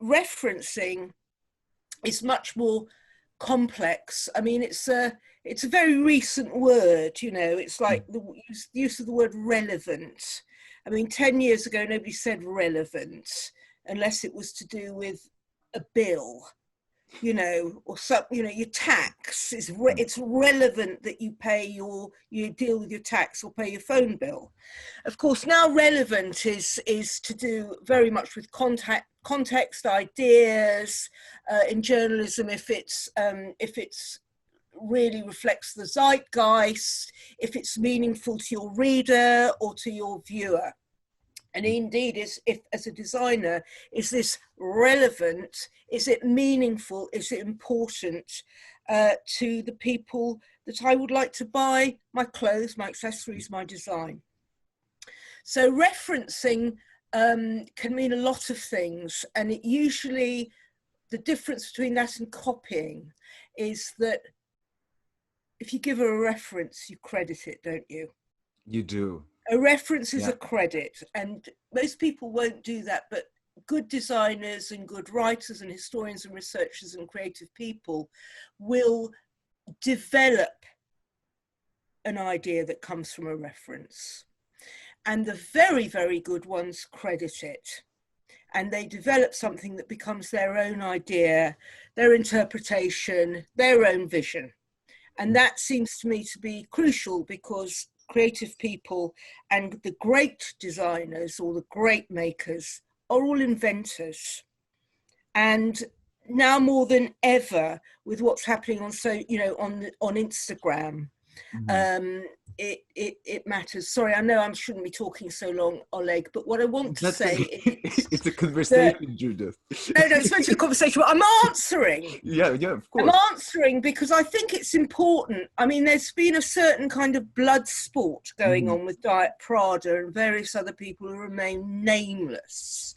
referencing is much more complex. I mean, it's a very recent word, you know. It's like the use of the word relevant. I mean, 10 years ago, nobody said relevant unless it was to do with a bill, you know, or some, you know, your tax is it's relevant that you pay you deal with your tax or pay your phone bill. Of course, now relevant is to do very much with context, ideas. In journalism, if it's really reflects the zeitgeist, if it's meaningful to your reader or to your viewer. And indeed, if as a designer, is this relevant? Is it meaningful? Is it important to the people that I would like to buy my clothes, my accessories, my design? So referencing can mean a lot of things. And it usually, the difference between that and copying is that if you give her a reference, you credit it, don't you? You do. A reference is a credit, and most people won't do that, but good designers and good writers and historians and researchers and creative people will develop an idea that comes from a reference. And the very, very good ones credit it. And they develop something that becomes their own idea, their interpretation, their own vision. And that seems to me to be crucial, because creative people and the great designers or the great makers are all inventors. And now more than ever, with what's happening on on Instagram, it matters. Sorry, I know I shouldn't be talking so long, Oleg, but what I want to say is it's a conversation, Judith. No, it's meant to be a conversation, but I'm answering. Yeah, of course. I'm answering because I think it's important. I mean, there's been a certain kind of blood sport going on with Diet Prada and various other people who remain nameless,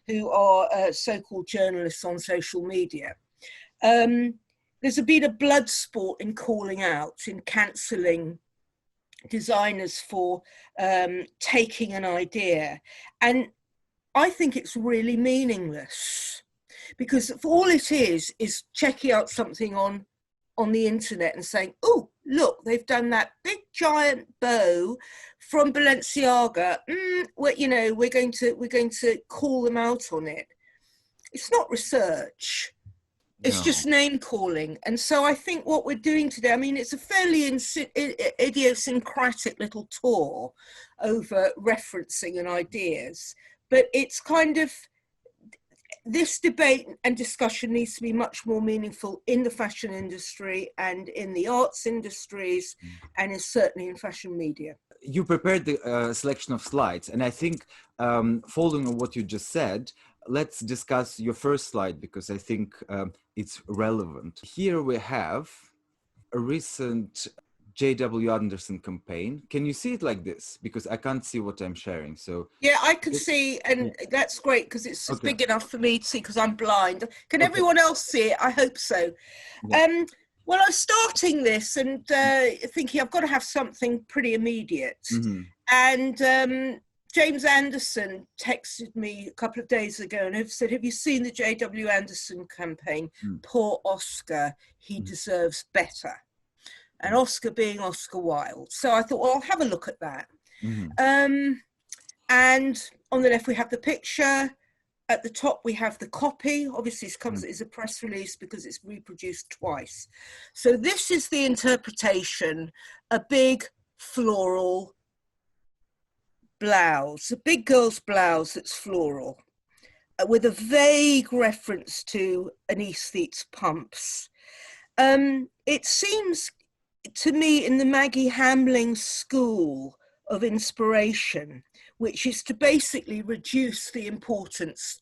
who are so-called journalists on social media. There's been a blood sport in calling out, in cancelling designers for taking an idea. And I think it's really meaningless, because all it is checking out something on the internet and saying, oh, look, they've done that big giant bow from Balenciaga. We're going to call them out on it. It's not research. It's just name calling. And so I think what we're doing today, I mean, it's a fairly idiosyncratic little tour over referencing and ideas, but it's kind of, this debate and discussion needs to be much more meaningful in the fashion industry and in the arts industries, and certainly in fashion media. You prepared the selection of slides, and I think following on what you just said, let's discuss your first slide, because I think it's relevant. Here we have a recent J.W. Anderson campaign. Can you see it like this? Because I can't see what I'm sharing. So yeah, I can see, and that's great, because it's big enough for me to see, because I'm blind. Can everyone else see it? I hope so. Yeah. Well, I was starting this and thinking I've got to have something pretty immediate. And James Anderson texted me a couple of days ago and said, have you seen the J.W. Anderson campaign? Poor Oscar, he deserves better. And Oscar being Oscar Wilde. So I thought, well, I'll have a look at that. And on the left, we have the picture. At the top, we have the copy. Obviously, this comes as a press release because it's reproduced twice. So this is the interpretation, a big floral blouse, a big girl's blouse that's floral, with a vague reference to an aesthete's pumps. It seems to me in the Maggie Hamling school of inspiration, which is to basically reduce the importance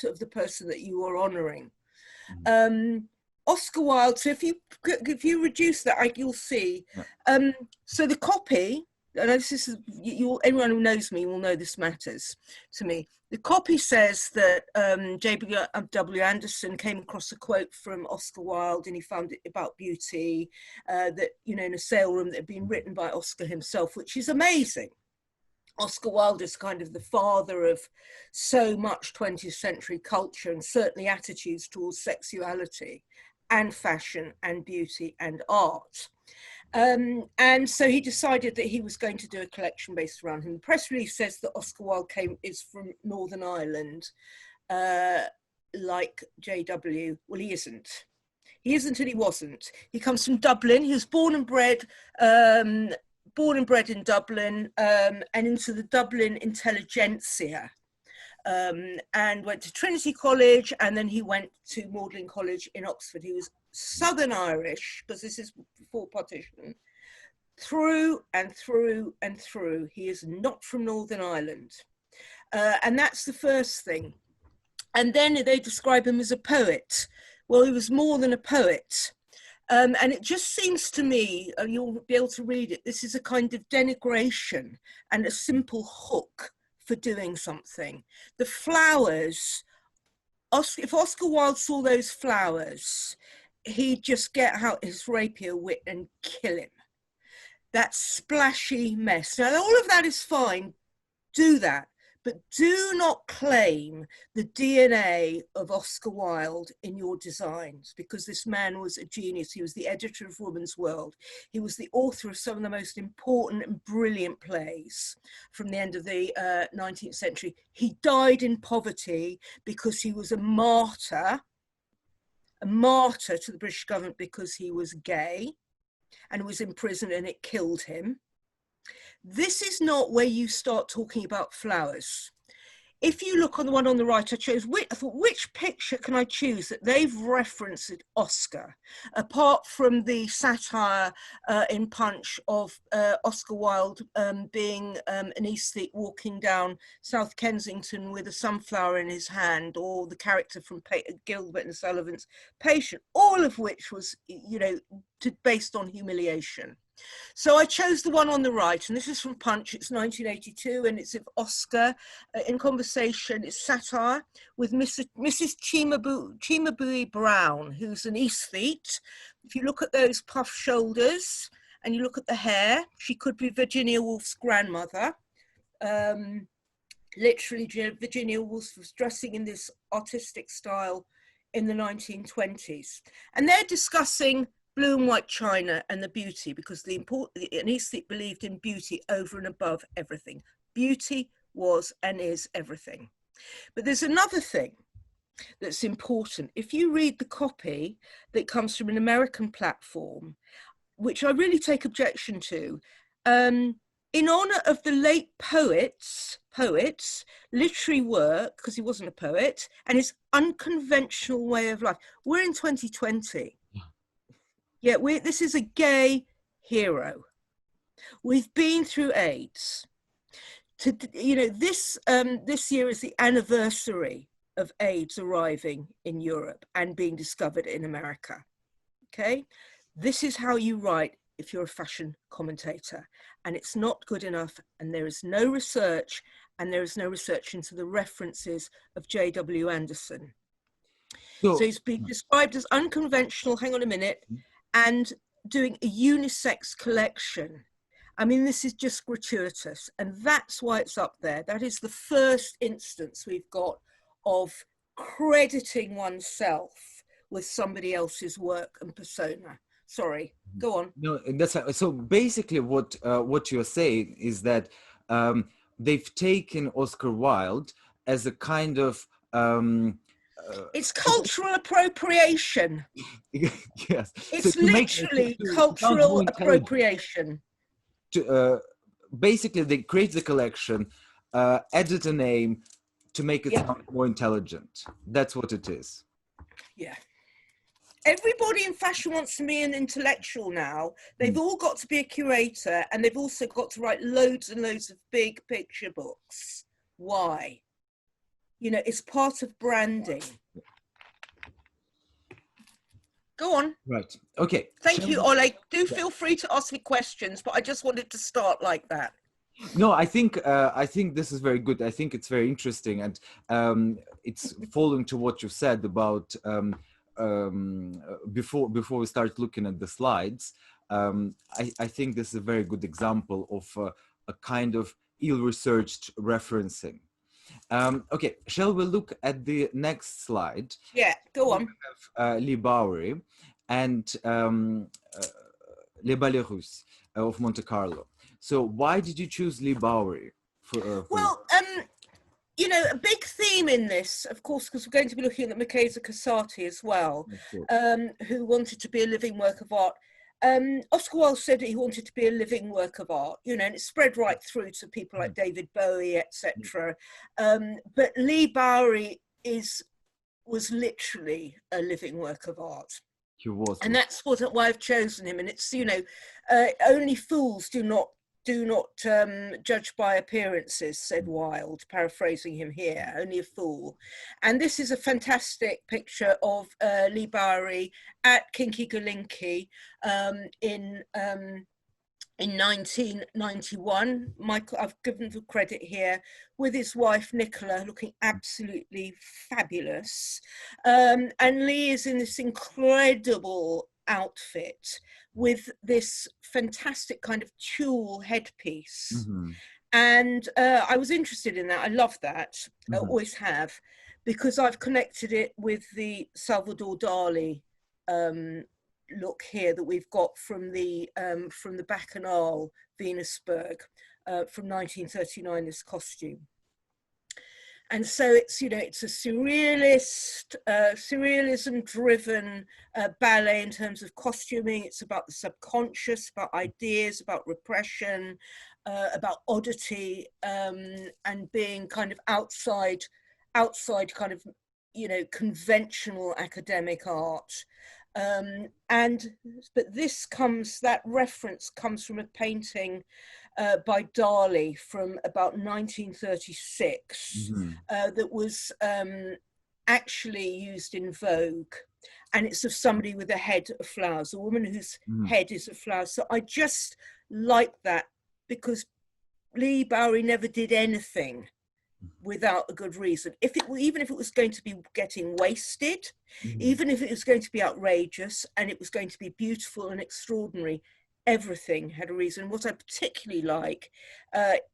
of the person that you are honouring. Oscar Wilde, so if you reduce that, you'll see. So the copy, and this is, anyone who knows me will know this matters to me. The copy says that J.W. Anderson came across a quote from Oscar Wilde, and he found it about beauty, that, in a sale room that had been written by Oscar himself, which is amazing. Oscar Wilde is kind of the father of so much 20th century culture, and certainly attitudes towards sexuality and fashion and beauty and art. And so he decided that he was going to do a collection based around him. The press release says that Oscar Wilde is from Northern Ireland, like JW. Well, he isn't. He isn't, and he wasn't. He comes from Dublin. He was born and bred in Dublin, and into the Dublin intelligentsia, and went to Trinity College, and then he went to Magdalen College in Oxford. He was Southern Irish, because this is before partition, through and through and through. He is not from Northern Ireland. And that's the first thing. And then they describe him as a poet. Well, he was more than a poet. And it just seems to me, you'll be able to read it, this is a kind of denigration and a simple hook for doing something. The flowers, if Oscar Wilde saw those flowers, he'd just get out his rapier wit and kill him. That splashy mess. Now, all of that is fine, do that. But do not claim the DNA of Oscar Wilde in your designs, because this man was a genius. He was the editor of Woman's World. He was the author of some of the most important and brilliant plays from the end of the 19th century. He died in poverty because he was a martyr to the British government because he was gay and was in prison, and it killed him. This is not where you start talking about flowers. If you look on the one on the right, I thought, which picture can I choose that they've referenced Oscar, apart from the satire in Punch of Oscar Wilde being an aesthete walking down South Kensington with a sunflower in his hand, or the character from Gilbert and Sullivan's Patient, all of which was, based on humiliation. So I chose the one on the right, and this is from Punch. It's 1982, and it's of Oscar in conversation. It's satire with Mrs. Cimabue Brown, who's an aesthete. If you look at those puff shoulders and you look at the hair, she could be Virginia Woolf's grandmother. Literally, Virginia Woolf was dressing in this artistic style in the 1920s. And they're discussing blue and white china and the beauty, because an aesthete believed in beauty over and above everything. Beauty was and is everything. But there's another thing that's important. If you read the copy that comes from an American platform, which I really take objection to, in honor of the late poet's literary work, because he wasn't a poet, and his unconventional way of life. We're in 2020. Yeah, this is a gay hero. We've been through AIDS. This year is the anniversary of AIDS arriving in Europe and being discovered in America. Okay, this is how you write if you're a fashion commentator, and it's not good enough. And there is no research, and there is no research into the references of J.W. Anderson. So he's been described as unconventional. Hang on a minute. And doing a unisex collection. I mean, this is just gratuitous, and that's why it's up there. That is the first instance we've got of crediting oneself with somebody else's work and persona. Sorry, go on. No, that's so. Basically, what you're saying is that they've taken Oscar Wilde as a kind of it's cultural appropriation. Yes, it's so literally cultural appropriation. Basically, they create the collection, edit a name to make it sound more intelligent. That's what it is. Yeah. Everybody in fashion wants to be an intellectual now. They've all got to be a curator, and they've also got to write loads and loads of big picture books. Why? It's part of branding. Go on. Right. Okay. Thank you, Ole. Do feel free to ask me questions, but I just wanted to start like that. No, I think this is very good. I think it's very interesting, and it's following to what you said about before we start looking at the slides. I think this is a very good example of a kind of ill-researched referencing. Okay, shall we look at the next slide? Yeah, go on. We have Lee Bowery and Les Ballerus of Monte Carlo. So why did you choose Lee Bowery? Well, you know, a big theme in this, of course, because we're going to be looking at Marchesa Casati as well, who wanted to be a living work of art. Oscar Wilde said that he wanted to be a living work of art, you know, and it spread right through to people like David Bowie, etc. But Lee Bowery was literally a living work of art. He was, and that's why I've chosen him. And it's, you know, only fools do not judge by appearances, said Wilde, paraphrasing him here, only a fool. And this is a fantastic picture of Lee Bowery at Kinky Galinki in 1991. Michael, I've given the credit here, with his wife Nicola, looking absolutely fabulous. And Lee is in this incredible outfit with this fantastic kind of tulle headpiece. And I was interested in that. I love that. I always have, because I've connected it with the Salvador Dali look here that we've got from the Bacchanal Venusberg from 1939, this costume. And so it's, you know, it's a surrealism-driven ballet in terms of costuming. It's about the subconscious, about ideas, about repression, about oddity, and being kind of outside kind of, you know, conventional academic art. But that reference comes from a painting by Dali from about 1936 that was actually used in Vogue, and it's of somebody with a head of flowers, a woman whose head is of flowers. So I just like that, because Lee Bowery never did anything without a good reason. Even if it was going to be getting wasted, even if it was going to be outrageous and it was going to be beautiful and extraordinary, everything had a reason. What I particularly like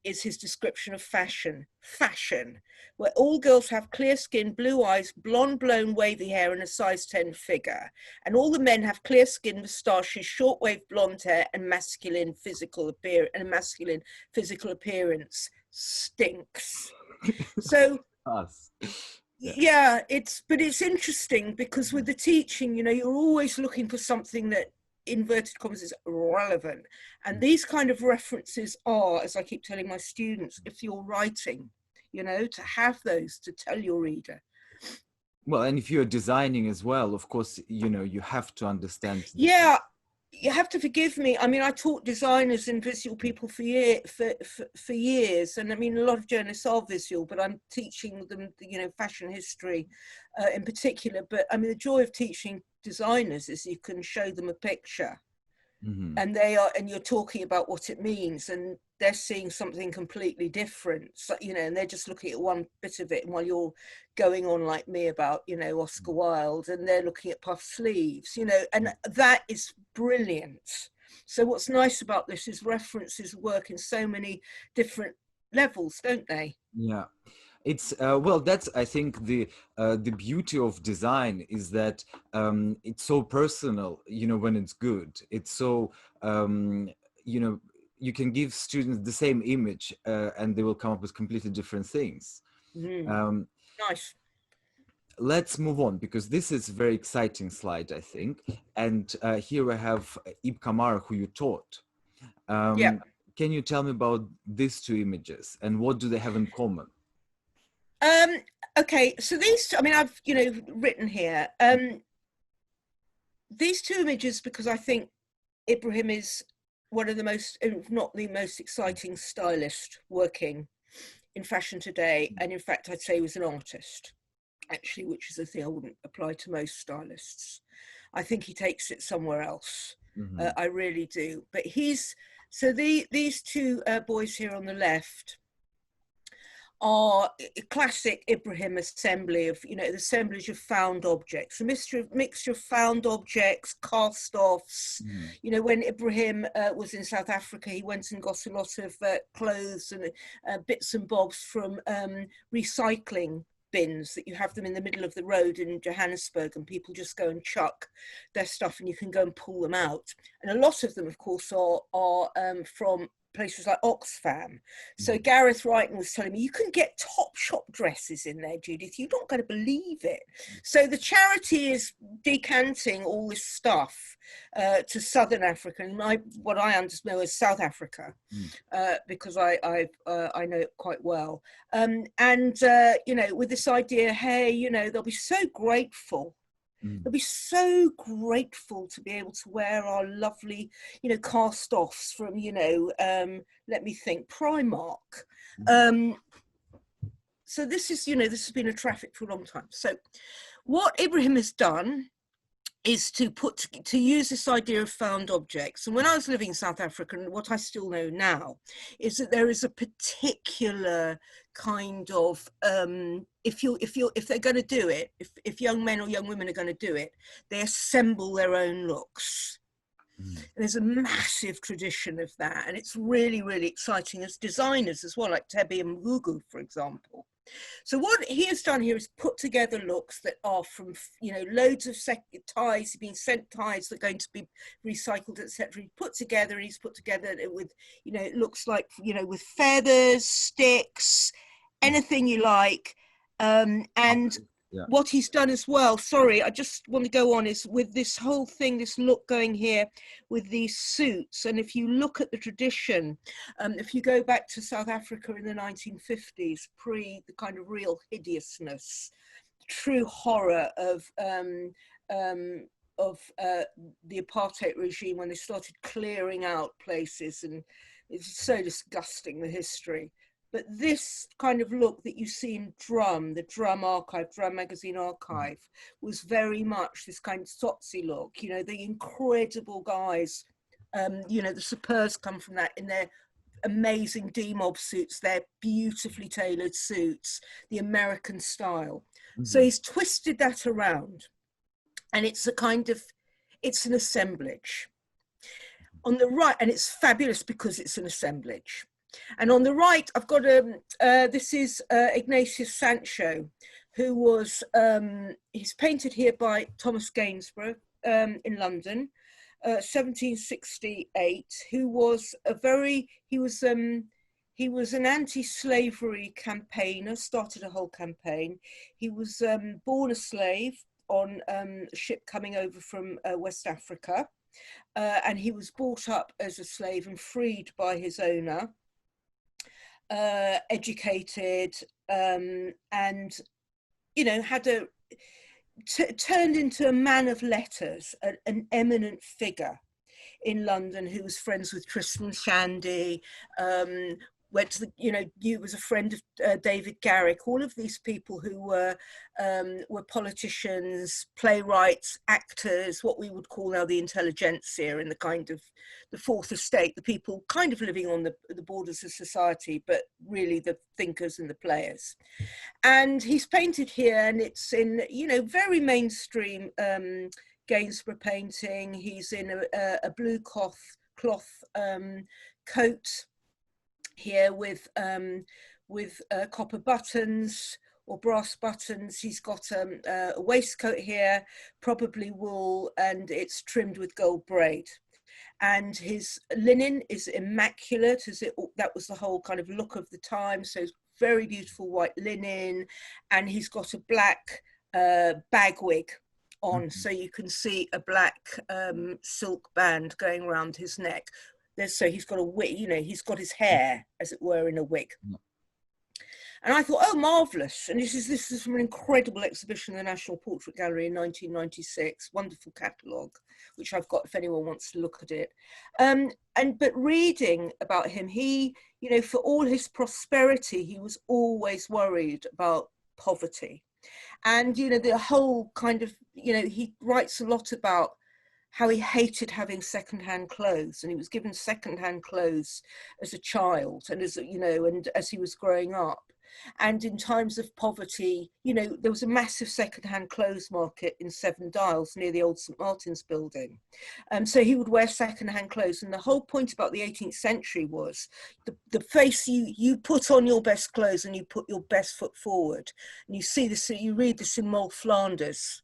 is his description of fashion, where all girls have clear skin, blue eyes, blonde blown wavy hair and a size 10 figure, and all the men have clear skin, moustaches, short wave blonde hair and masculine physical appearance. Stinks. So yeah, it's interesting, because with the teaching, you know, you're always looking for something that, inverted commas, is relevant, and these kind of references are, as I keep telling my students, if you're writing, you know, to have those to tell your reader. Well, and if you're designing as well, of course, you know, you have to understand. Yeah, you have to forgive me. I mean, I taught designers and visual people for years, and I mean, a lot of journalists are visual, but I'm teaching them, you know, fashion history in particular. But I mean, the joy of teaching designers is you can show them a picture, and you're talking about what it means, and they're seeing something completely different. So, you know, and they're just looking at one bit of it, and while you're going on like me about, you know, Oscar Wilde, and they're looking at puff sleeves, you know, and that is brilliant. So what's nice about this is references work in so many different levels, don't they? Yeah. It's well, that's, I think, the beauty of design is that it's so personal, you know, when it's good. It's so, you know, you can give students the same image and they will come up with completely different things. Nice. Let's move on, because this is a very exciting slide, I think. And here I have Ib Kamara, who you taught. Yeah. Can you tell me about these two images and what do they have in common? Okay, so these two, I mean, I've, you know, written here, these two images, because I think Ibrahim is one of the most, if not the most exciting stylist working in fashion today. And in fact, I'd say he was an artist, actually, which is a thing I wouldn't apply to most stylists. I think he takes it somewhere else. I really do. But these two boys here on the left are a classic Ibrahim assembly of, the assemblage of found objects, a mixture of found objects, cast-offs. When Ibrahim was in South Africa, he went and got a lot of clothes and bits and bobs from recycling bins that you have them in the middle of the road in Johannesburg, and people just go and chuck their stuff and you can go and pull them out. And a lot of them, of course, are from places like Oxfam. So Gareth Wrighton was telling me, you can get top shop dresses in there, Judith. You're not going to believe it. So the charity is decanting all this stuff to Southern Africa, and what I understand is South Africa, because I know it quite well. With this idea, hey, they'll be so grateful. They'll be so grateful to be able to wear our lovely, cast-offs from, let me think, Primark. So this is, this has been a traffic for a long time. So what Ibrahim has done is to use this idea of found objects. And when I was living in South Africa, and what I still know now, is that there is a particular kind of, if they're going to do it, if young men or young women are going to do it, they assemble their own looks. There's a massive tradition of that, and it's really, really exciting as designers as well, like tEGMP, for example. So what he has done here is put together looks that are from, loads of ties, being sent ties that are going to be recycled, etc. He's put together with, it looks like, with feathers, sticks, anything you like. What he's done as well, sorry, I just want to go on, is with this whole thing, this look going here with these suits. And if you look at the tradition, if you go back to South Africa in the 1950s, pre the kind of real hideousness, true horror of the apartheid regime, when they started clearing out places, and it's so disgusting, the history. But this kind of look that you see in Drum, the Drum archive, Drum magazine archive, was very much this kind of Tsotsi look, the incredible guys, the Supers come from that in their amazing D-mob suits, their beautifully tailored suits, the American style. So he's twisted that around, and it's it's an assemblage. On the right, and it's fabulous because it's an assemblage. And on the right, I've got this is Ignatius Sancho, who was, he's painted here by Thomas Gainsborough in London, 1768, who was he was an anti-slavery campaigner, started a whole campaign. He was born a slave on a ship coming over from West Africa, and he was brought up as a slave and freed by his owner. Educated, and had turned into a man of letters, an eminent figure in London, who was friends with Tristram Shandy, went to you was a friend of David Garrick, all of these people who were politicians, playwrights, actors, what we would call now the intelligentsia, in the kind of the fourth estate, the people kind of living on the borders of society, but really the thinkers and the players. And he's painted here, and it's in, very mainstream Gainsborough painting. He's in a blue cloth coat here with copper buttons or brass buttons. He's got a waistcoat here, probably wool, and it's trimmed with gold braid. And his linen is immaculate, that was the whole kind of look of the time. So very beautiful white linen, and he's got a black bag wig on, so you can see a black silk band going around his neck. So he's got a wig, he's got his hair, as it were, in a wig. And I thought, oh, marvellous. And this is from an incredible exhibition in the National Portrait Gallery in 1996, wonderful catalogue, which I've got if anyone wants to look at it. But reading about him, he, for all his prosperity, he was always worried about poverty. And, the whole kind of, he writes a lot about how he hated having secondhand clothes, and he was given secondhand clothes as a child, and as and as he was growing up. And in times of poverty, you know, there was a massive secondhand clothes market in Seven Dials near the old St. Martin's building. So he would wear secondhand clothes. And the whole point about the 18th century was the face you put on your best clothes and you put your best foot forward. And you see this, you read this in Moll Flanders,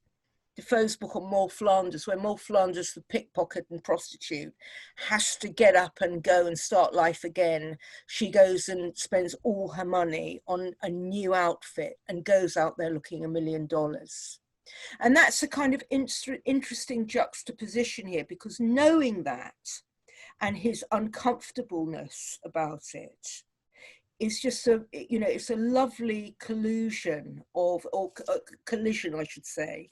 Defoe's book on Moll Flanders, where Moll Flanders, the pickpocket and prostitute, has to get up and go and start life again. She goes and spends all her money on a new outfit and goes out there looking $1 million. And that's a kind of interesting juxtaposition here, because knowing that and his uncomfortableness about it is just a, you know, it's a lovely collusion of, or collision, I should say,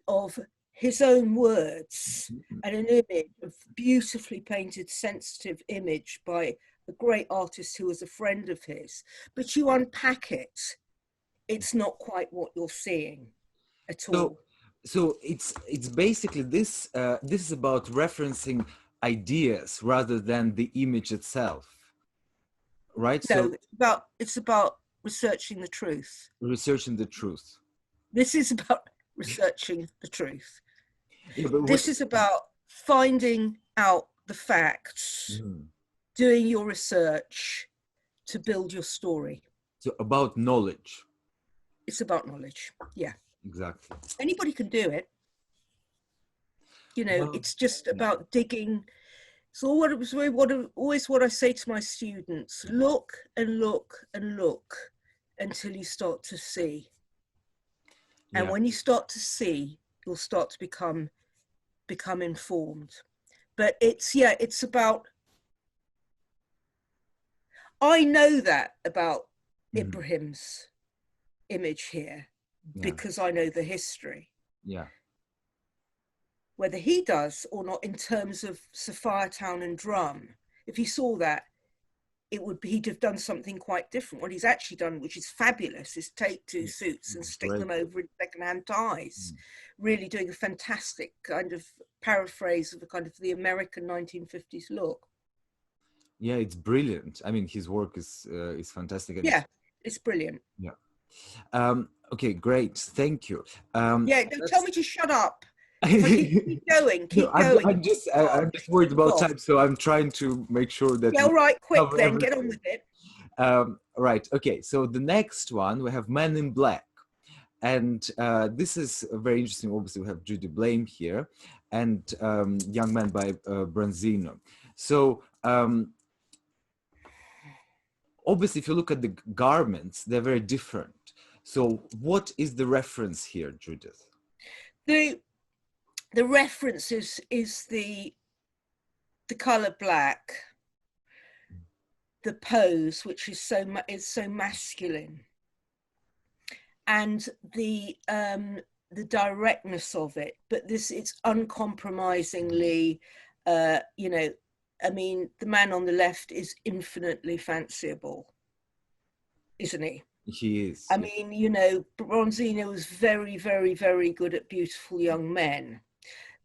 of his own words and an image, a beautifully painted, sensitive image by a great artist who was a friend of his. But you unpack it, it's not quite what you're seeing at all. So it's basically this. This is about referencing ideas rather than the image itself. Right? No, it's about researching the truth. Researching the truth. This is about researching the truth. Yeah, this is about finding out the facts, doing your research to build your story. So about knowledge. It's about knowledge, yeah. Exactly. Anybody can do it. You know, well, it's just about digging. So always what I say to my students: look and look and look until you start to see. Yeah. And when you start to see, you'll start to become informed. But it's about, I know that about Ibrahim's image here because I know the history. Yeah. Whether he does or not in terms of Sapphire Town and Drum, if he saw that, he'd have done something quite different. What he's actually done, which is fabulous, is take two suits and stick them over in second-hand ties, really doing a fantastic kind of paraphrase of the kind of the American 1950s look. Yeah, it's brilliant. I mean, his work is fantastic. Yeah, it's brilliant. Yeah. Okay, great. Thank you. Yeah, don't tell me to shut up. Keep going. I'm just worried about time, so I'm trying to make sure that. Yeah, all right, quick then, everything. Get on with it. Right. Okay. So the next one we have Men in Black, and this is very interesting. Obviously, we have Judy Blame here, and Young Man by Bronzino. So obviously, if you look at the garments, they're very different. So what is the reference here, Judith? The reference is the color black, the pose, which is so masculine, and the directness of it. But it's uncompromisingly, you know, I mean, the man on the left is infinitely fanciable, isn't he? He is. I mean, you know, Bronzino was very, very, very good at beautiful young men.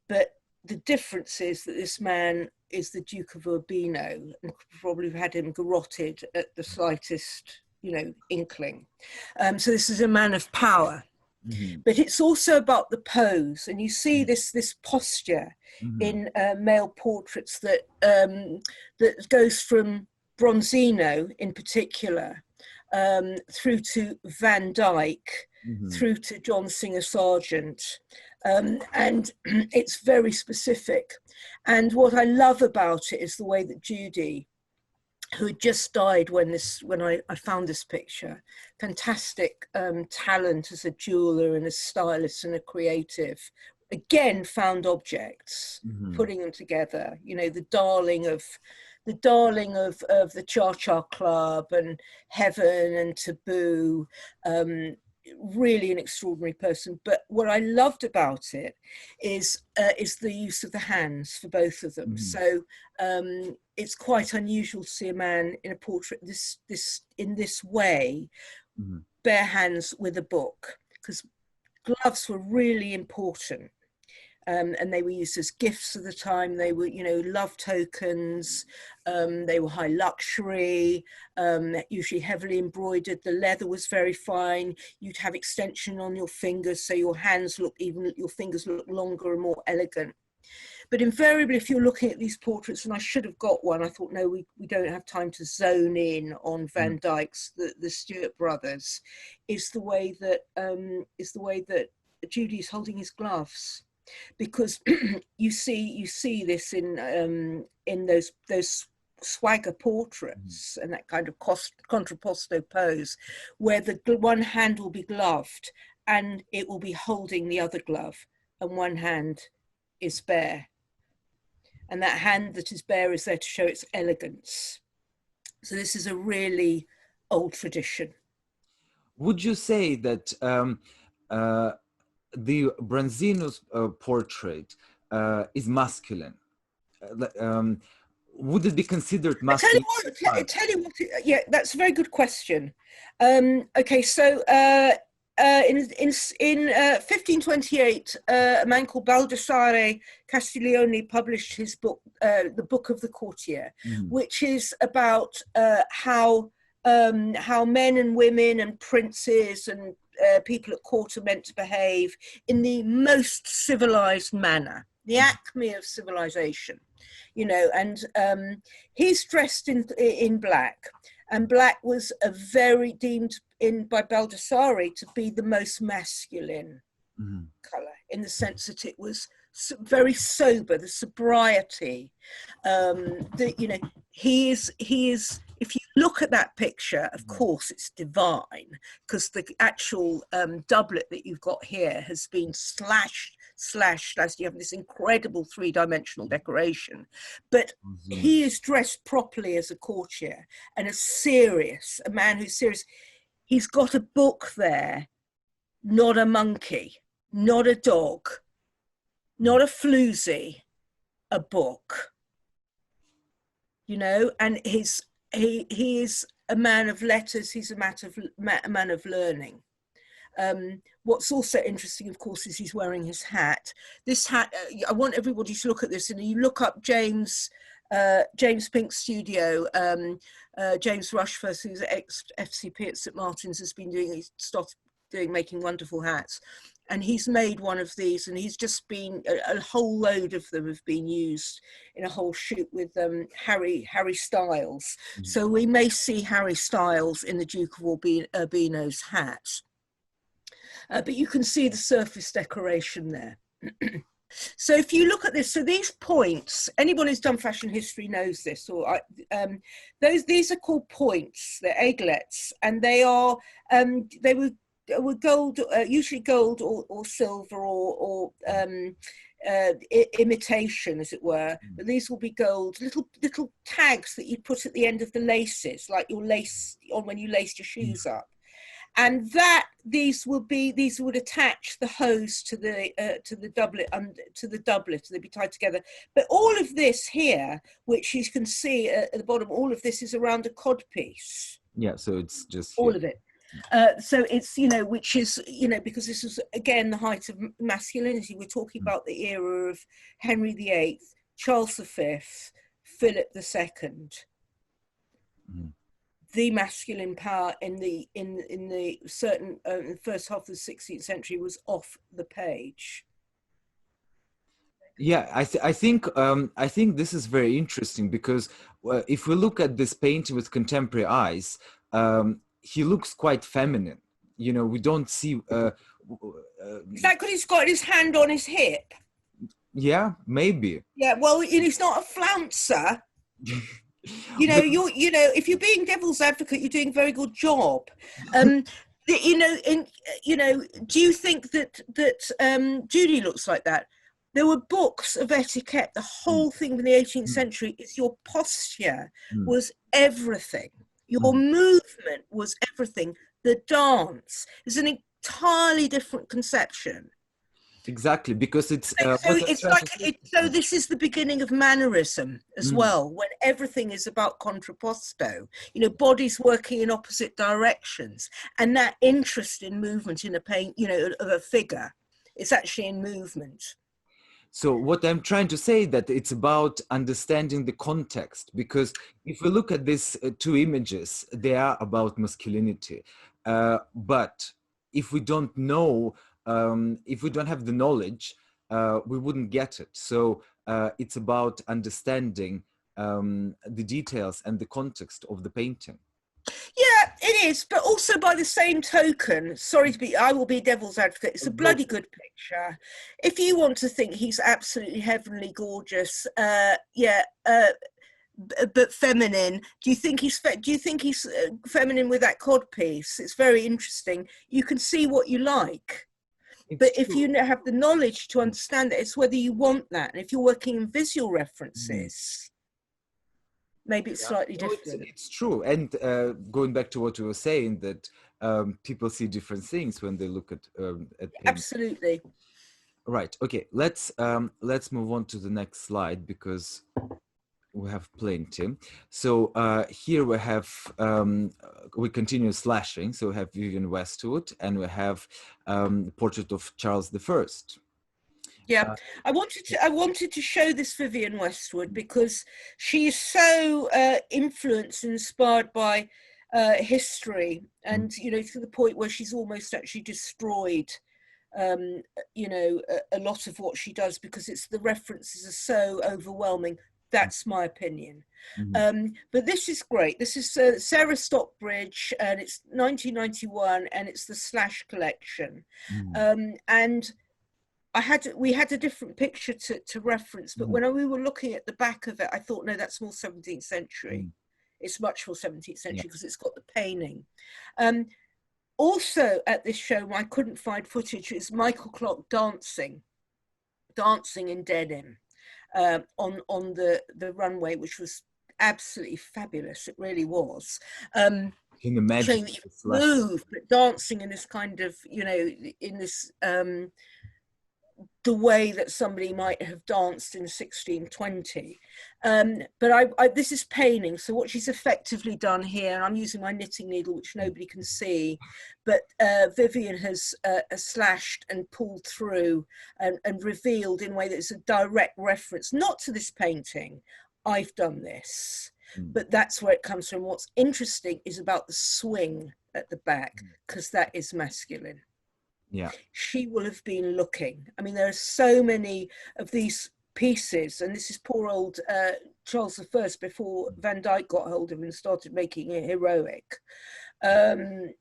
But the difference is that this man is the Duke of Urbino and probably had him garroted at the slightest, you know, inkling. So this is a man of power. But it's also about the pose. And you see this posture in male portraits that goes from Bronzino in particular through to Van Dyck, through to John Singer Sargent. And it's very specific. And what I love about it is the way that Judy, who had just died when I found this picture, fantastic talent as a jeweler and a stylist and a creative, again found objects, putting them together. You know, the darling of the Cha-Cha Club and Heaven and Taboo. Really an extraordinary person. But what I loved about it is the use of the hands for both of them. So it's quite unusual to see a man in a portrait in this way, bare hands with a book, because gloves were really important. and they were used as gifts at the time. They were, you know, love tokens. They were high luxury, usually heavily embroidered. The leather was very fine. You'd have extension on your fingers, so your hands look, even your fingers look longer and more elegant. But invariably, if you're looking at these portraits, and I should have got one, I thought, no, we don't have time to zone in on Van Dyck's, the Stuart brothers, is the way that Judy's holding his gloves, because you see this in those swagger portraits and that kind of contrapposto pose, where the one hand will be gloved and it will be holding the other glove, and one hand is bare. And that hand that is bare is there to show its elegance. So this is a really old tradition. Would you say that the Bronzino's portrait is masculine? Would it be considered masculine? Tell you what, yeah, that's a very good question. Okay, so in 1528, a man called Baldassare Castiglione published his book, The Book of the Courtier, which is about how men and women and princes and people at court are meant to behave in the most civilized manner, the acme of civilization, you know. And he's dressed in black. And black was deemed by Baldassare to be the most masculine colour, in the sense that it was very sober, the sobriety. You know, he is. If you look at that picture, of course, it's divine, because the actual doublet that you've got here has been slashed as you have this incredible three-dimensional decoration. But he is dressed properly as a courtier and a man who's serious. He's got a book there, not a monkey, not a dog, not a floozy, a book. You know, and he is a man of letters. He's a man of learning. What's also interesting, of course, is he's wearing his hat. This hat, I want everybody to look at this, and you look up James Pink's studio. James Rushforth, who's ex-FCP at St Martin's, he's started making wonderful hats. And he's made one of these, and he's just been, a whole load of them have been used in a whole shoot with Harry Styles. So we may see Harry Styles in the Duke of Urbino's hat. But you can see the surface decoration there. So if you look at this, so these points, anyone who's done fashion history knows this, or these are called points, they're aiglets, and they were gold, usually gold or silver or imitation, as it were. But these will be gold, little tags that you put at the end of the laces, like your lace on when you laced your shoes up. And these would attach the hose to the doublet, they'd be tied together. But all of this here, which you can see at the bottom, all of this is around a codpiece. Yeah, so it's just all of it. So it's, you know, which is, you know, because this was again the height of masculinity. We're talking about the era of Henry VIII, Charles V, Philip II. The masculine power in the certain first half of the 16th century was off the page. Yeah, I think this is very interesting, because if we look at this painting with contemporary eyes, he looks quite feminine. You know, we don't see. Is that because he's got his hand on his hip? Yeah, maybe. Yeah, well, he's not a flouncer. You know, if you're being devil's advocate, you're doing a very good job. Do you think that Judy looks like that? There were books of etiquette. The whole thing in the 18th century is your posture was everything. Your movement was everything. The dance is an entirely different conception. Exactly, because it's so this is the beginning of mannerism as well, when everything is about contrapposto, you know, bodies working in opposite directions, and that interest in movement in a paint, you know, of a figure, it's actually in movement. So what I'm trying to say that it's about understanding the context, because if we look at these two images, they are about masculinity. But if we don't know, if we don't have the knowledge, we wouldn't get it. So it's about understanding the details and the context of the painting. Yeah, it is, but also by the same token, sorry to be, I will be devil's advocate, it's a bloody good picture. If you want to think he's absolutely heavenly gorgeous, but feminine, do you think he's feminine with that codpiece? It's very interesting. You can see what you like. But if you have the knowledge to understand it, it's whether you want that. And if you're working in visual references, maybe it's slightly different. It's true. And going back to what you were saying, that people see different things when they look at Absolutely. Right. Okay. Let's move on to the next slide, because we have plenty. So here we have, we continue slashing. So we have Vivienne Westwood, and we have the portrait of Charles I. Yeah, I wanted to show this Vivienne Westwood because she is so influenced and inspired by history, and to the point where she's almost actually destroyed a lot of what she does because the references are so overwhelming. That's my opinion. But this is great. This is Sarah Stockbridge, and it's 1991, and it's the Slash collection. And we had a different picture to reference, but when we were looking at the back of it, I thought, no, that's more 17th century. It's much more 17th century because it's got the painting. Also at this show, I couldn't find footage, is Michael Clark dancing in denim on the runway, which was absolutely fabulous. It really was. Can you imagine? Showing that you move, but dancing in this kind of, in this the way that somebody might have danced in 1620. But this is painting. So what she's effectively done here, and I'm using my knitting needle, which nobody can see, but Vivienne has slashed and pulled through and revealed in a way that's a direct reference, not to this painting. I've done this, but that's where it comes from. What's interesting is about the swing at the back, because that is masculine. Yeah, she will have been looking. I mean, there are so many of these pieces, and this is poor old Charles I before Van Dyck got hold of him and started making it heroic. There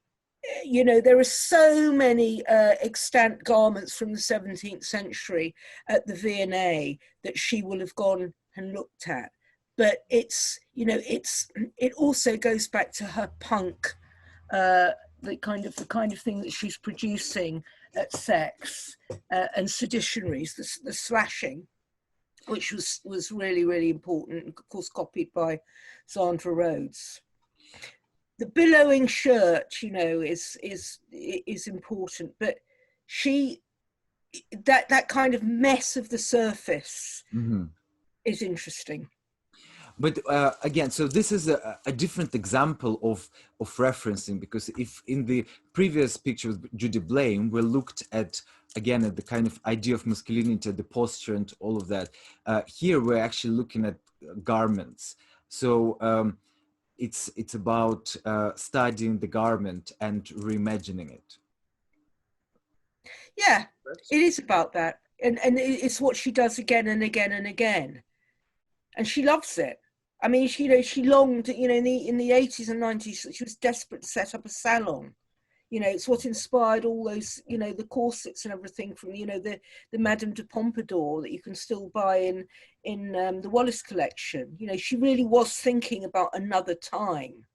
are so many extant garments from the 17th century at the V&A that she will have gone and looked at. But it also goes back to her punk, the kind of thing that she's producing at Sex and Seditionaries, the slashing, which was really, really important, and of course copied by Sandra Rhodes. The billowing shirt, is important, but that kind of mess of the surface is interesting. But again, so this is a different example of referencing, because if in the previous picture with Judy Blame, we looked at the kind of idea of masculinity, the posture and all of that. Here we're actually looking at garments. So it's about studying the garment and reimagining it. Yeah, it is about that. And it's what she does again and again and again. And she loves it. I mean, she longed, in the 80s and 90s, she was desperate to set up a salon. It's what inspired all those, the corsets and everything from, the Madame de Pompadour that you can still buy in the Wallace collection. She really was thinking about another time,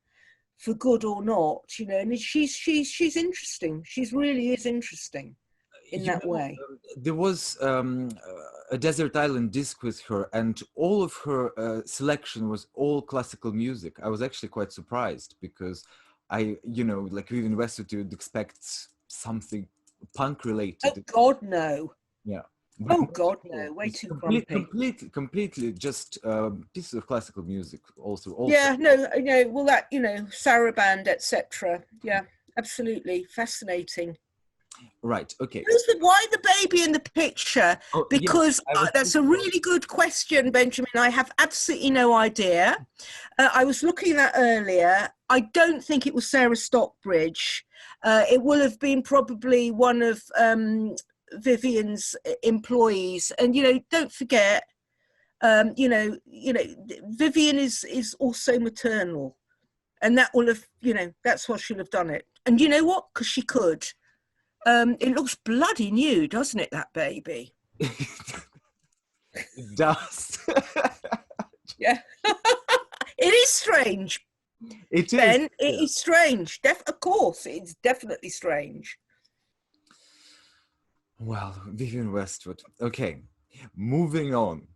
for good or not, and she's interesting. She really is interesting in that way. There was a desert island disc with her, and all of her selection was all classical music. I was actually quite surprised, because like Vivienne Westwood, you would expect something punk related. Oh God, no. Yeah. Oh God, no! Way too grumpy. Completely just pieces of classical music also. Yeah, no. Well, that Saraband, etc. Yeah, absolutely fascinating. Right. Okay. Why the baby in the picture? Oh, Because yeah, that's a really good question, Benjamin. I have absolutely no idea. I was looking at that earlier. I don't think it was Sarah Stockbridge. It will have been probably one of Vivian's employees. And, you know, don't forget, Vivian is also maternal. And that will have, you know, that's why she'll have done it. And you know what? Because she could. It looks bloody new, doesn't it, that baby? it does. Yeah. It is strange. It Ben, is. it is strange. Of course, it's definitely strange. Well, Vivian Westwood. Okay, moving on.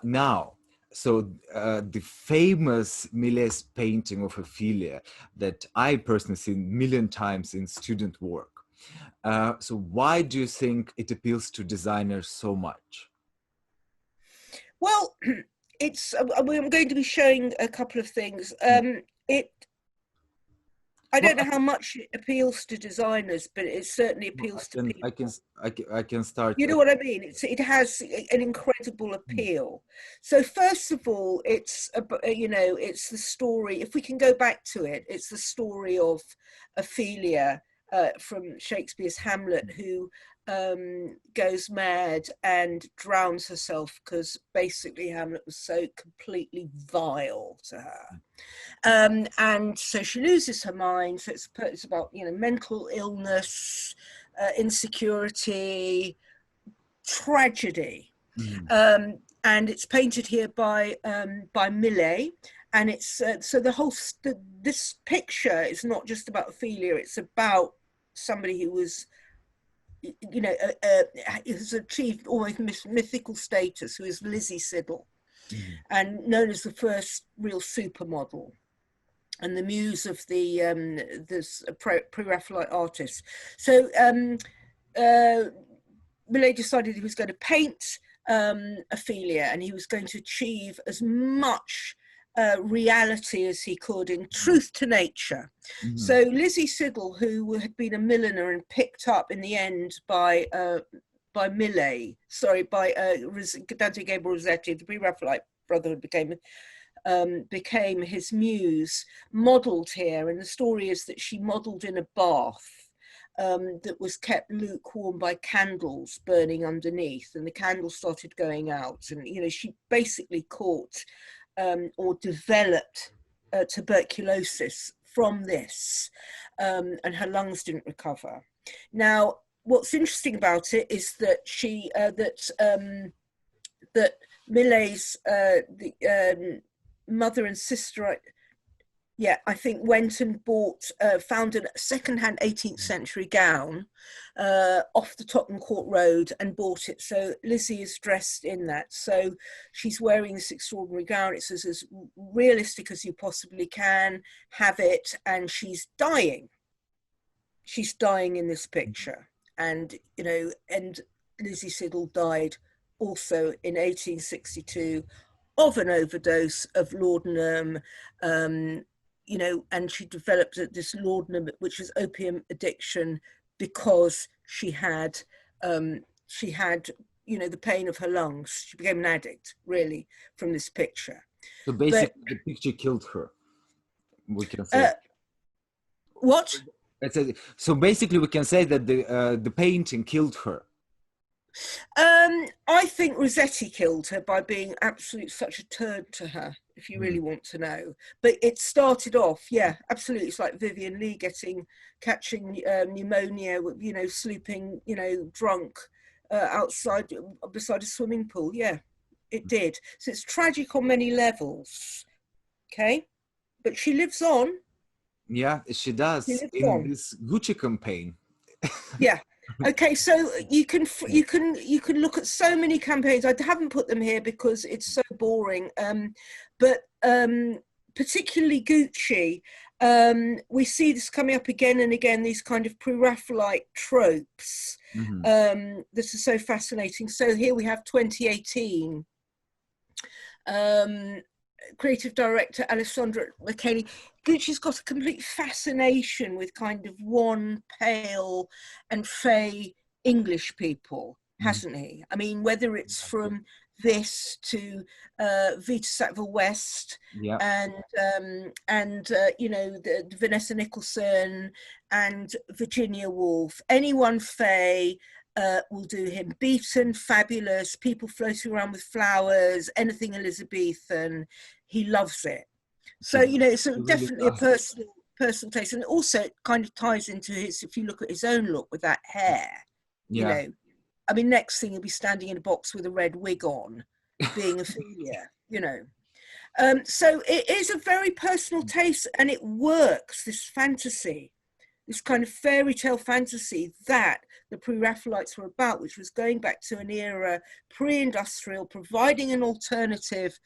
Now, so the famous Millet's painting of Ophelia that I personally seen a million times in student work. So why do you think it appeals to designers so much? Well, it's. I'm going to be showing a couple of things. I don't know how much it appeals to designers, but it certainly appeals to people. I can start. You know what I mean? It has an incredible appeal. So first of all, it's it's the story. If we can go back to it, it's the story of Ophelia from Shakespeare's Hamlet, who goes mad and drowns herself because basically Hamlet was so completely vile to her. And so she loses her mind. So it's about, you know, mental illness, insecurity, tragedy. And it's painted here by Millet. And it's so this picture is not just about Ophelia. It's about somebody who was, you know, has achieved almost mythical status, who is Lizzie Siddal, and known as the first real supermodel, and the muse of the this pre-Raphaelite artist. So Millet decided he was going to paint Ophelia, and he was going to achieve as much reality as he could in truth to nature. So Lizzie Siddal, who had been a milliner and picked up in the end by Millet, by Dante Gabriel Rossetti, the pre-Raphaelite Brotherhood became his muse, modelled here. And the story is that she modelled in a bath that was kept lukewarm by candles burning underneath, and the candles started going out, and, you know, she basically caught or developed tuberculosis from this, and her lungs didn't recover. Now, what's interesting about it is that that Millet's mother and sister, I think went and found a second-hand 18th century gown off the Tottenham Court Road and bought it. So Lizzie is dressed in that. So she's wearing this extraordinary gown. It's as realistic as you possibly can have it. And she's dying. She's dying in this picture. And, you know, and Lizzie Siddal died also in 1862 of an overdose of laudanum, you know, and she developed this laudanum, which is opium addiction, because she had, you know, the pain of her lungs. She became an addict, really, from this picture. So basically, the picture killed her, we can say. What? So basically, we can say that the painting killed her. I think Rossetti killed her by being absolutely such a turd to her, if you really want to know. But it started off, yeah, absolutely. It's like Vivian Leigh catching pneumonia, you know, sleeping, you know, drunk outside beside a swimming pool. Yeah, it did. So it's tragic on many levels. Okay, but she lives on. Yeah, she does in this Gucci campaign. Yeah. Okay, so you can look at so many campaigns. I haven't put them here because it's so boring. But particularly Gucci, we see this coming up again and again. These kind of pre-Raphaelite tropes that are so fascinating. So here we have 2018. creative director Alessandra McQueen, Gucci's got a complete fascination with kind of wan, pale and fey English people, hasn't he? I mean, whether it's from this to Vita Sackville West, Yeah. and you know, the Vanessa Nicholson and Virginia Woolf, anyone fey will do him. Beaton, fabulous, people floating around with flowers, anything Elizabethan, he loves it. So, you know, it's definitely a personal taste. And also it kind of ties into his, if you look at his own look with that hair, you know, I mean, next thing he'll be standing in a box with a red wig on, being Ophelia, you know. So it is a very personal taste, and it works, this fantasy, this kind of fairy tale fantasy that the pre-Raphaelites were about, which was going back to an era pre-industrial, providing an alternative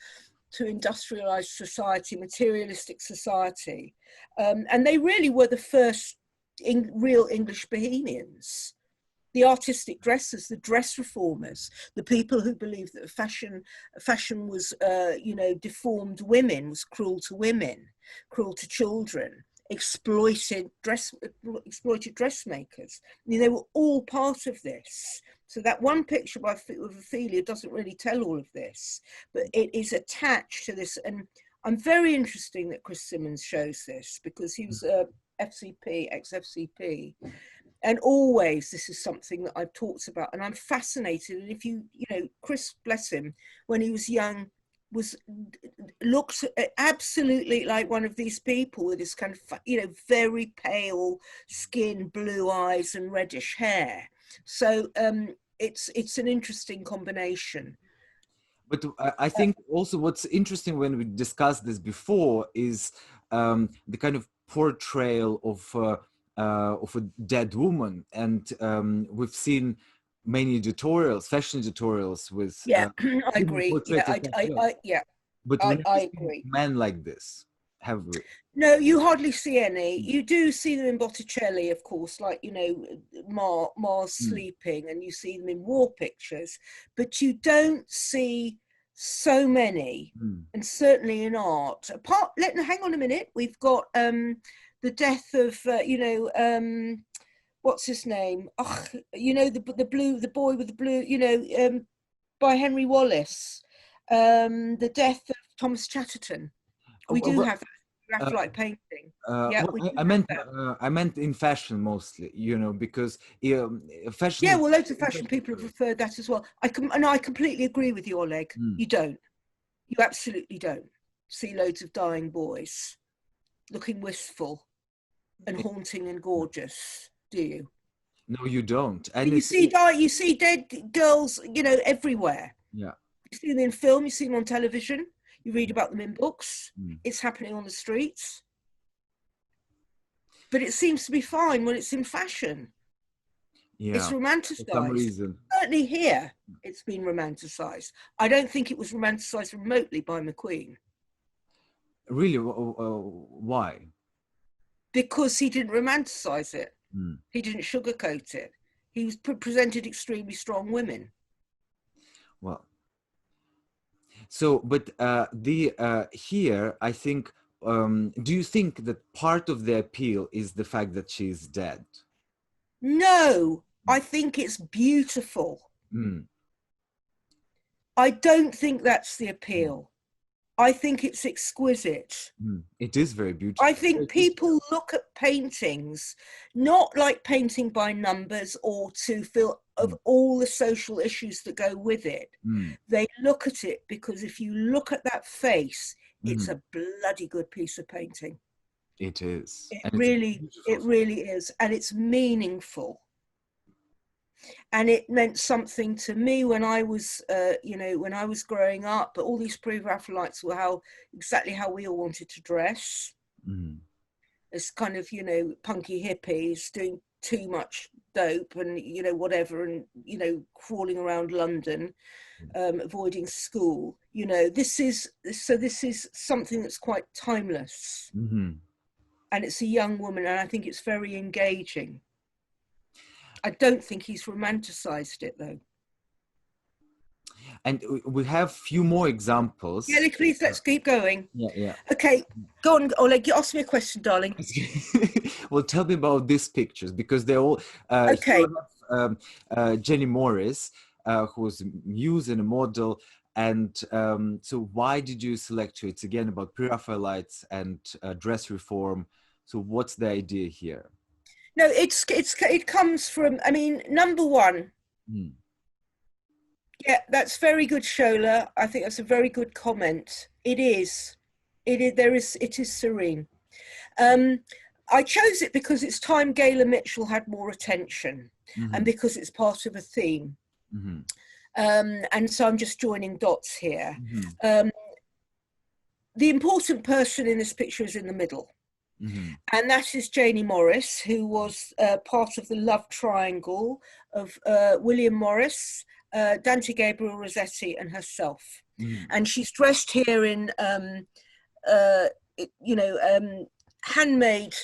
to industrialized society, materialistic society. And they really were the first real English bohemians. The artistic dressers, the dress reformers, the people who believed that fashion was, you know, deformed women, was cruel to women, cruel to children, exploited dressmakers. I mean, they were all part of this. So that one picture of Ophelia doesn't really tell all of this, but it is attached to this. And I'm very interested that Chris Simmons shows this, because he was FCP, ex-FCP. And always, this is something that I've talked about, and I'm fascinated. And if you know, Chris, bless him, when he was young, looked absolutely like one of these people with this kind of, you know, very pale skin, blue eyes, and reddish hair. So it's an interesting combination. But I think also what's interesting when we discussed this before is the kind of portrayal of a dead woman, and we've seen many editorials, fashion editorials with I agree. But I agree. Men like this, have we? No, you hardly see any. You do see them in Botticelli, of course, like, you know, Mars sleeping, and you see them in war pictures, but you don't see so many, and certainly in art. Hang on a minute, we've got the death of, you know, what's his name? Oh, you know, the boy with the blue, you know, by Henry Wallace. The death of Thomas Chatterton. We do have that Raphaelite painting. Yeah, well, I meant in fashion mostly, you know, because fashion. Yeah, well, loads of fashion people have referred that as well. I completely agree with you, Oleg. You don't. You absolutely don't see loads of dying boys looking wistful and haunting and gorgeous, do you? No, you don't. And you see dead girls, you know, everywhere. Yeah. You see them in film, you see them on television, you read about them in books. It's happening on the streets. But it seems to be fine when it's in fashion. Yeah. It's romanticized. For some reason. Certainly here, it's been romanticized. I don't think it was romanticized remotely by McQueen. Really? Why? Because he didn't romanticize it. He didn't sugarcoat it. He was presented extremely strong women. Well, so, but here, I think, do you think that part of the appeal is the fact that she is dead? No, I think it's beautiful. I don't think that's the appeal. I think it's exquisite. It is very beautiful. I think people look at paintings not like painting by numbers or to feel of all the social issues that go with it. They look at it because if you look at that face, it's a bloody good piece of painting. It is. It really is. And it's meaningful. And it meant something to me when I was, you know, when I was growing up. But all these pre-Raphaelites were exactly how we all wanted to dress. As kind of, you know, punky hippies doing too much dope and, you know, whatever, and, you know, crawling around London, avoiding school. You know, this is something that's quite timeless. And it's a young woman, and I think it's very engaging. I don't think he's romanticized it, though. And we have few more examples. Yeah, please, let's keep going. Yeah. Okay, go on, Oleg, ask me a question, darling. Well, tell me about these pictures, because they're all, okay. Jenny Morris, who's a muse and a model. And so why did you select her? It's again about pre-Raphaelites and dress reform. So what's the idea here? No, it comes from, I mean, number one, yeah, that's very good, Shola. I think that's a very good comment. It is serene. I chose it because it's time Gayla Mitchell had more attention, and because it's part of a theme. And so I'm just joining dots here. The important person in this picture is in the middle. And that is Janie Morris, who was part of the love triangle of William Morris, Dante Gabriel Rossetti, and herself. And she's dressed here in, handmade.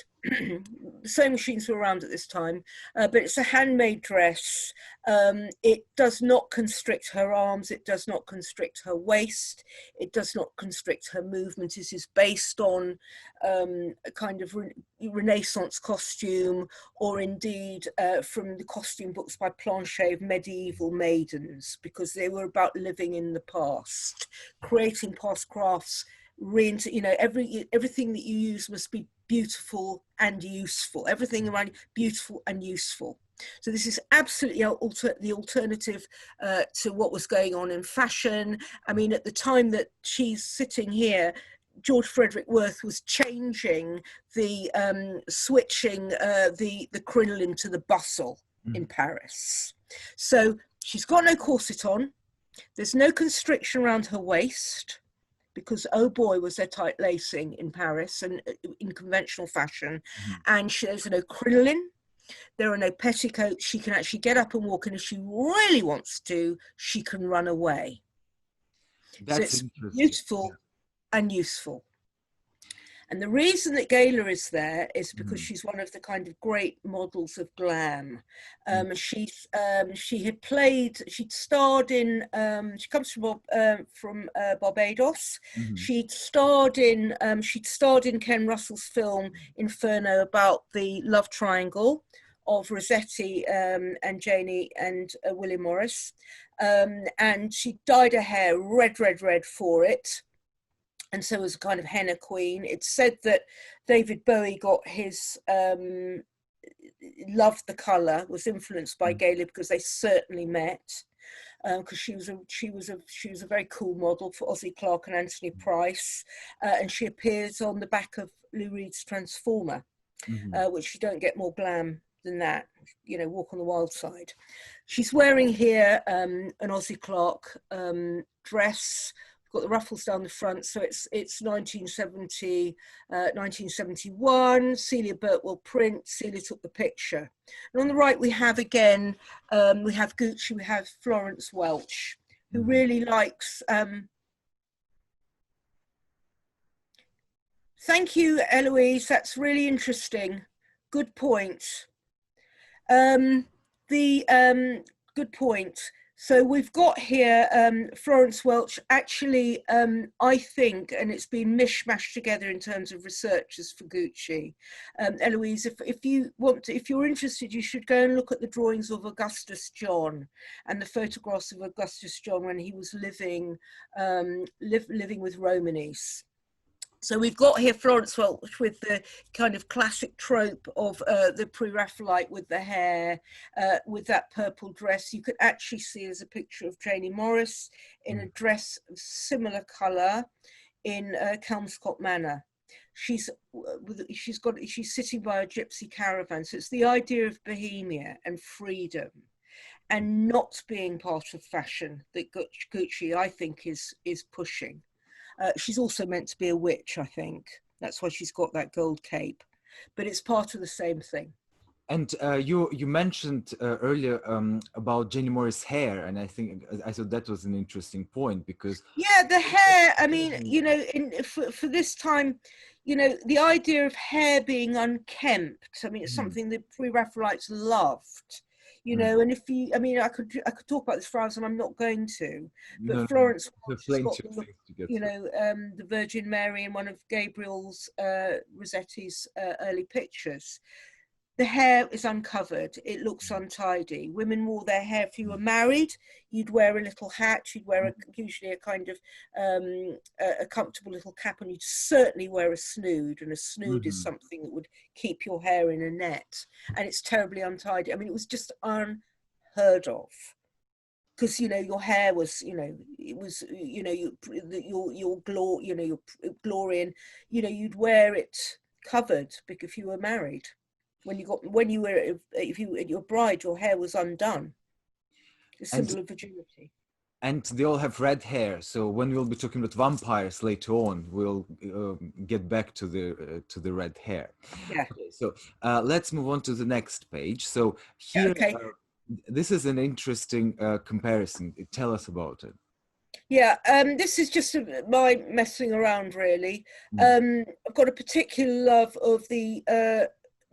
Sewing machines were around at this time, but it's a handmade dress. It does not constrict her arms, it does not constrict her waist, it does not constrict her movement. It is based on a kind of Renaissance costume, or indeed from the costume books by Planchet of medieval maidens, because they were about living in the past, creating past crafts. Everything that you use must be beautiful and useful. Everything around beautiful and useful. So this is absolutely the alternative to what was going on in fashion. I mean, at the time that she's sitting here, George Frederick Worth was changing switching the crinoline to the bustle in Paris. So she's got no corset on. There's no constriction around her waist, because, oh boy, was there tight lacing in Paris and in conventional fashion. And there's no crinoline, there are no petticoats. She can actually get up and walk, and if she really wants to, she can run away. That's so it's beautiful and useful. And the reason that Gayla is there is because she's one of the kind of great models of glam. She'd starred in, she comes from Barbados. She'd starred in Ken Russell's film Inferno, about the love triangle of Rossetti and Janie and William Morris. And she dyed her hair red for it. And so was a kind of henna queen. It's said that David Bowie got his loved the colour, was influenced by Gayla, because they certainly met. Because she was a very cool model for Ossie Clark and Anthony Price, and she appears on the back of Lou Reed's Transformer, which you don't get more glam than that. Walk on the wild side. She's wearing here an Ossie Clark dress. Got the ruffles down the front, so it's 1970, 1971. Celia Birtwell print. Celia took the picture. And on the right we have again, we have Gucci, we have Florence Welch, who really likes. Thank you, Eloise. That's really interesting. Good point. Good point. So we've got here Florence Welch. Actually, I think, and it's been mishmashed together in terms of researchers for Gucci. Eloise, if you're interested, you should go and look at the drawings of Augustus John and the photographs of Augustus John when he was living with Romanes. So we've got here Florence Welch with the kind of classic trope of the pre-Raphaelite with the hair, with that purple dress. You could actually see there's a picture of Janie Morris in a dress of similar colour in Kelmscott Manor. She's sitting by a gypsy caravan. So it's the idea of bohemia and freedom and not being part of fashion that Gucci, I think, is pushing. She's also meant to be a witch, I think. That's why she's got that gold cape. But it's part of the same thing. And you mentioned earlier about Janie Morris' hair, and I thought that was an interesting point, because the hair. I mean, for this time, the idea of hair being unkempt. I mean, it's something the pre-Raphaelites loved. you know. And if you, I mean, I could talk about this for hours, and I'm not going to. But No, Florence there's has plenty got of the, things to get you through. know, the Virgin Mary in one of Gabriel's Rossetti's early pictures. The hair is uncovered. It looks untidy. Women wore their hair. If you were married, you'd wear a little hat. You'd wear usually a kind of a comfortable little cap, and you'd certainly wear a snood. And a snood is something that would keep your hair in a net. And it's terribly untidy. I mean, it was just unheard of. Because, you know, your hair was, you know, it was, you know, your glory, and, you know, you'd wear it covered if you were married. When you were, if you your bride, your hair was undone. A symbol of virginity. And they all have red hair. So when we'll be talking about vampires later on, we'll get back to the red hair. Yeah. Okay, so let's move on to the next page. So here, this is an interesting comparison. Tell us about it. Yeah, this is just my messing around, really. I've got a particular love of the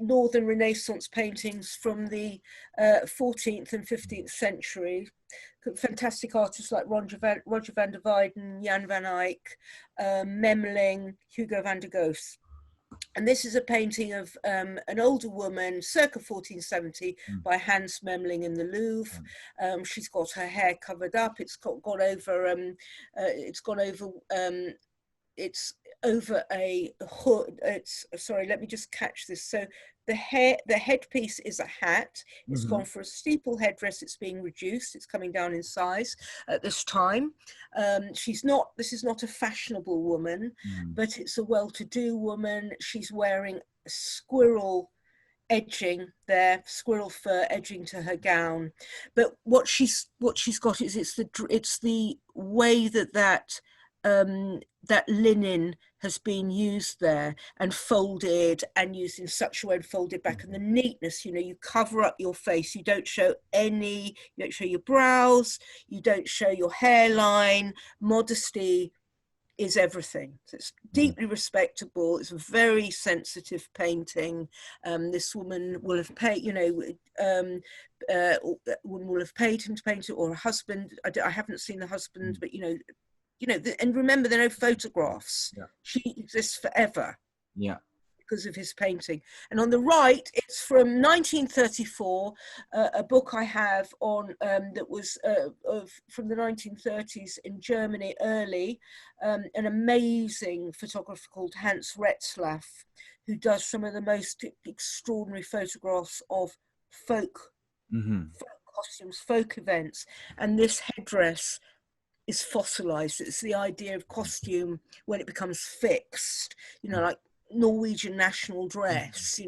Northern Renaissance paintings from the 14th and 15th century. Fantastic artists like Roger van der Weyden, Jan van Eyck, Memling, Hugo van der Goes. And this is a painting of an older woman, circa 1470, by Hans Memling in the Louvre. She's got her hair covered up. It's gone over. It's over a hood. Sorry, let me just catch this. So the headpiece is a hat. It's gone for a steeple headdress. It's being reduced. It's coming down in size at this time. This is not a fashionable woman, but it's a well-to-do woman. She's wearing a squirrel edging there, squirrel fur edging to her gown. But what she's got is it's the way that linen has been used there and folded and used in such a way and folded back, and the neatness, you know, you cover up your face, you don't show your brows, you don't show your hairline. Modesty is everything. So it's deeply respectable. It's a very sensitive painting. This woman will have paid, woman will have paid him to paint it, or a husband. I haven't seen the husband, but and remember, there are no photographs. She exists forever. Because of his painting. And on the right, it's from 1934, a book I have on that was from the 1930s in Germany early, an amazing photographer called Hans Retzlaff, who does some of the most extraordinary photographs of folk costumes, folk events. And this headdress is fossilized. It's the idea of costume when it becomes fixed, like Norwegian national dress,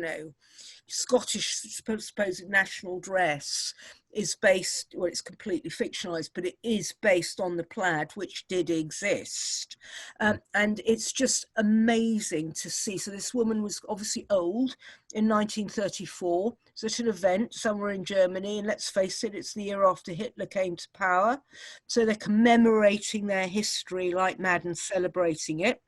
Scottish supposed national dress is based, well, it's completely fictionalized, but it is based on the plaid, which did exist. And it's just amazing to see. So this woman was obviously old in 1934. It's at an event somewhere in Germany, and let's face it, it's the year after Hitler came to power. So they're commemorating their history like mad and celebrating it.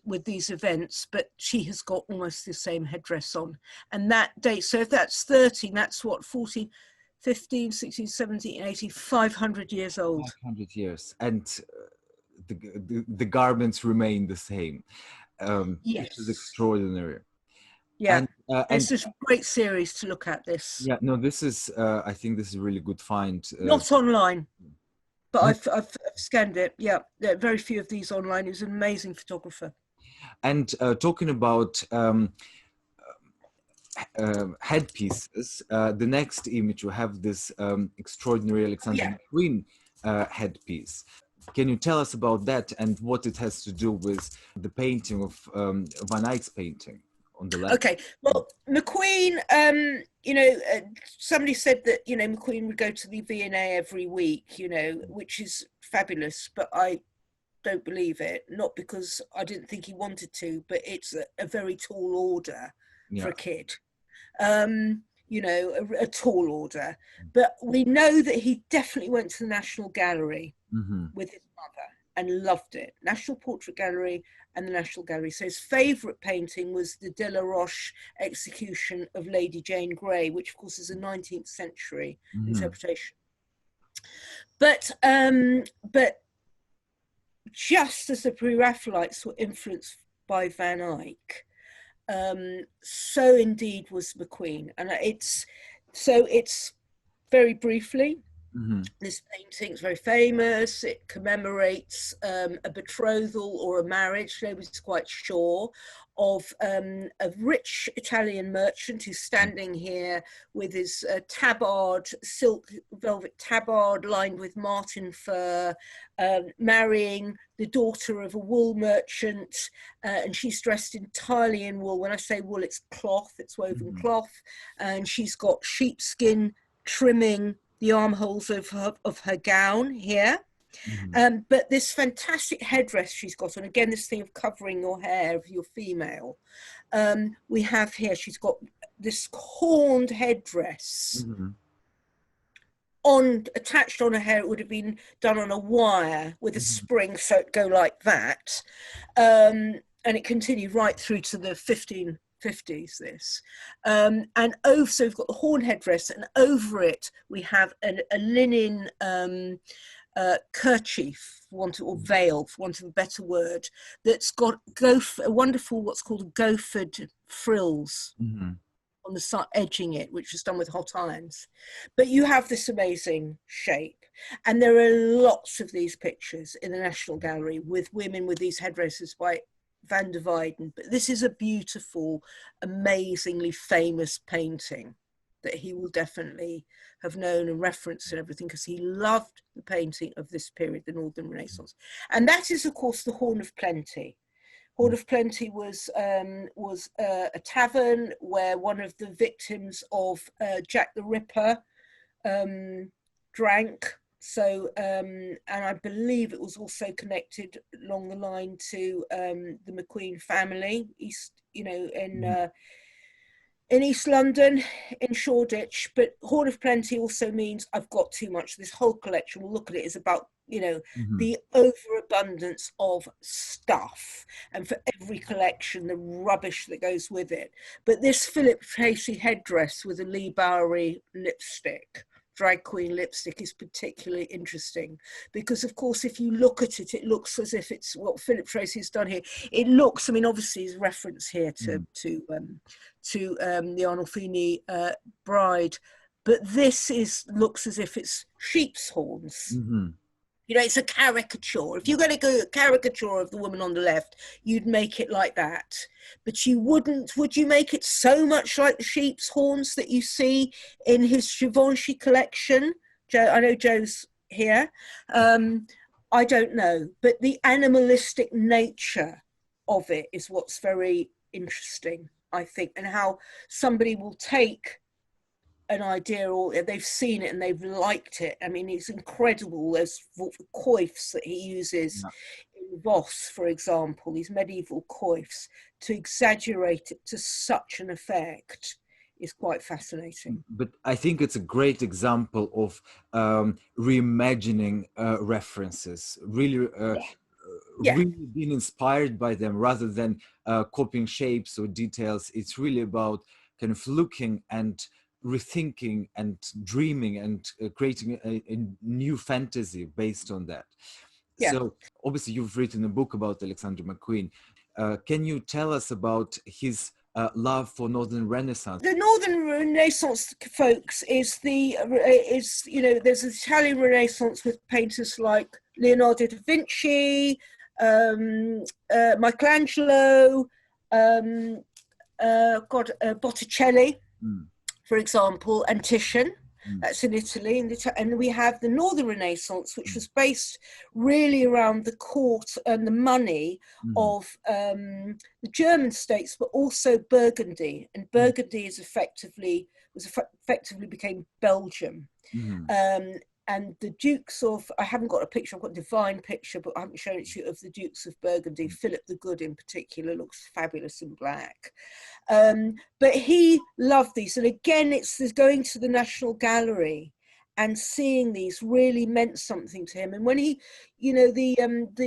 With these events, but she has got almost the same headdress on. And that date, so if that's 13, that's what, 40, 15, 16, 17, 18, 500 years old. 500 years. And the garments remain the same. Yes. Which is extraordinary. Yeah, it's just a great series to look at this. Yeah, no, this is, I think this is a really good find. Not online. But I've scanned it. Yeah, there are very few of these online. He was an amazing photographer. And talking about headpieces, the next image we have this extraordinary Alexander McQueen headpiece. Can you tell us about that and what it has to do with the painting of Van Eyck's painting on the left? Okay, well, McQueen, somebody said that, McQueen would go to the V&A every week, which is fabulous, but I don't believe it. Not because I didn't think he wanted to, but it's a very tall order for a kid. A tall order. But we know that he definitely went to the National Gallery with his mother. and loved it. National Portrait Gallery and the National Gallery. So his favourite painting was the De la Roche execution of Lady Jane Grey, which of course is a 19th century interpretation. But just as the Pre-Raphaelites were influenced by Van Eyck, so indeed was McQueen. And it's very briefly, this painting is very famous. It commemorates a betrothal or a marriage, nobody's quite sure, of a rich Italian merchant who's standing here with his tabard, silk velvet tabard lined with marten fur, marrying the daughter of a wool merchant, and she's dressed entirely in wool. When I say wool, it's cloth, it's woven cloth, and she's got sheepskin trimming the armholes of her gown here. But this fantastic headdress she's got on, again, this thing of covering your hair if you're female. We have here, she's got this horned headdress attached on her hair. It would have been done on a wire with a spring, so it'd go like that. And it continued right through to the 1550s, this. And so we've got the horn headdress, and over it we have a linen kerchief, or veil, for want of a better word, that's got wonderful what's called gophered frills on the side, edging it, which is done with hot irons. But you have this amazing shape, and there are lots of these pictures in the National Gallery with women with these headdresses by Van der Weyden. But this is a beautiful, amazingly famous painting that he will definitely have known and referenced and everything, because he loved the painting of this period, the Northern Renaissance. And that is, of course, the Horn of Plenty. Horn of Plenty was a tavern where one of the victims of Jack the Ripper drank. So, and I believe it was also connected along the line to the McQueen family, in East London, in Shoreditch. But Horn of Plenty also means I've got too much. This whole collection, we'll look at it, is about, the overabundance of stuff. And for every collection, the rubbish that goes with it. But this Philip Tracy headdress with a Lee Bowery lipstick, drag queen lipstick, is particularly interesting because, of course, if you look at it, it looks as if it's what Philip Tracy has done here. It looks, I mean, obviously, there's reference here to the Arnolfini bride, but this looks as if it's sheep's horns. It's a caricature. If you're going to go a caricature of the woman on the left, you'd make it like that. But you wouldn't, would you make it so much like the sheep's horns that you see in his Givenchy collection? Joe, I know Joe's here. I don't know. But the animalistic nature of it is what's very interesting, I think, and how somebody will take an idea, or they've seen it and they've liked it. I mean, it's incredible. There's coifs that he uses in Voss, for example, these medieval coifs, to exaggerate it to such an effect is quite fascinating. But I think it's a great example of reimagining references, really being inspired by them rather than copying shapes or details. It's really about kind of looking and rethinking and dreaming and creating a new fantasy based on that. So obviously you've written a book about Alexander McQueen. Can you tell us about his love for Northern Renaissance? The Northern Renaissance, folks, is there's an Italian Renaissance with painters like Leonardo da Vinci, Michelangelo, Botticelli, for example, and Titian. That's in Italy. And we have the Northern Renaissance, which was based really around the court and the money of the German states, but also Burgundy. And Burgundy effectively became Belgium. And the Dukes of, I haven't got a picture, I've got a divine picture, but I haven't shown it to you, of the Dukes of Burgundy. Philip the Good in particular looks fabulous in black. But he loved these. And again, it's going to the National Gallery and seeing these really meant something to him. And when he, you know,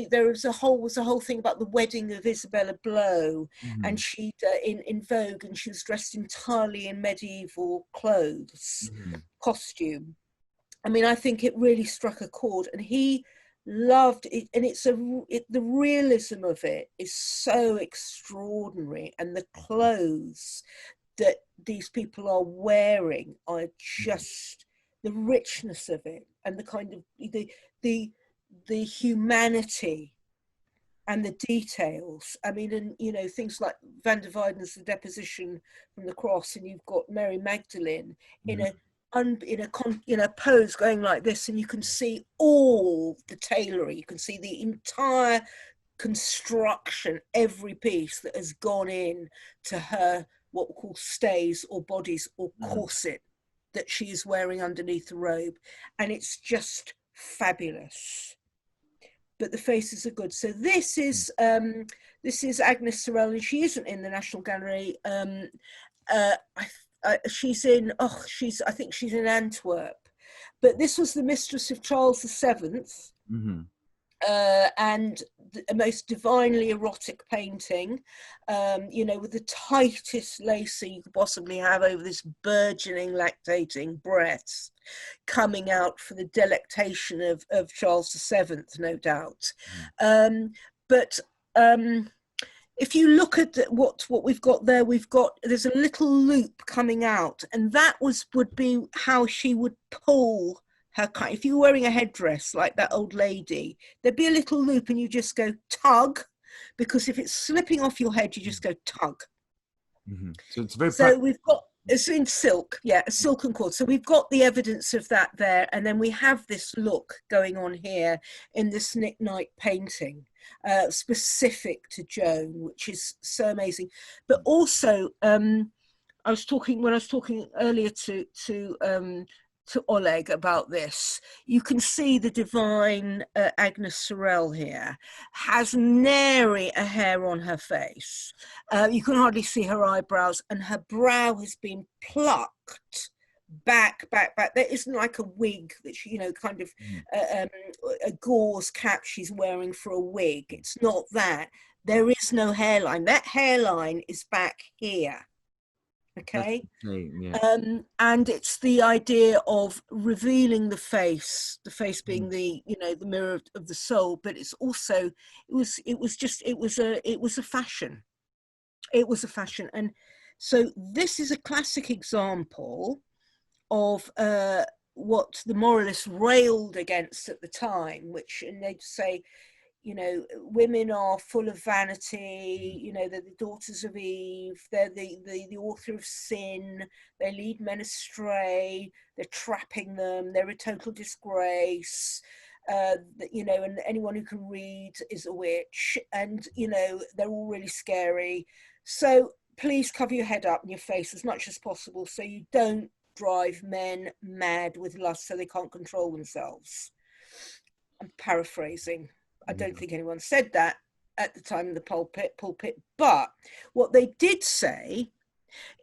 there was a whole thing about the wedding of Isabella Blow, and she in Vogue, and she was dressed entirely in medieval clothes, costume. I mean, I think it really struck a chord, and he loved it, and the realism of it is so extraordinary, and the clothes that these people are wearing are just the richness of it, and the kind of the humanity and the details. I mean, and you know, things like Van der Weyden's The Deposition from the Cross, and you've got Mary Magdalene in a pose going like this, and you can see all the tailoring, you can see the entire construction, every piece that has gone in to her what we call stays or bodice or corset that she is wearing underneath the robe, and it's just fabulous. But the faces are good. So this is Agnes Sorel, and she isn't in the National Gallery. She's in, I think she's in Antwerp. But this was the mistress of Charles VII, and a most divinely erotic painting, you know, with the tightest lacing you could possibly have over this burgeoning, lactating breast, coming out for the delectation of Charles VII, no doubt. If you look at what we've got there, there's a little loop coming out, and that would be how she would pull her. If you were wearing a headdress like that old lady, there'd be a little loop, and you just go tug, because if it's slipping off your head, you just go tug. So it's very. So we've got. It's in silk, yeah, a silken cord. So we've got the evidence of that there, and then we have this look going on here in this Nick Knight painting, specific to Joan, which is so amazing. But also, when I was talking earlier to Oleg about this, you can see the divine Agnes Sorel here has nary a hair on her face. You can hardly see her eyebrows, and her brow has been plucked back. There isn't like a wig that she, you know, kind of a gauze cap she's wearing for a wig. It's not that. There is no hairline. That hairline is back here. Okay. And it's the idea of revealing the face being the, you know, the mirror of the soul, but it's also, it was a fashion. It was a fashion. And so this is a classic example of what the moralists railed against at the time, which, and they'd say, you know, women are full of vanity, you know, they're the daughters of Eve, they're the author of sin, they lead men astray, they're trapping them, they're a total disgrace, you know, and anyone who can read is a witch, and, you know, they're all really scary. So please cover your head up and your face as much as possible so you don't drive men mad with lust so they can't control themselves. I'm paraphrasing. I don't think anyone said that at the time of the pulpit, but what they did say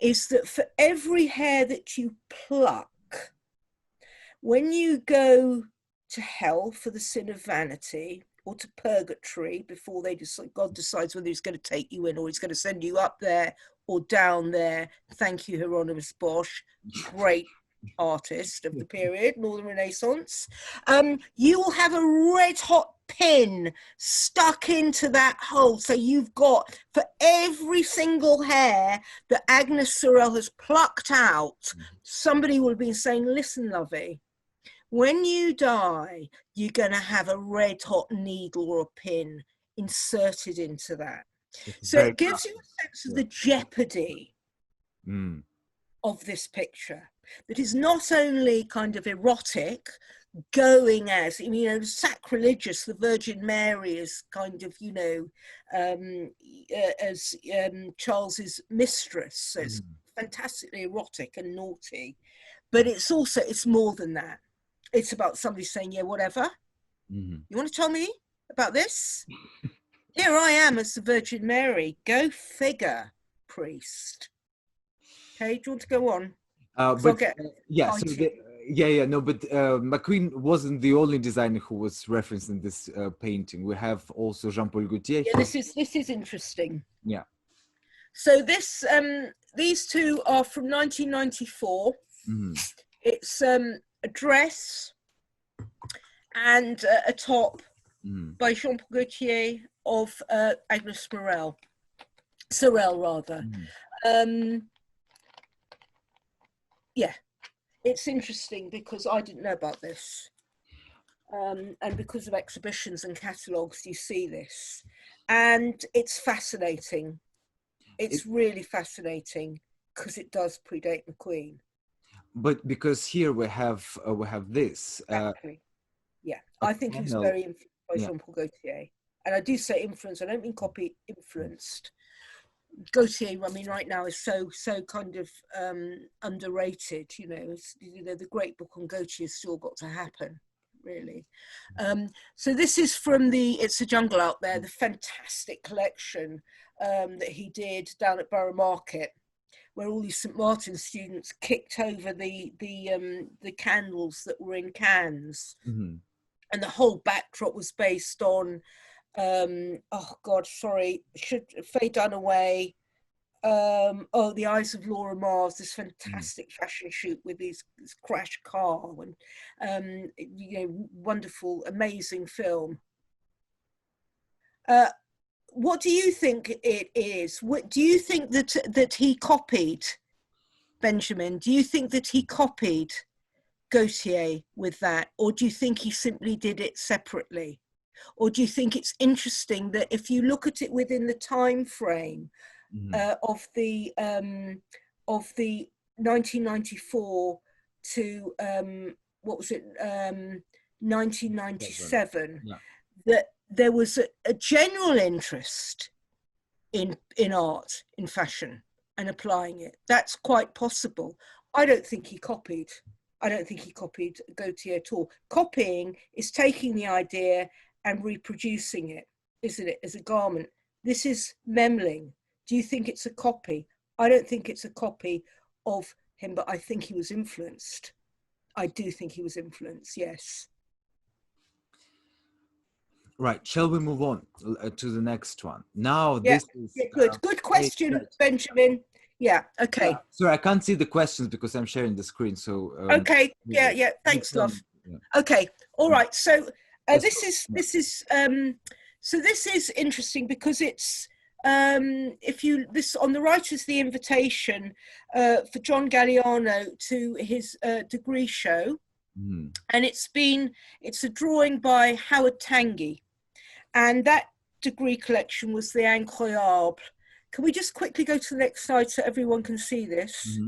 is that for every hair that you pluck, when you go to hell for the sin of vanity, or to purgatory before God decides whether he's going to take you in or he's going to send you up there or down there. Thank you, Hieronymus Bosch, great artist of the period, Northern Renaissance. You will have a red hot pin stuck into that hole. So you've got, for every single hair that Agnes Sorel has plucked out, somebody will have been saying, listen, lovey, when you die, you're going to have a red hot needle or a pin inserted into that. So it gives you a sense of the jeopardy of this picture, that is not only kind of erotic, going as, you know, sacrilegious. The Virgin Mary is kind of, you know, as Charles's mistress. So it's fantastically erotic and naughty, but it's also, it's more than that. It's about somebody saying, yeah, whatever. You want to tell me about this? Here I am as the Virgin Mary. Go figure, priest. Okay, do you want to go on? No, but McQueen wasn't the only designer who was referenced in this painting. We have also Jean-Paul Gaultier. Yeah, this is interesting. Yeah. So this these two are from 1994. Mm-hmm. It's a dress and a top by Jean-Paul Gaultier of Agnes Sorel rather. Yeah, it's interesting because I didn't know about this. And because of exhibitions and catalogues, you see this. And it's fascinating. It's really fascinating because it does predate McQueen. But because here we have this. Exactly. Yeah, I think he was very influenced by Jean-Paul Gaultier. And I do say influence, I don't mean copy, influenced. Gaultier, I mean, right now is so kind of underrated, you know, the great book on Gaultier has still got to happen, really. So this is from It's a Jungle Out There, the fantastic collection that he did down at Borough Market, where all these St. Martin's students kicked over the candles that were in cans. And the whole backdrop was based on oh God, sorry, Faye Dunaway. The Eyes of Laura Mars, this fantastic fashion shoot with this crash car, and you know, wonderful, amazing film. What do you think it is? Do you think that he copied, Benjamin? Do you think that he copied Gaultier with that, or do you think he simply did it separately? Or do you think it's interesting that if you look at it within the time frame of the 1994 to what was it 1997, that there was a general interest in art, in fashion, and applying it? That's quite possible. I don't think he copied. I don't think he copied Gaultier at all. Copying is taking the idea and reproducing it, isn't it, as a garment? This is Memling. Do you think it's a copy? I don't think it's a copy of him, but I think he was influenced. I do think he was influenced, yes. Right, shall we move on to the next one? Now, yeah, this is... Yeah, good. Good question, Benjamin. Yeah, okay. Sorry, I can't see the questions because I'm sharing the screen, so... okay, yeah, thanks, love. Okay, all right, so... this is interesting because it's on the right is the invitation for John Galliano to his degree show, and it's a drawing by Howard Tanguy, and that degree collection was the Ancoyable. Can we just quickly go to the next slide so everyone can see this?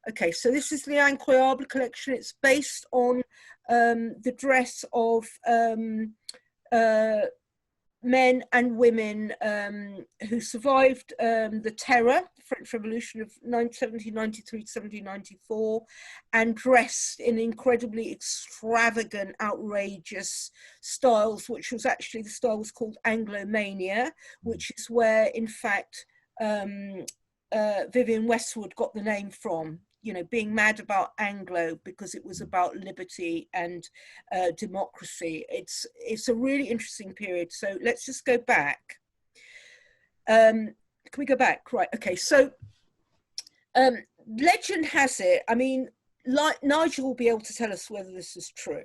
Okay, so this is the Ancoyable Collection. It's based on the dress of men and women who survived the terror, French Revolution of 1793 to 1794, and dressed in incredibly extravagant, outrageous styles, which was actually, the style was called Anglomania, which is where, in fact, Vivienne Westwood got the name from. You know, being mad about Anglo because it was about liberty and democracy. It's a really interesting period. So let's just go back. Can we go back? Right. Okay. So legend has it, I mean, Nigel will be able to tell us whether this is true.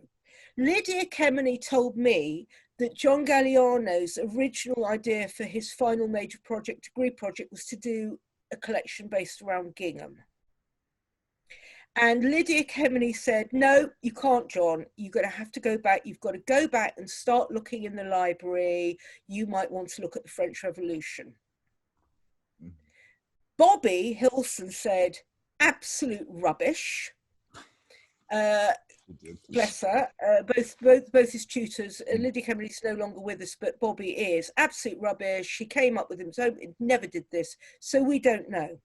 Lydia Kemeny told me that John Galliano's original idea for his final major project, degree project, was to do a collection based around gingham. And Lydia Kemeny said, no, you can't, John. You're going to have to go back. You've got to go back and start looking in the library. You might want to look at the French Revolution. Bobby Hilson said, absolute rubbish. Bless her. Both his tutors. Lydia Kemeny's no longer with us, but Bobby is. Absolute rubbish. She came up with him, so it never did this. So we don't know.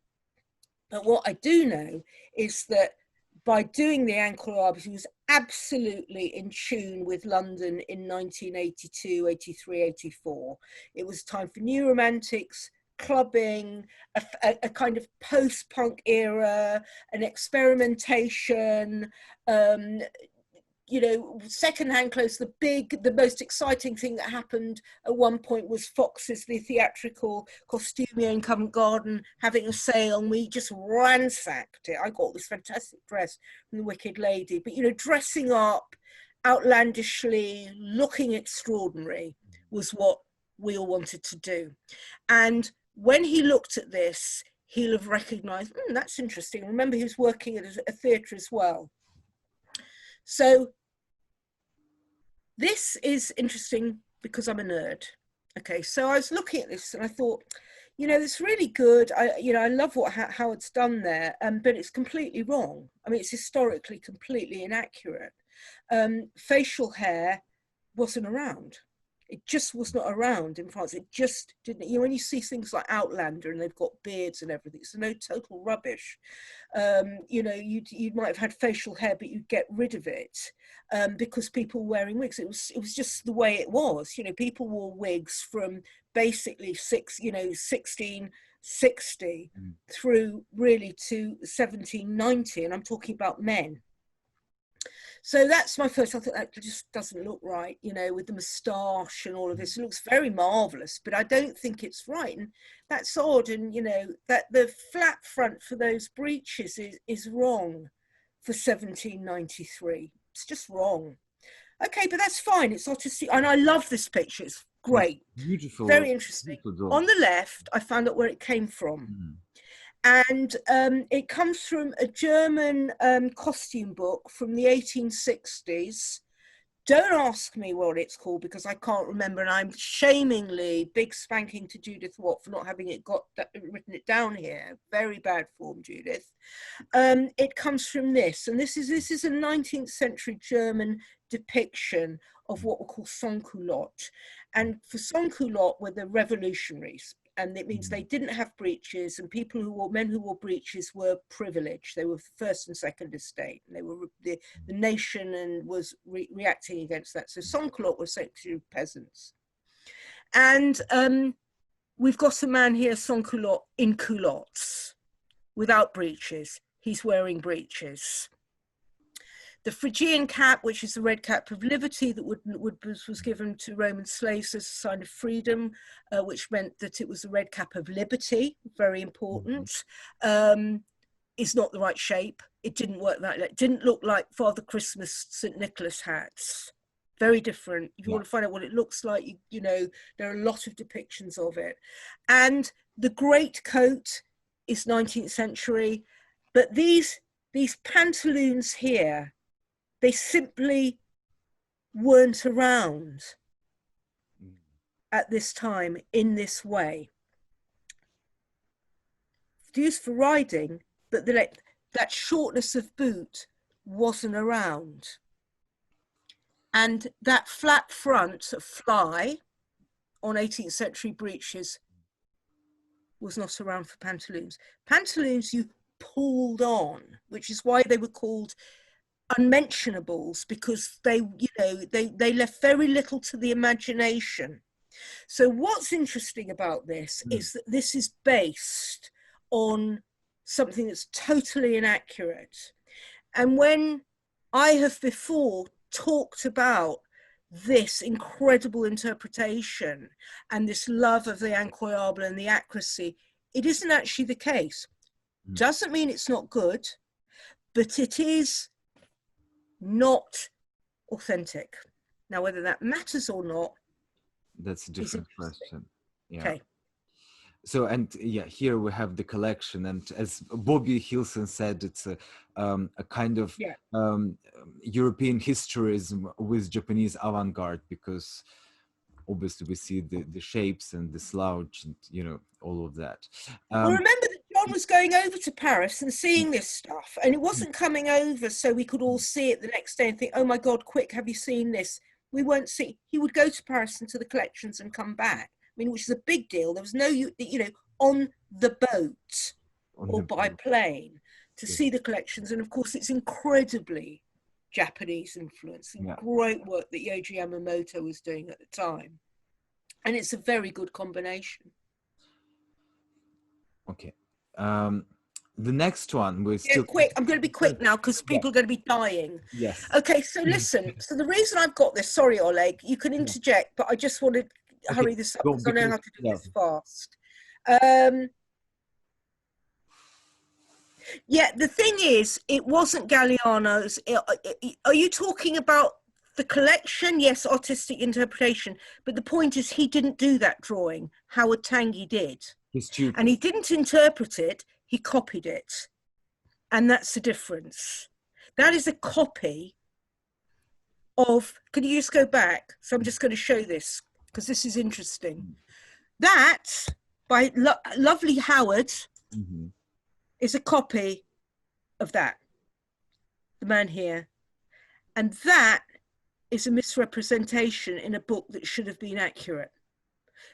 But what I do know is that by doing the Ancoyable, he was absolutely in tune with London in 1982, 83, 84. It was time for new romantics, clubbing, a kind of post-punk era, an experimentation, you know, secondhand clothes. The most exciting thing that happened at one point was Fox's, the theatrical costumier in Covent Garden, having a sale, and we just ransacked it. I got this fantastic dress from the Wicked Lady, but, you know, dressing up outlandishly, looking extraordinary was what we all wanted to do. And when he looked at this, he'll have recognized, that's interesting. Remember, he was working at a theatre as well. So this is interesting because I'm a nerd. Okay, so I was looking at this and I thought, you know, it's really good. I love what Howard's done there, but it's completely wrong. I mean, it's historically completely inaccurate. Facial hair wasn't around. It just was not around in France. It just didn't. You know, when you see things like Outlander and they've got beards and everything, it's no total rubbish. You know, you might have had facial hair, but you'd get rid of it because people were wearing wigs. It was just the way it was. You know, people wore wigs from basically 1660 through really to 1790, and I'm talking about men. So that's my first. I thought that just doesn't look right, you know, with the moustache and all of this. It looks very marvelous, but I don't think it's right, and that's odd. And you know that the flat front for those breeches is wrong for 1793. It's just wrong. Okay, but that's fine. It's artistic, and I love this picture. It's great, beautiful, very interesting. On the left, I found out where it came from. And it comes from a German costume book from the 1860s. Don't ask me what it's called because I can't remember, and I'm shamingly big spanking to Judith Watt for not having written it down here. Very bad form, Judith. It comes from this, and this is a 19th century German depiction of what we call sans-culotte. And for sans-culotte were the revolutionaries. And it means they didn't have breeches, and men who wore breeches were privileged. They were first and second estate, and they were the nation and was reacting against that. So sans-culotte were essentially peasants. And we've got a man here, sans-culotte, in culottes, without breeches. He's wearing breeches. The Phrygian cap, which is the red cap of liberty that was given to Roman slaves as a sign of freedom, which meant that it was the red cap of liberty, very important, is not the right shape. It didn't work that way. It didn't look like Father Christmas St. Nicholas hats. Very different. If you want to find out what it looks like, you know, there are a lot of depictions of it. And the great coat is 19th century, but these pantaloons here, they simply weren't around at this time in this way. Used for riding, but that shortness of boot wasn't around. And that flat front of fly on 18th century breeches was not around for pantaloons. Pantaloons you pulled on, which is why they were called unmentionables, because they left very little to the imagination. So what's interesting about this is that this is based on something that's totally inaccurate. And when I have before talked about this incredible interpretation and this love of the Ancoyable and the accuracy, it isn't actually the case. Doesn't mean it's not good, but it is not authentic. Now, whether that matters or not, that's a different question. Yeah. Okay. So, and yeah, here we have the collection, and as Bobby Hilson said, it's a kind of European historism with Japanese avant-garde, because obviously we see the shapes and the slouch and, you know, all of that. Well, remember that John was going over to Paris and seeing this stuff, and it wasn't coming over so we could all see it the next day and think, oh my God, quick, have you seen this? We won't see. He would go to Paris and to the collections and come back. I mean, which is a big deal. There was no, you know, on the boat or by plane to see the collections. And of course, it's incredibly Japanese influence and great work that Yohji Yamamoto was doing at the time. And it's a very good combination. Okay. The next one was still quick. I'm going to be quick now because people are going to be dying. Yes. Okay, so listen. So the reason I've got this, sorry, Oleg, you can interject, but I just want to hurry this up because I know how to do this fast. Yeah, the thing is, it wasn't Galliano's. Are you talking about the collection? Yes, artistic interpretation. But the point is, he didn't do that drawing. Howard Tanguy did. And he didn't interpret it, he copied it. And that's the difference. That is a copy of, can you just go back? So I'm just going to show this because this is interesting. That, by lovely Howard, is a copy of that, the man here. And that is a misrepresentation in a book that should have been accurate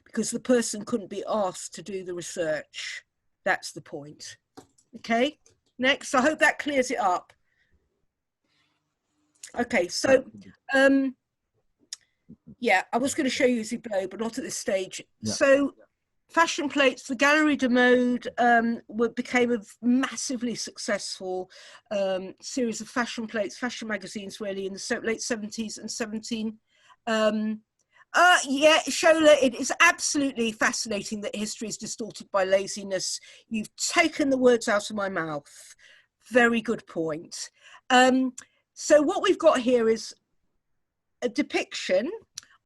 because the person couldn't be asked to do the research. That's the point. Okay, next. I hope that clears it up. Okay, so yeah, I was going to show you Uzi Blow, but not at this stage. Yeah. So fashion plates, the Galerie de Mode became a massively successful series of fashion plates, fashion magazines, really, in the late 70s and 17. Yeah, Shola, it is absolutely fascinating that history is distorted by laziness. You've taken the words out of my mouth. Very good point. So what we've got here is a depiction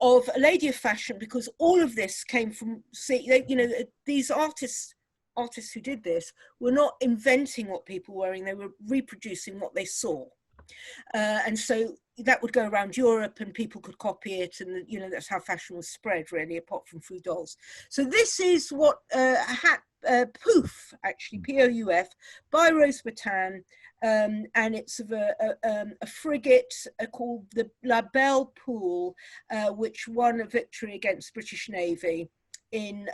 of a lady of fashion, because all of this came from, you know, these artists who did this were not inventing what people were wearing, they were reproducing what they saw. And so that would go around Europe and people could copy it, and you know, that's how fashion was spread, really, apart from free dolls. So this is what Poof, actually, P-O-U-F, by Rose Batin, and it's of a frigate called the La Belle Poule, which won a victory against British Navy in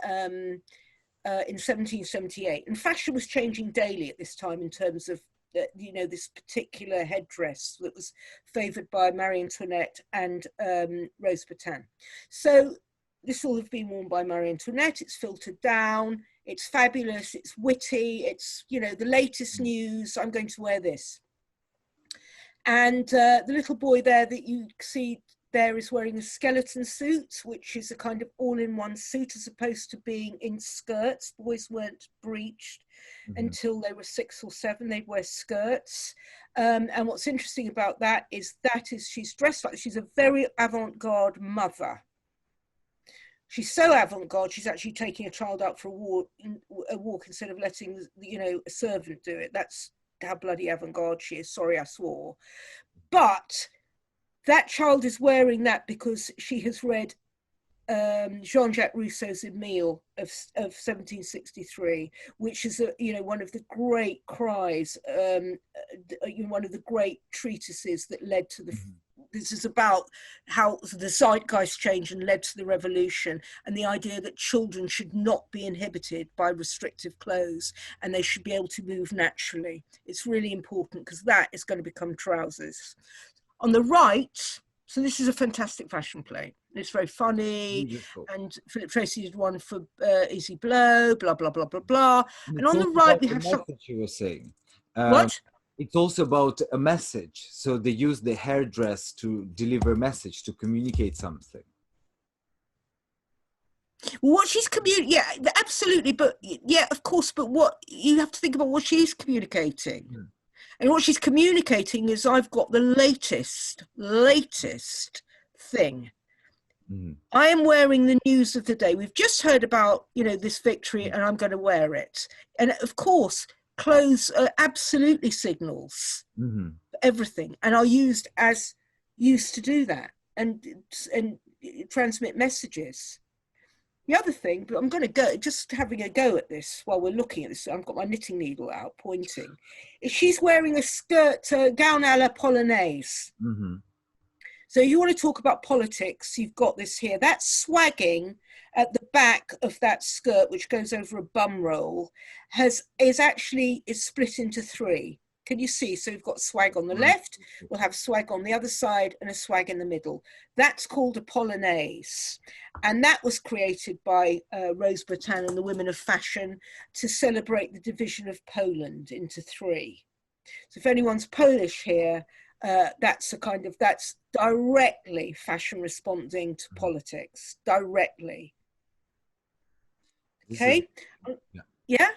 1778. And fashion was changing daily at this time in terms of you know, this particular headdress that was favoured by Marie Antoinette and Rose Batin. So this will have been worn by Marie Antoinette. It's filtered down. It's fabulous. It's witty. It's, you know, the latest news. I'm going to wear this. And the little boy there that you see there is wearing a skeleton suit, which is a kind of all-in-one suit as opposed to being in skirts. Boys weren't breeched until they were 6 or 7. They'd wear skirts. And what's interesting about that is she's dressed like, she's a very avant-garde mother. She's so avant-garde, she's actually taking a child out for a walk instead of letting, you know, a servant do it. That's how bloody avant-garde she is. Sorry, I swore. But that child is wearing that because she has read Jean-Jacques Rousseau's Emile of 1763, which is you know, one of the great cries, one of the great treatises that led to the. This is about how the zeitgeist changed and led to the revolution, and the idea that children should not be inhibited by restrictive clothes and they should be able to move naturally. It's really important because that is going to become trousers. On the right, so this is a fantastic fashion plate. It's very funny. Beautiful. And Philip Tracy did one for Easy Blow, blah, blah, blah, blah, blah. And on the right, we have something. You were saying. What? It's also about a message. So they use the hairdress to deliver a message, to communicate something. Well, what she's yeah, absolutely. But yeah, of course. But what you have to think about what she's communicating. And what she's communicating is, I've got the latest thing. I am wearing the news of the day. We've just heard about, you know, this victory, and I'm going to wear it. And of course, clothes are absolutely signals for everything, and are used to do that and transmit messages. The other thing, but I'm going to go, just having a go at this while we're looking at this, I've got my knitting needle out pointing, is she's wearing a skirt, gown à la polonaise. So you want to talk about politics, you've got this here. That swagging at the back of that skirt, which goes over a bum roll, is split into 3. Can you see? So we've got swag on the left, we'll have swag on the other side and a swag in the middle. That's called a polonaise. And that was created by Rose Bertin and the women of fashion to celebrate the division of Poland into 3. So if anyone's Polish here, that's directly fashion responding to politics, directly. Okay? Yeah?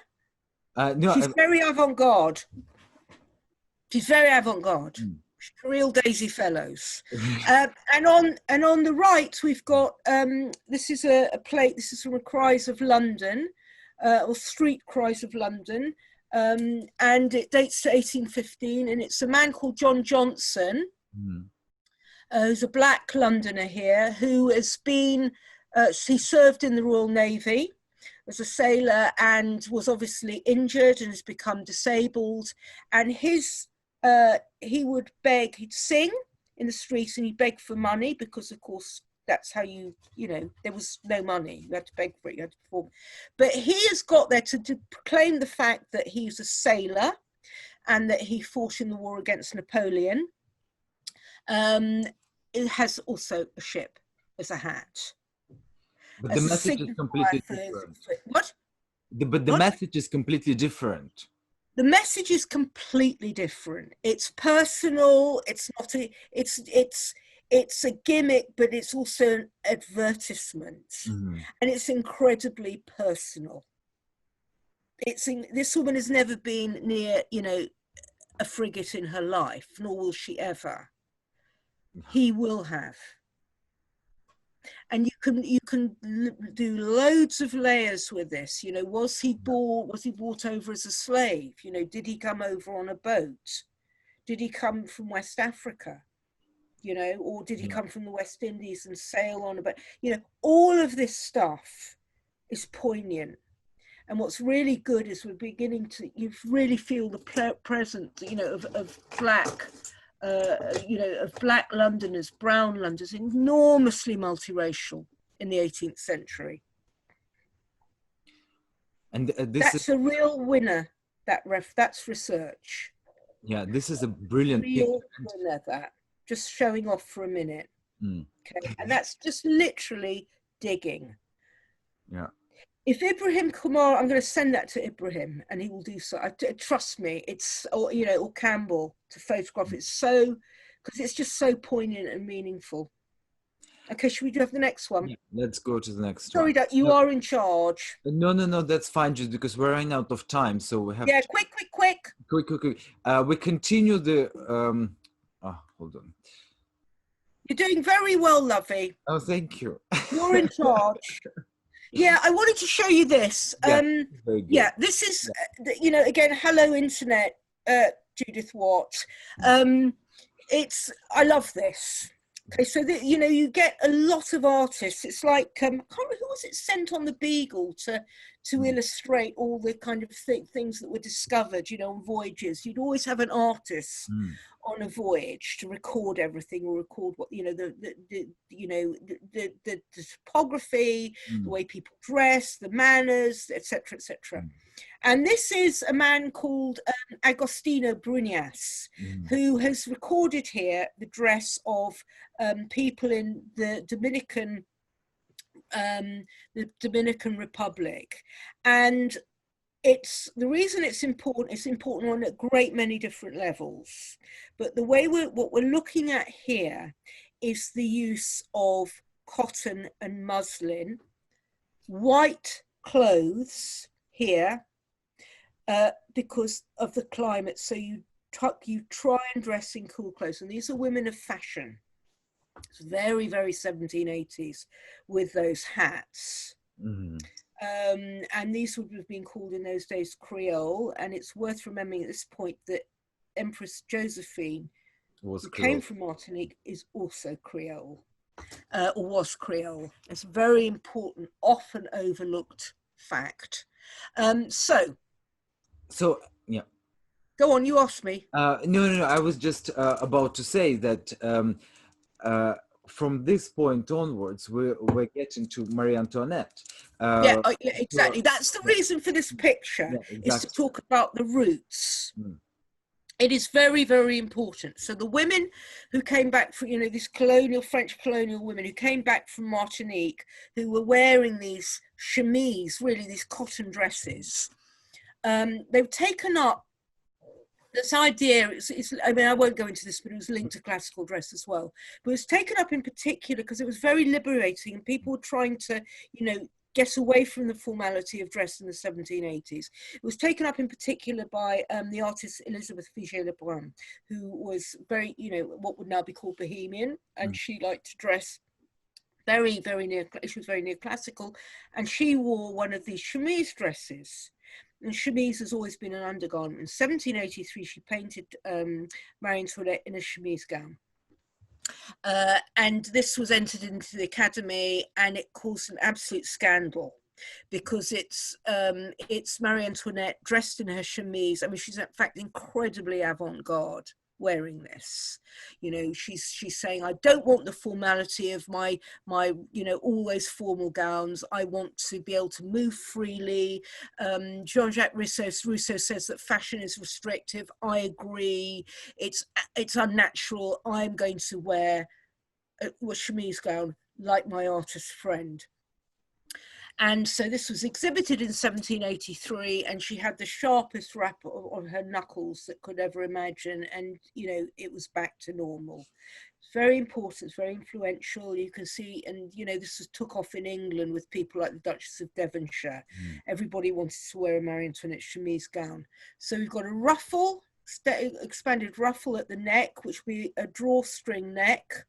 No, she's very avant-garde. She's very avant-garde. She's a real Daisy Fellows. and on the right, we've got, this is a plate, this is from a Cries of London, or Street Cries of London, and it dates to 1815, and it's a man called John Johnson, who's a black Londoner here, who has been, he served in the Royal Navy as a sailor and was obviously injured and has become disabled, and his he would beg, he'd sing in the streets and he'd beg for money because of course that's how you know, there was no money, you had to beg for it, you had to perform. But he has got there to proclaim the fact that he's a sailor and that he fought in the war against Napoleon. It has also a ship as a hat. But the message is completely different. What? But the message is completely different. The message is completely different. It's personal. It's not a. It's a gimmick, but it's also an advertisement, and it's incredibly personal. This woman has never been near, you know, a frigate in her life, nor will she ever. He will have. And you can do loads of layers with this. You know, was he brought over as a slave? You know, did he come over on a boat? Did he come from West Africa? You know, or did he come from the West Indies and sail on a boat? You know, all of this stuff is poignant. And what's really good is we're beginning to, you really feel the presence, you know, of black. You know, of black Londoners, brown Londoners, enormously multiracial in the 18th century. And that's a real winner. That's research. Yeah, this is a brilliant real winner. That just showing off for a minute. Okay, and that's just literally digging. Yeah. If Ibrahim Kumar, I'm going to send that to Ibrahim, and he will do so. Trust me, it's, or you know, or Campbell to photograph. It's so, because it's just so poignant and meaningful. Okay, should we do have the next one? Yeah, let's go to the next one. Sorry, that you are in charge. No, that's fine. Just because we're running out of time, so we have. Yeah, to... quick. We continue the. Hold on. You're doing very well, Lovey. Oh, thank you. You're in charge. Yeah, I wanted to show you this. Yeah, this is, you know, again, hello, Internet, Judith Watt. I love this. Okay, so, you know, you get a lot of artists. It's like, I can't remember, who was it sent on the Beagle to illustrate all the kind of things that were discovered, you know, on voyages. You'd always have an artist on a voyage to record everything, or record what, you know, the topography, the way people dress, the manners, etc., etc. And this is a man called Agostino Brunias, who has recorded here the dress of people in the Dominican Republic. And the reason it's important on a great many different levels. But the way what we're looking at here is the use of cotton and muslin, white clothes here, because of the climate. So you try and dress in cool clothes. And these are women of fashion. It's very, very 1780s with those hats. And these would have been called in those days Creole. And it's worth remembering at this point that Empress Josephine, who came from Martinique, is also Creole, or was Creole. It's a very important, often overlooked fact. So yeah. Go on, you asked me. No, I was just about to say that from this point onwards, we're getting to Marie Antoinette. Yeah, exactly. That's the reason for this picture, is to talk about the roots. It is very, very important. So the women who came back from, you know, these French colonial women who came back from Martinique, who were wearing these chemises, really these cotton dresses, they've taken up this idea. I mean, I won't go into this, but it was linked to classical dress as well. But it was taken up in particular because it was very liberating, and people were trying to, you know, get away from the formality of dress in the 1780s. It was taken up in particular by the artist Elizabeth Vigée-Lebrun, who was very, you know, what would now be called bohemian, and she liked to dress very, very she was very neoclassical, and she wore one of these chemise dresses. And chemise has always been an undergarment. In 1783, she painted Marie Antoinette in a chemise gown. And this was entered into the Academy, and it caused an absolute scandal because it's Marie Antoinette dressed in her chemise. I mean, she's in fact incredibly avant-garde wearing this. You know, she's saying, I don't want the formality of my you know, all those formal gowns. I want to be able to move freely. Jean-Jacques Rousseau says that fashion is restrictive. I agree. It's unnatural. I'm going to wear a chemise gown like my artist friend. And so this was exhibited in 1783, and she had the sharpest rap on her knuckles that could ever imagine. And, you know, it was back to normal. It's very important, it's very influential. You can see, and, you know, this took off in England with people like the Duchess of Devonshire. Everybody wanted to wear a Marie Antoinette chemise gown. So we've got a ruffle, expanded ruffle at the neck, which will be a drawstring neck.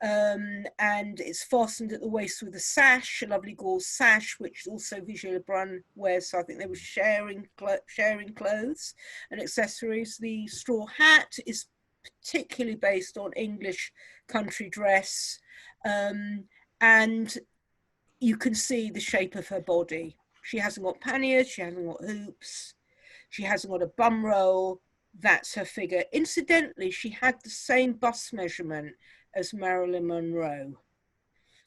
And it's fastened at the waist with a sash, a lovely gauze sash, which also Vigée-Lebrun wears. So I think they were sharing clothes and accessories. The straw hat is particularly based on English country dress, and you can see the shape of her body. She hasn't got panniers, she hasn't got hoops, she hasn't got a bum roll. That's her figure. Incidentally, she had the same bust measurement as Marilyn Monroe.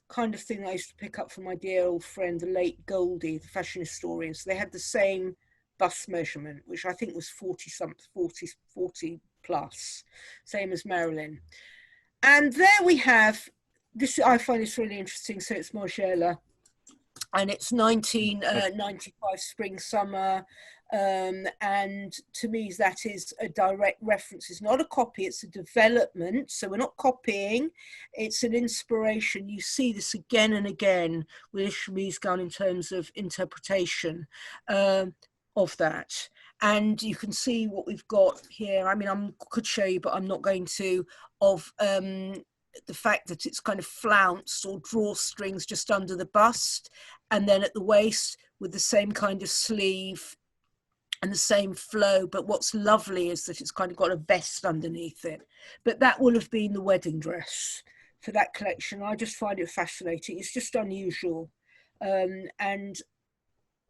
Kind of thing I used to pick up from my dear old friend, the late Goldie, the fashion historian. So they had the same bust measurement, which I think was 40 plus, same as Marilyn. And there we have, this, I find this really interesting. So it's Margiela, and it's 1995 spring, summer. And to me, that is a direct reference. It's not a copy, it's a development. So we're not copying, it's an inspiration. You see this again and again with a chemise gown in terms of interpretation of that. And you can see what we've got here. I mean, I could show you, but I'm not going to, of the fact that it's kind of flounced or drawstrings just under the bust, and then at the waist with the same kind of sleeve and the same flow. But what's lovely is that it's kind of got a vest underneath it. But that will have been the wedding dress for that collection. I just find it fascinating. It's just unusual. And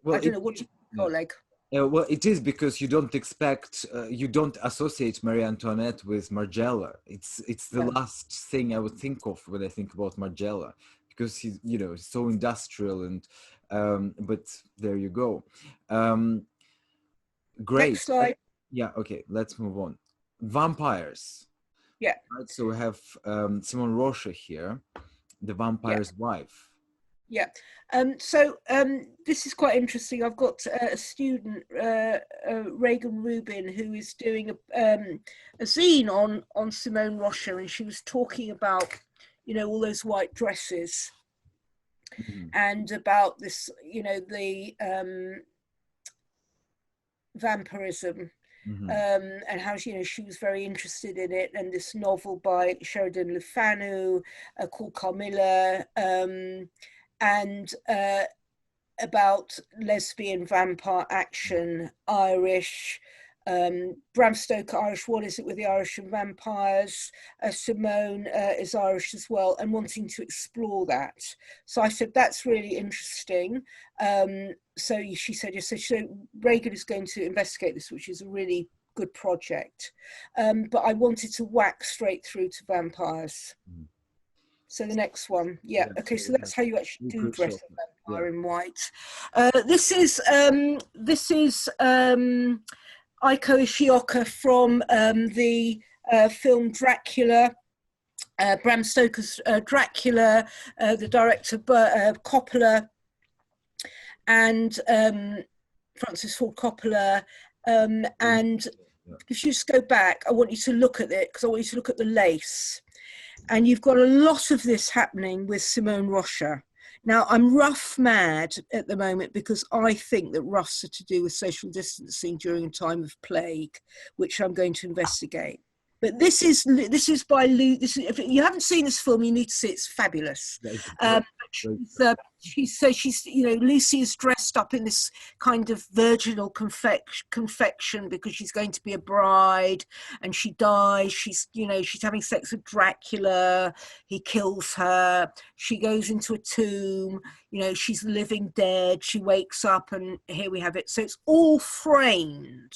well, I don't know, what do you think, Oleg? Well, it is, because you don't expect, you don't associate Marie Antoinette with Margiela. It's the last thing I would think of when I think about Margiela, because he's, you know, so industrial, and but there you go. Great. Next slide. Yeah. Okay. Let's move on. Vampires. Yeah. Right, so we have Simone Rocha here, the vampire's wife. Yeah. So this is quite interesting. I've got a student, Reagan Rubin, who is doing a zine on Simone Rocha, and she was talking about, you know, all those white dresses, and about this, you know, the vampirism, and how, you know, she was very interested in it, and this novel by Sheridan Le Fanu called Carmilla, and about lesbian vampire action, Irish, Bram Stoker, Irish, what is it with the Irish and vampires? Simone is Irish as well, and wanting to explore that. So I said, that's really interesting. So she said, yes, so Reagan is going to investigate this, which is a really good project. But I wanted to whack straight through to vampires. So the next one, yeah, okay, so that's how you actually do dress a vampire in white. This is Eiko Ishioka from the film Dracula, Bram Stoker's Dracula, the director Coppola, and Francis Ford Coppola. And if you just go back, I want you to look at it, because I want you to look at the lace. And you've got a lot of this happening with Simone Rocha. Now, I'm rough mad at the moment because I think that ruffs are to do with social distancing during a time of plague, which I'm going to investigate. But this is by Lou. If you haven't seen this film, you need to see it. It's fabulous. She's Lucy is dressed up in this kind of virginal confection because she's going to be a bride, and she dies. She's having sex with Dracula. He kills her. She goes into a tomb. She's the living dead. She wakes up, and here we have it. So it's all framed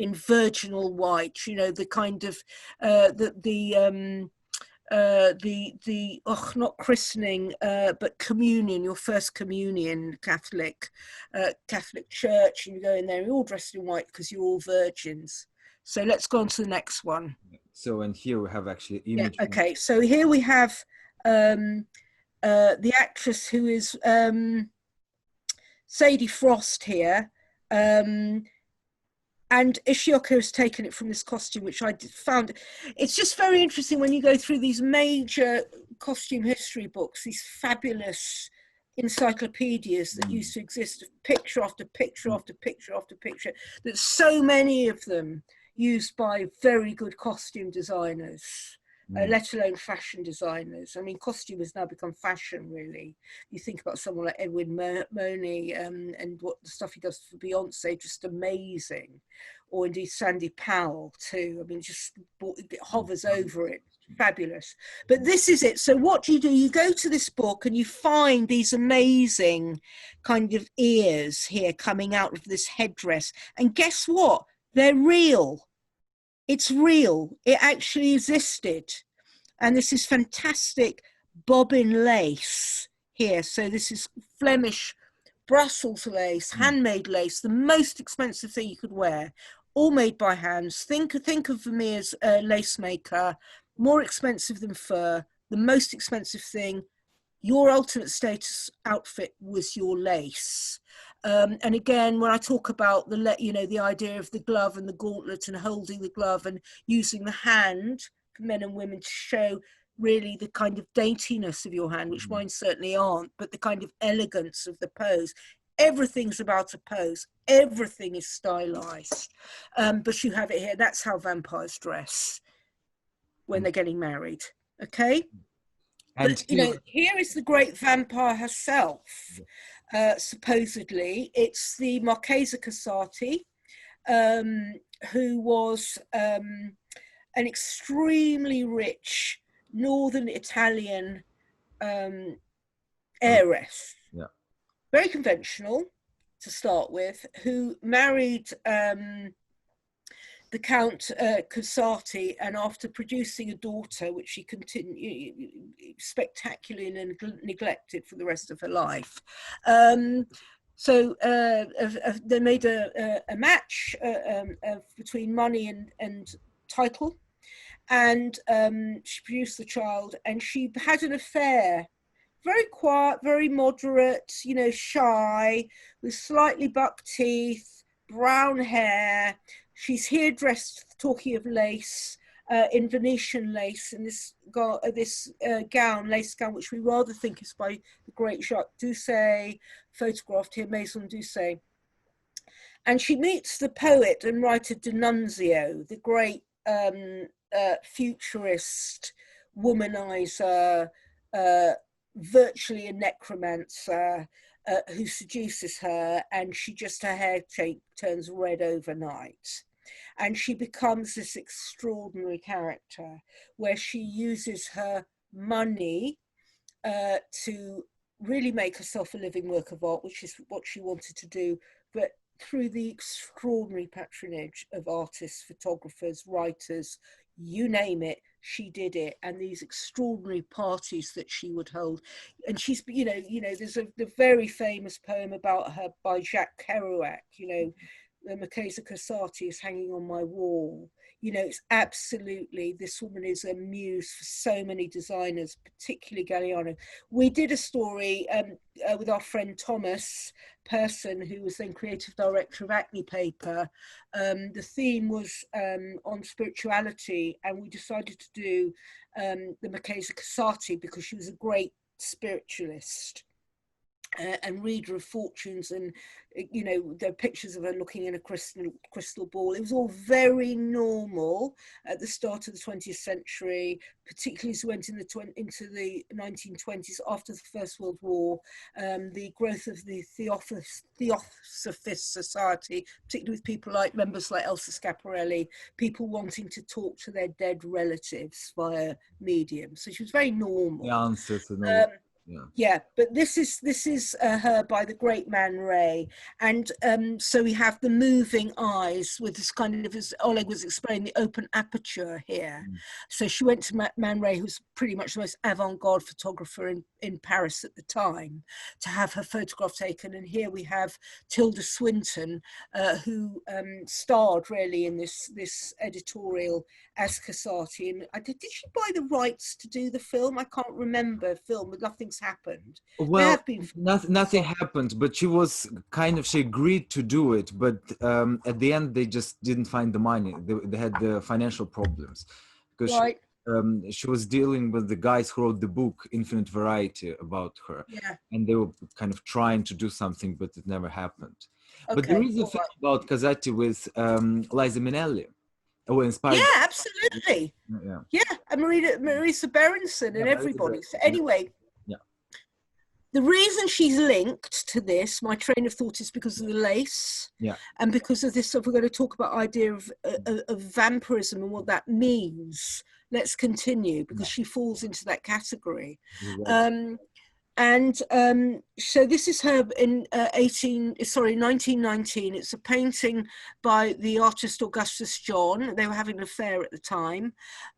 in virginal white, the kind of not christening, but communion, your first communion, Catholic church, and you go in there, you're all dressed in white because you're all virgins. So let's go on to the next one. So, and here we have actually image. Yeah, okay, so here we have the actress who is Sadie Frost here. And Ishioka has taken it from this costume, which I found, it's just very interesting when you go through these major costume history books, these fabulous encyclopedias that used to exist, picture after picture after picture after picture, that so many of them used by very good costume designers, let alone fashion designers. I mean, costume has now become fashion, really. You think about someone like Edwin Money and what the stuff he does for Beyonce, just amazing. Or indeed Sandy Powell too. I mean, just it hovers over it. Fabulous. But this is it. So what do? You go to this book and you find these amazing kind of ears here coming out of this headdress. And guess what? They're real. It's real. It actually existed. And this is fantastic bobbin lace here. So this is Flemish Brussels lace, handmade lace, the most expensive thing you could wear, all made by hands. Think of Vermeer's lace maker, more expensive than fur, the most expensive thing. Your ultimate status outfit was your lace. And again, when I talk about the idea of the glove and the gauntlet and holding the glove and using the hand for men and women to show really the kind of daintiness of your hand, which mine certainly aren't, but the kind of elegance of the pose. Everything's about a pose. Everything is stylized. But you have it here. That's how vampires dress when they're getting married. Okay? And here is the great vampire herself. Supposedly, it's the Marchesa Casati, who was an extremely rich northern Italian heiress. Yeah. Very conventional to start with, who married the Count Casati, and after producing a daughter, which she continued spectacularly neglected for the rest of her life. So they made a match between money and title, and she produced the child, and she had an affair. Very quiet, very moderate, shy, with slightly buck teeth, brown hair. She's here dressed, talking of lace, in Venetian lace, in this gown, lace gown, which we rather think is by the great Jacques Doucet, photographed here, Maison Doucet. And she meets the poet and writer D'Annunzio, the great futurist, womanizer, virtually a necromancer, who seduces her, and her hair shape turns red overnight. And she becomes this extraordinary character where she uses her money to really make herself a living work of art, which is what she wanted to do, but through the extraordinary patronage of artists, photographers, writers, you name it, she did it. And these extraordinary parties that she would hold. And she's, there's the very famous poem about her by Jacques Kerouac, the Marchesa Casati is hanging on my wall. You know, it's absolutely, this woman is a muse for so many designers, particularly Galliano. We did a story with our friend Thomas Person, who was then creative director of Acne Paper. The theme was on spirituality, and we decided to do the Marchesa Casati because she was a great spiritualist. And reader of fortunes, and you know, there are pictures of her looking in a crystal ball. It was all very normal at the start of the 20th century, particularly as we went into the 1920s after the First World War. The growth of the Theosophist Society, particularly with people like members like Elsa Schiaparelli, people wanting to talk to their dead relatives via medium. So she was very normal. The answer to no. Yeah, but this is her by the great Man Ray, and so we have the moving eyes with this kind of, as Oleg was explaining, the open aperture here. So she went to Man Ray, who's pretty much the most avant-garde photographer in Paris at the time, to have her photograph taken. And here we have Tilda Swinton, who starred really in this editorial as Casati. And did she buy the rights to do the film? I can't remember film, but nothing's happened. Well, nothing happened, but she agreed to do it, but at the end they just didn't find the money. They had the financial problems because she was dealing with the guys who wrote the book Infinite Variety about her, and they were kind of trying to do something, but it never happened. Okay, but there is a film about Casati with Liza Minnelli. Inspired. Yeah, absolutely. Yeah, and Marisa Berenson and everybody. So anyway, the reason she's linked to this, my train of thought, is because of the lace, and because of this. So if we're going to talk about idea of vampirism and what that means, let's continue, because she falls into that category. And so this is her in 1919. It's a painting by the artist Augustus John. They were having an affair at the time.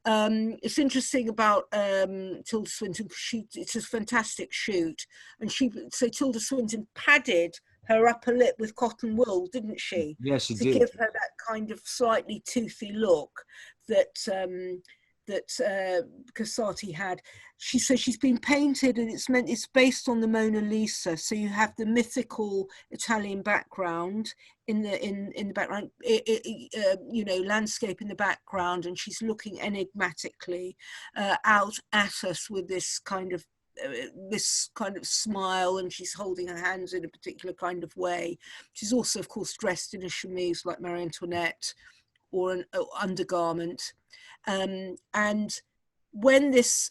It's interesting about Tilda Swinton. It's a fantastic shoot, and so Tilda Swinton padded her upper lip with cotton wool, didn't she? Yeah, she did. To give her that kind of slightly toothy look that Casati had. She says she's been painted, and it's based on the Mona Lisa. So you have the mythical Italian background in the background, you know, landscape in the background, and she's looking enigmatically out at us with this kind of smile, and she's holding her hands in a particular kind of way. She's also, of course, dressed in a chemise like Marie Antoinette, or an undergarment. And when this,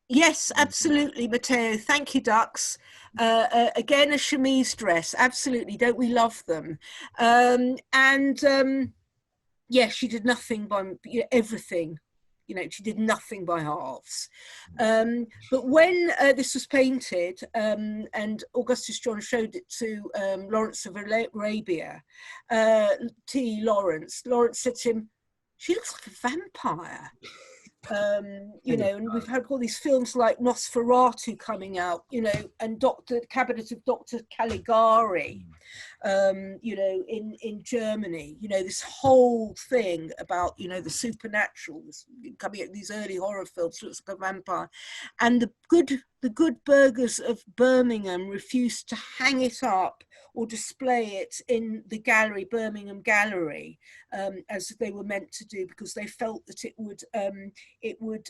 yes, absolutely, Matteo, thank you, Dux. Again, a chemise dress, absolutely, don't we love them? Yeah, she did nothing by everything. You know, she did nothing by halves. But when this was painted, and Augustus John showed it to Lawrence of Arabia, Lawrence said to him, "She looks like a vampire." You know, and we've had all these films like Nosferatu coming out, you know, and Cabinet of Dr. Caligari, you know, in Germany, you know, this whole thing about, you know, the supernatural coming out, these early horror films, looks like a vampire. And the good burghers of Birmingham refused to hang it up or display it in the gallery, Birmingham Gallery, as they were meant to do, because they felt that it would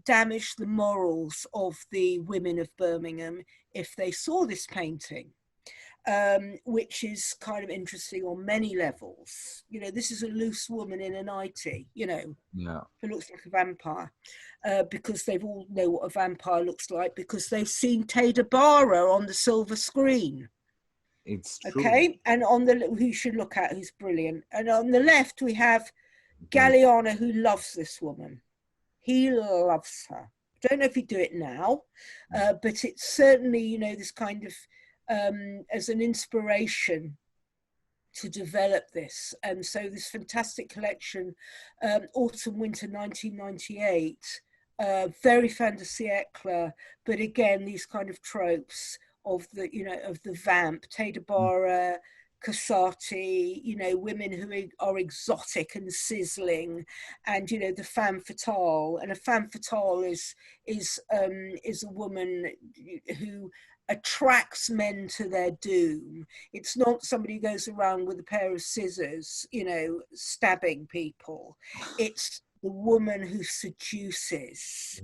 damage the morals of the women of Birmingham if they saw this painting, which is kind of interesting on many levels. You know, this is a loose woman in a nightie, you know, who looks like a vampire, because they've all know what a vampire looks like, because they've seen Teda Bara on the silver screen. It's true. Okay, and on the, who you should look at, who's brilliant. And on the left we have Galliano, who loves this woman. He loves her. Don't know if he'd do it now, but it's certainly, you know, this kind of as an inspiration to develop this. And so this fantastic collection, autumn winter 1998, very fin de siècle, but again these kind of tropes of the, you know, of the vamp, Teda Bara, Corsati, you know, women who are exotic and sizzling, and, you know, the femme fatale. And a femme fatale is a woman who attracts men to their doom. It's not somebody who goes around with a pair of scissors, you know, stabbing people. It's the woman who seduces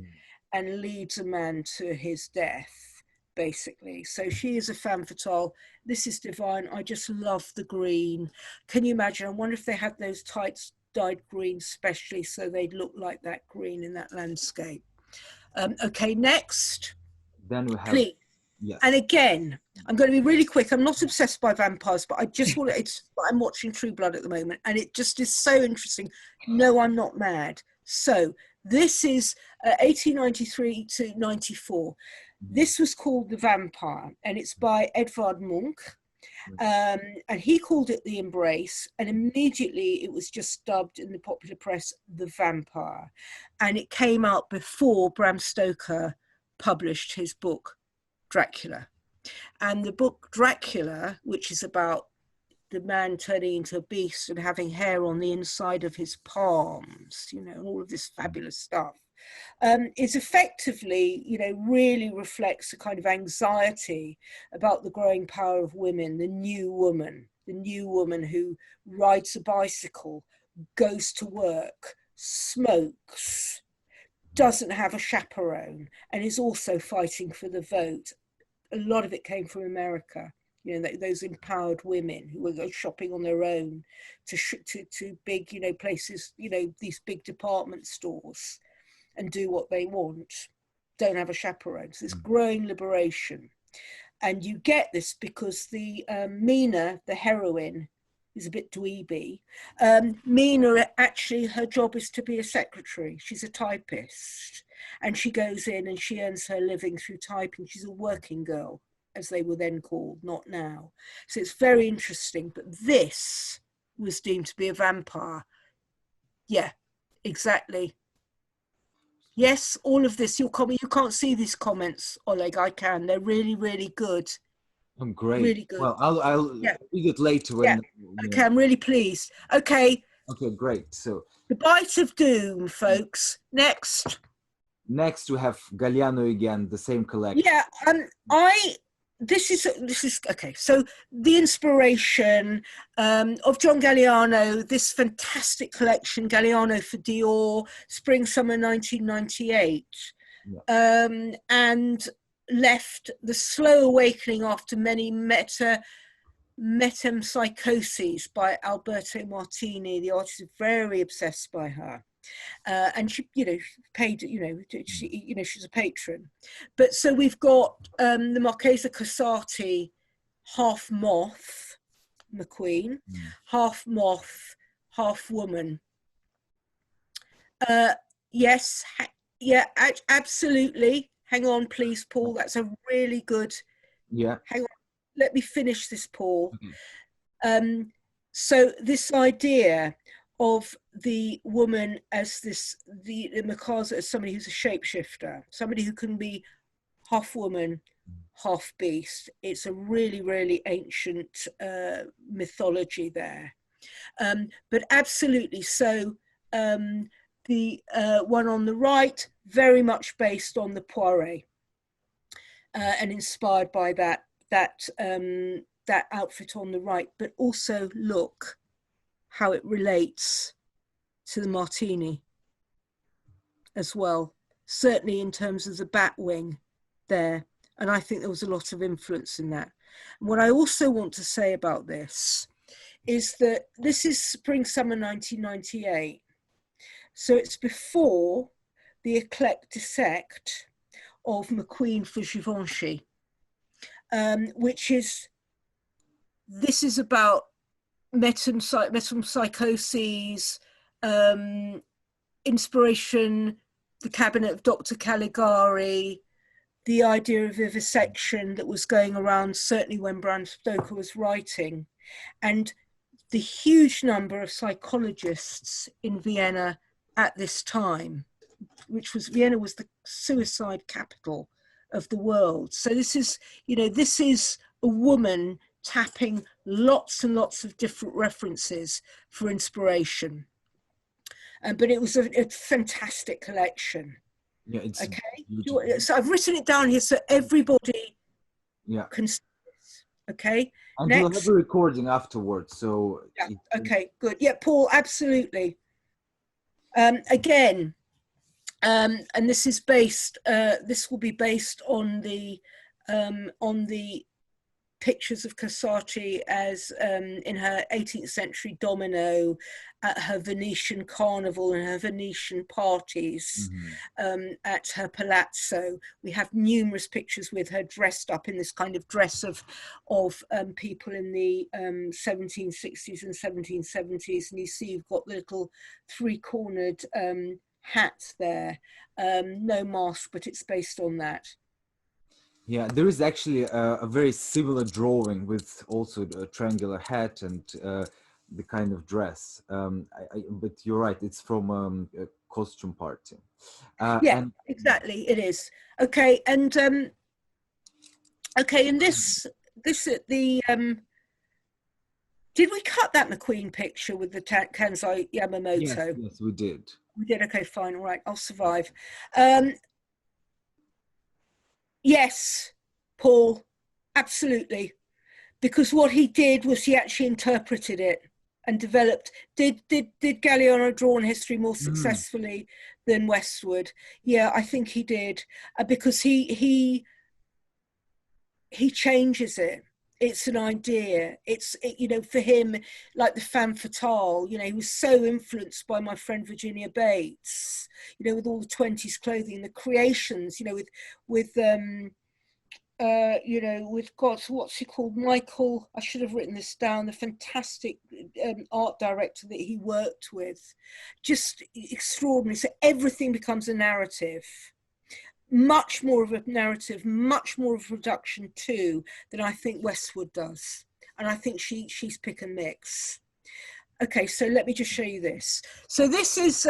and leads a man to his death, basically. So she is a femme fatale. This is divine. I just love the green. Can you imagine? I wonder if they had those tights dyed green specially so they'd look like that green in that landscape. Okay, next. Then we have, please. yes. And again, I'm going to be really quick. I'm not obsessed by vampires, but I just want to, I'm watching True Blood at the moment, and it just is so interesting. No, I'm not mad. So this is 1893 to 94. This was called The Vampire, and it's by Edvard Munch. And he called it The Embrace, and immediately it was just dubbed in the popular press The Vampire. And it came out before Bram Stoker published his book Dracula. And the book Dracula, which is about the man turning into a beast and having hair on the inside of his palms, you know, all of this fabulous stuff, is effectively, you know, really reflects a kind of anxiety about the growing power of women, the new woman who rides a bicycle, goes to work, smokes, doesn't have a chaperone, and is also fighting for the vote. A lot of it came from America. You know, those empowered women who were going shopping on their own to big, you know, places, you know, these big department stores, and do what they want, don't have a chaperone. So this growing liberation. And you get this because the Mina, the heroine, is a bit dweeby. Mina, actually, her job is to be a secretary. She's a typist. And she goes in and she earns her living through typing. She's a working girl, as they were then called, not now. So it's very interesting. But this was deemed to be a vampire. Yeah, exactly. Yes, all of this, you can't see these comments, Oleg, I can. They're really, really good. I'm great. Really good. Well, I'll read it later. When, okay, I'm really pleased. Okay. Okay, great. So The Bite of Doom, folks. Next. Next we have Galliano again, the same collection. Yeah, this is okay. So the inspiration of John Galliano, this fantastic collection, Galliano for Dior, spring summer 1998, and left the slow awakening after many metempsychoses by Alberto Martini. The artist is very obsessed by her. And she, you know, paid, you know, she's a patron. But so we've got the Marchesa Corsati, half moth, McQueen, half moth, half woman. Yes, absolutely. Hang on, please, Paul. That's a really good. Yeah. Hang on. Let me finish this, Paul. Okay. So this idea of the woman as the Mikasa as somebody who's a shapeshifter, somebody who can be half woman, half beast. It's a really, really ancient mythology there. But absolutely, so the one on the right, very much based on the Poiret and inspired by that outfit on the right, but also look how it relates to the Martini as well, certainly in terms of the bat wing there. And I think there was a lot of influence in that. And what I also want to say about this is that this is spring summer 1998. So it's before the eclectic of McQueen for Givenchy, which is, this is about metempsychoses, inspiration, the cabinet of Dr. Caligari, the idea of vivisection that was going around certainly when Bram Stoker was writing, and the huge number of psychologists in Vienna at this time, which was, Vienna was the suicide capital of the world. So this is, you know, this is a woman tapping lots and lots of different references for inspiration. But it was a fantastic collection. Yeah, it's okay. So I've written it down here so everybody can see this. Okay. And next. we'll have a recording afterwards. So yeah. Okay, good. Yeah, Paul, absolutely. Again, and this is based. This will be based on the pictures of Casati as in her 18th century domino at her Venetian carnival and her Venetian parties at her palazzo. We have numerous pictures with her dressed up in this kind of dress of people in the 1760s and 1770s, and you see you've got the little three-cornered hat there, no mask, but it's based on that. Yeah, there is actually a very similar drawing with also a triangular hat and the kind of dress. But you're right, it's from a costume party. Exactly, it is. Okay, and okay, and this at the did we cut that McQueen picture with the Kansai Yamamoto? Yes, we did. We did. Okay, fine. All right, I'll survive. Yes, Paul, absolutely. Because what he did was he actually interpreted it and developed. Did Galliano draw on history more successfully than Westwood? Yeah, I think he did, because he changes it. It's an idea. You know, for him, like the femme fatale, you know, he was so influenced by my friend Virginia Bates, you know, with all the 20s clothing, the creations, you know, with you know, with what's he called? Michael, I should have written this down, the fantastic art director that he worked with. Just extraordinary. So everything becomes a narrative. Much more of a narrative, much more of a production too, than I think Westwood does. And I think she's pick and mix. Okay, so let me just show you this. So this is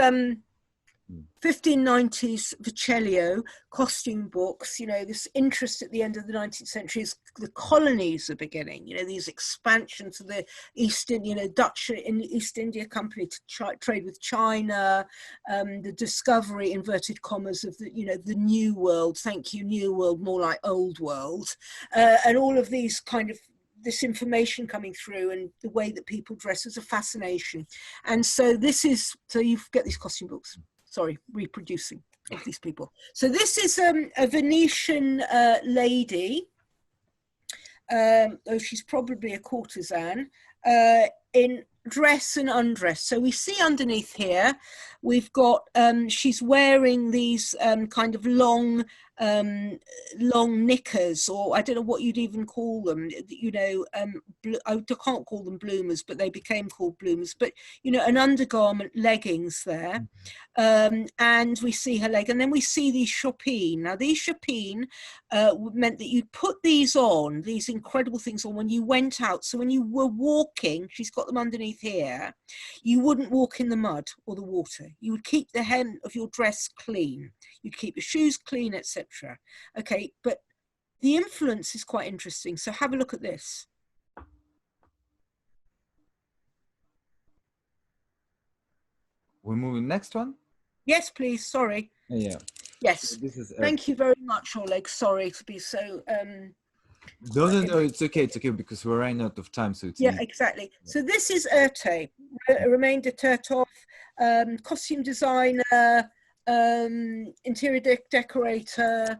1590s Vecellio costume books. You know, this interest at the end of the 19th century is the colonies are beginning, you know, these expansions of the East India, you know, Dutch in the East India Company to trade with China, the discovery, inverted commas, of the, you know, the new world, thank you, new world, more like old world, and all of these kind of this information coming through, and the way that people dress is a fascination. And so this is, so you get these costume books. Sorry, reproducing of these people. So this is a Venetian lady. Oh, she's probably a courtesan, in dress and undress. So we see underneath here, we've got, she's wearing these kind of long knickers, or I don't know what you'd even call them, you know, I can't call them bloomers, but they became called bloomers, but, you know, an undergarment, leggings there. And we see her leg, and then we see these chopines. Now these chopines meant that you'd put these on, these incredible things on, when you went out. So when you were walking, she's got them underneath here, you wouldn't walk in the mud or the water. You would keep the hem of your dress clean. You'd keep your shoes clean, etc. Okay, but the influence is quite interesting. So have a look at this. We're moving next one? Yes, please. Sorry. Yeah. Yes. So this is, thank you very much, Oleg. Sorry to be so... No, it's okay. It's okay, because we're running out of time. So it's yeah, easy. exactly. So this is Erte, Romain de Tertov, costume designer, interior decorator,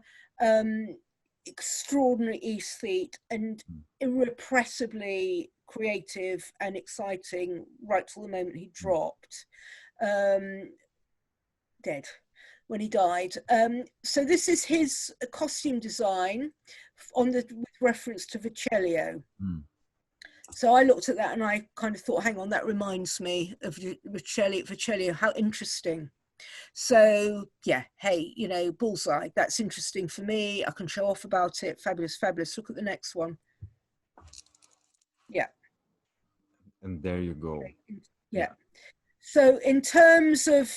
extraordinary aesthete, and irrepressibly creative and exciting right till the moment he dropped, dead when he died. So this is his costume design with reference to Vecellio. So I looked at that and I kind of thought, hang on, that reminds me of Vecellio, how interesting. So yeah, hey, you know, bullseye, that's interesting for me. I can show off about it. Fabulous, fabulous. Look at the next one. Yeah. And there you go. Yeah. So in terms of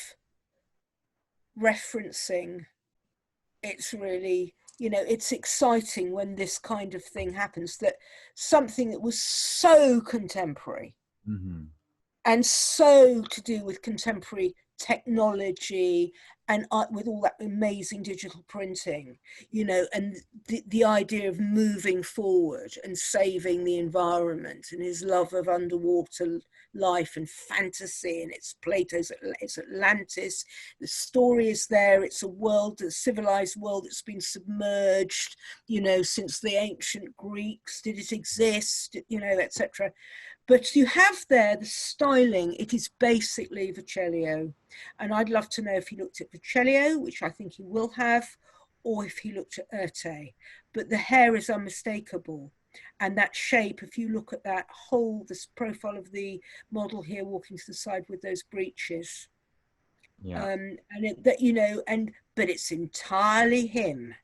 referencing, it's really, You know, it's exciting when this kind of thing happens, that something that was so contemporary and so to do with contemporary technology and with all that amazing digital printing, you know, and the idea of moving forward and saving the environment, and his love of underwater life and fantasy, and it's Plato's, it's Atlantis, the story is there, it's a world, a civilized world that's been submerged, you know, since the ancient Greeks, did it exist, you know, etc. But you have there the styling, it is basically Vecellio. And I'd love to know if he looked at Vecellio, which I think he will have, or if he looked at Urte. But the hair is unmistakable. And that shape, if you look at that whole, this profile of the model here walking to the side with those breeches. Yeah. And that, you know, but it's entirely him.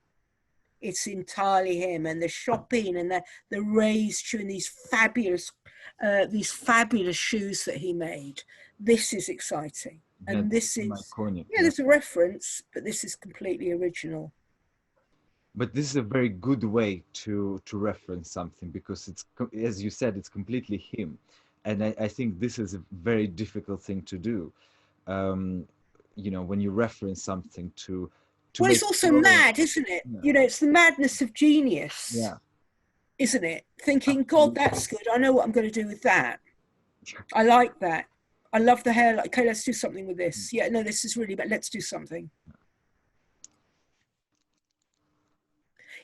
It's entirely him, and the shopping and the raised shoe and these fabulous shoes that he made. This is exciting, and this is iconic. Yeah, there's a reference, but this is completely original. But this is a very good way to reference something, because it's, as you said, it's completely him, and I think this is a very difficult thing to do. You know, when you reference something to well, it's also mad, isn't it? Yeah. You know, it's the madness of genius. Yeah. Isn't it? Thinking, God, that's good. I know what I'm going to do with that. I like that. I love the hair. Like, okay, let's do something with this. Yeah, no, this is really bad. Let's do something.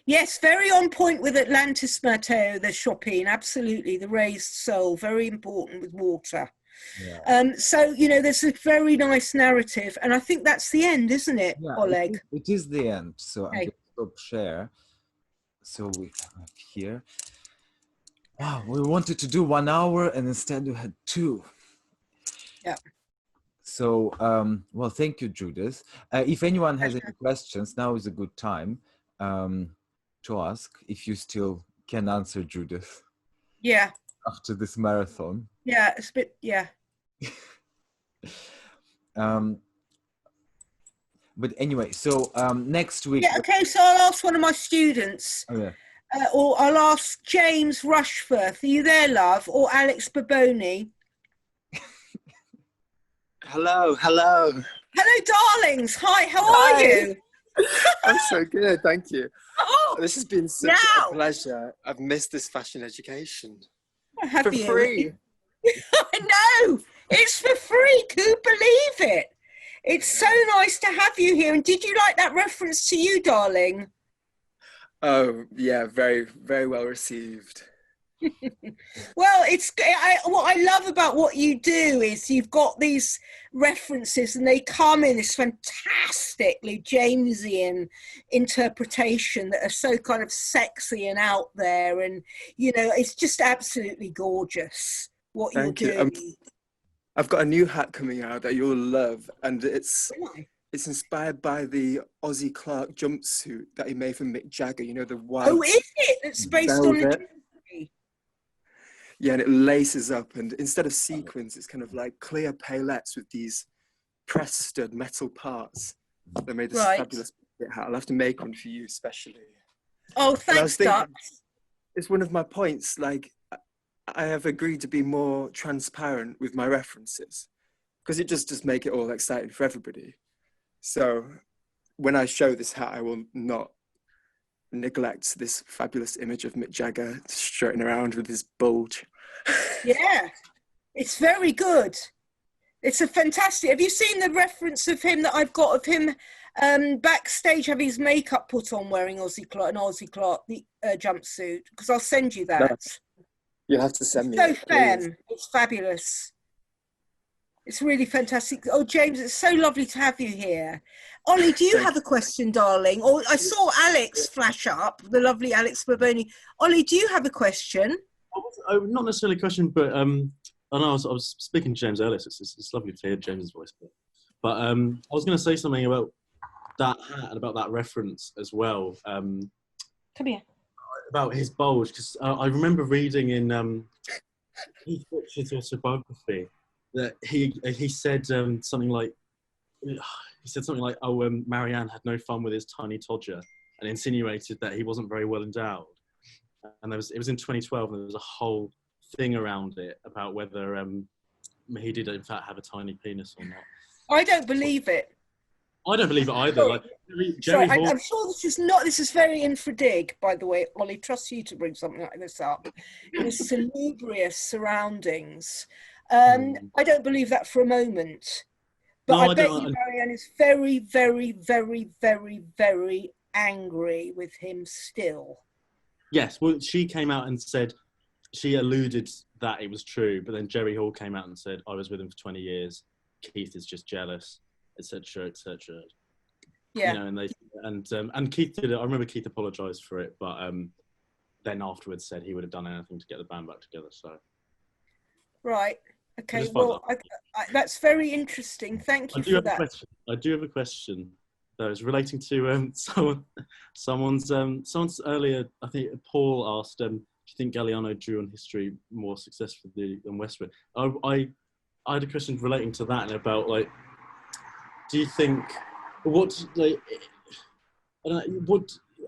Yes, very on point with Atlantis, Matteo, the shopping. Absolutely. The raised sole, very important with water. Yeah. So, you know, there's a very nice narrative, and I think that's the end, isn't it, yeah, Oleg? It is the end. So okay. I'm going to stop share. So we have here. Wow, we wanted to do 1 hour, and instead we had 2. Yeah. So, well, thank you, Judith. If anyone has any questions, now is a good time to ask, if you still can answer, Judith. Yeah. After this marathon. Yeah, it's a bit, yeah. But anyway, so next week. Yeah, okay, so I'll ask one of my students. Oh, yeah. Or I'll ask James Rushforth. Are you there, love? Or Alex Baboni? Hello, hello. Hello, darlings. Hi, how are you? I'm so good, thank you. Oh, this has been such a pleasure. I've missed this fashion education. For you? Free. I know, it's for free. Can you believe it? It's so nice to have you here. And did you like that reference to you, darling? Oh, yeah, very, very well received. Well, what I love about what you do is you've got these references, and they come in this fantastically Jamesian interpretation that are so kind of sexy and out there, and you know, it's just absolutely gorgeous what you're doing. I've got a new hat coming out that you'll love, and it's inspired by the Ossie Clark jumpsuit that he made for Mick Jagger. You know, the white. Oh, is it? It's based on. Yeah, and it laces up, and instead of sequins, it's kind of like clear palettes with these pressed stud metal parts that made this fabulous hat. I'll have to make one for you, especially. Oh, thanks, Doc. It's one of my points. Like, I have agreed to be more transparent with my references, because it just make it all exciting for everybody. So, when I show this hat, I will not neglect this fabulous image of Mick Jagger strutting around with his bulge. Yeah, it's very good. It's a fantastic. Have you seen the reference of him that I've got of him backstage having his makeup put on, wearing an Ossie Clark jumpsuit? Because I'll send you that. No, you'll have to send me. So fun. It's fabulous. It's really fantastic. Oh, James, it's so lovely to have you here. Ollie, do you have a question, darling? Or I saw Alex flash up, the lovely Alex Baboni. Ollie, do you have a question? Not necessarily a question, but I know I was speaking to James earlier, so it's lovely to hear James's voice. But I was going to say something about that hat and about that reference as well. Come here. About his bulge, because I remember reading in Heath Richards' autobiography that he said something like, oh, Marianne had no fun with his tiny todger, and insinuated that he wasn't very well endowed. And it was in 2012, and there was a whole thing around it about whether he did in fact have a tiny penis or not. I don't believe it. I don't believe it either. Sorry. Like Sorry, I'm sure this is very infradig, by the way. Ollie, trust you to bring something like this up. In salubrious surroundings. I don't believe that for a moment. But no, I bet you Marianne is very, very, very, very, very angry with him still. Yes, well, she came out and said, she alluded that it was true, but then Jerry Hall came out and said, I was with him for 20 years. Keith is just jealous, etc., etc. Yeah. You know, and Keith did it. I remember Keith apologized for it, but then afterwards said he would have done anything to get the band back together. So. Right. Okay. Well, that's very interesting. Thank you for that. I do have a question. That was relating to someone's earlier. I think Paul asked, "Do you think Galliano drew on history more successfully than Westwood?" I had a question relating to that, and about like, do you think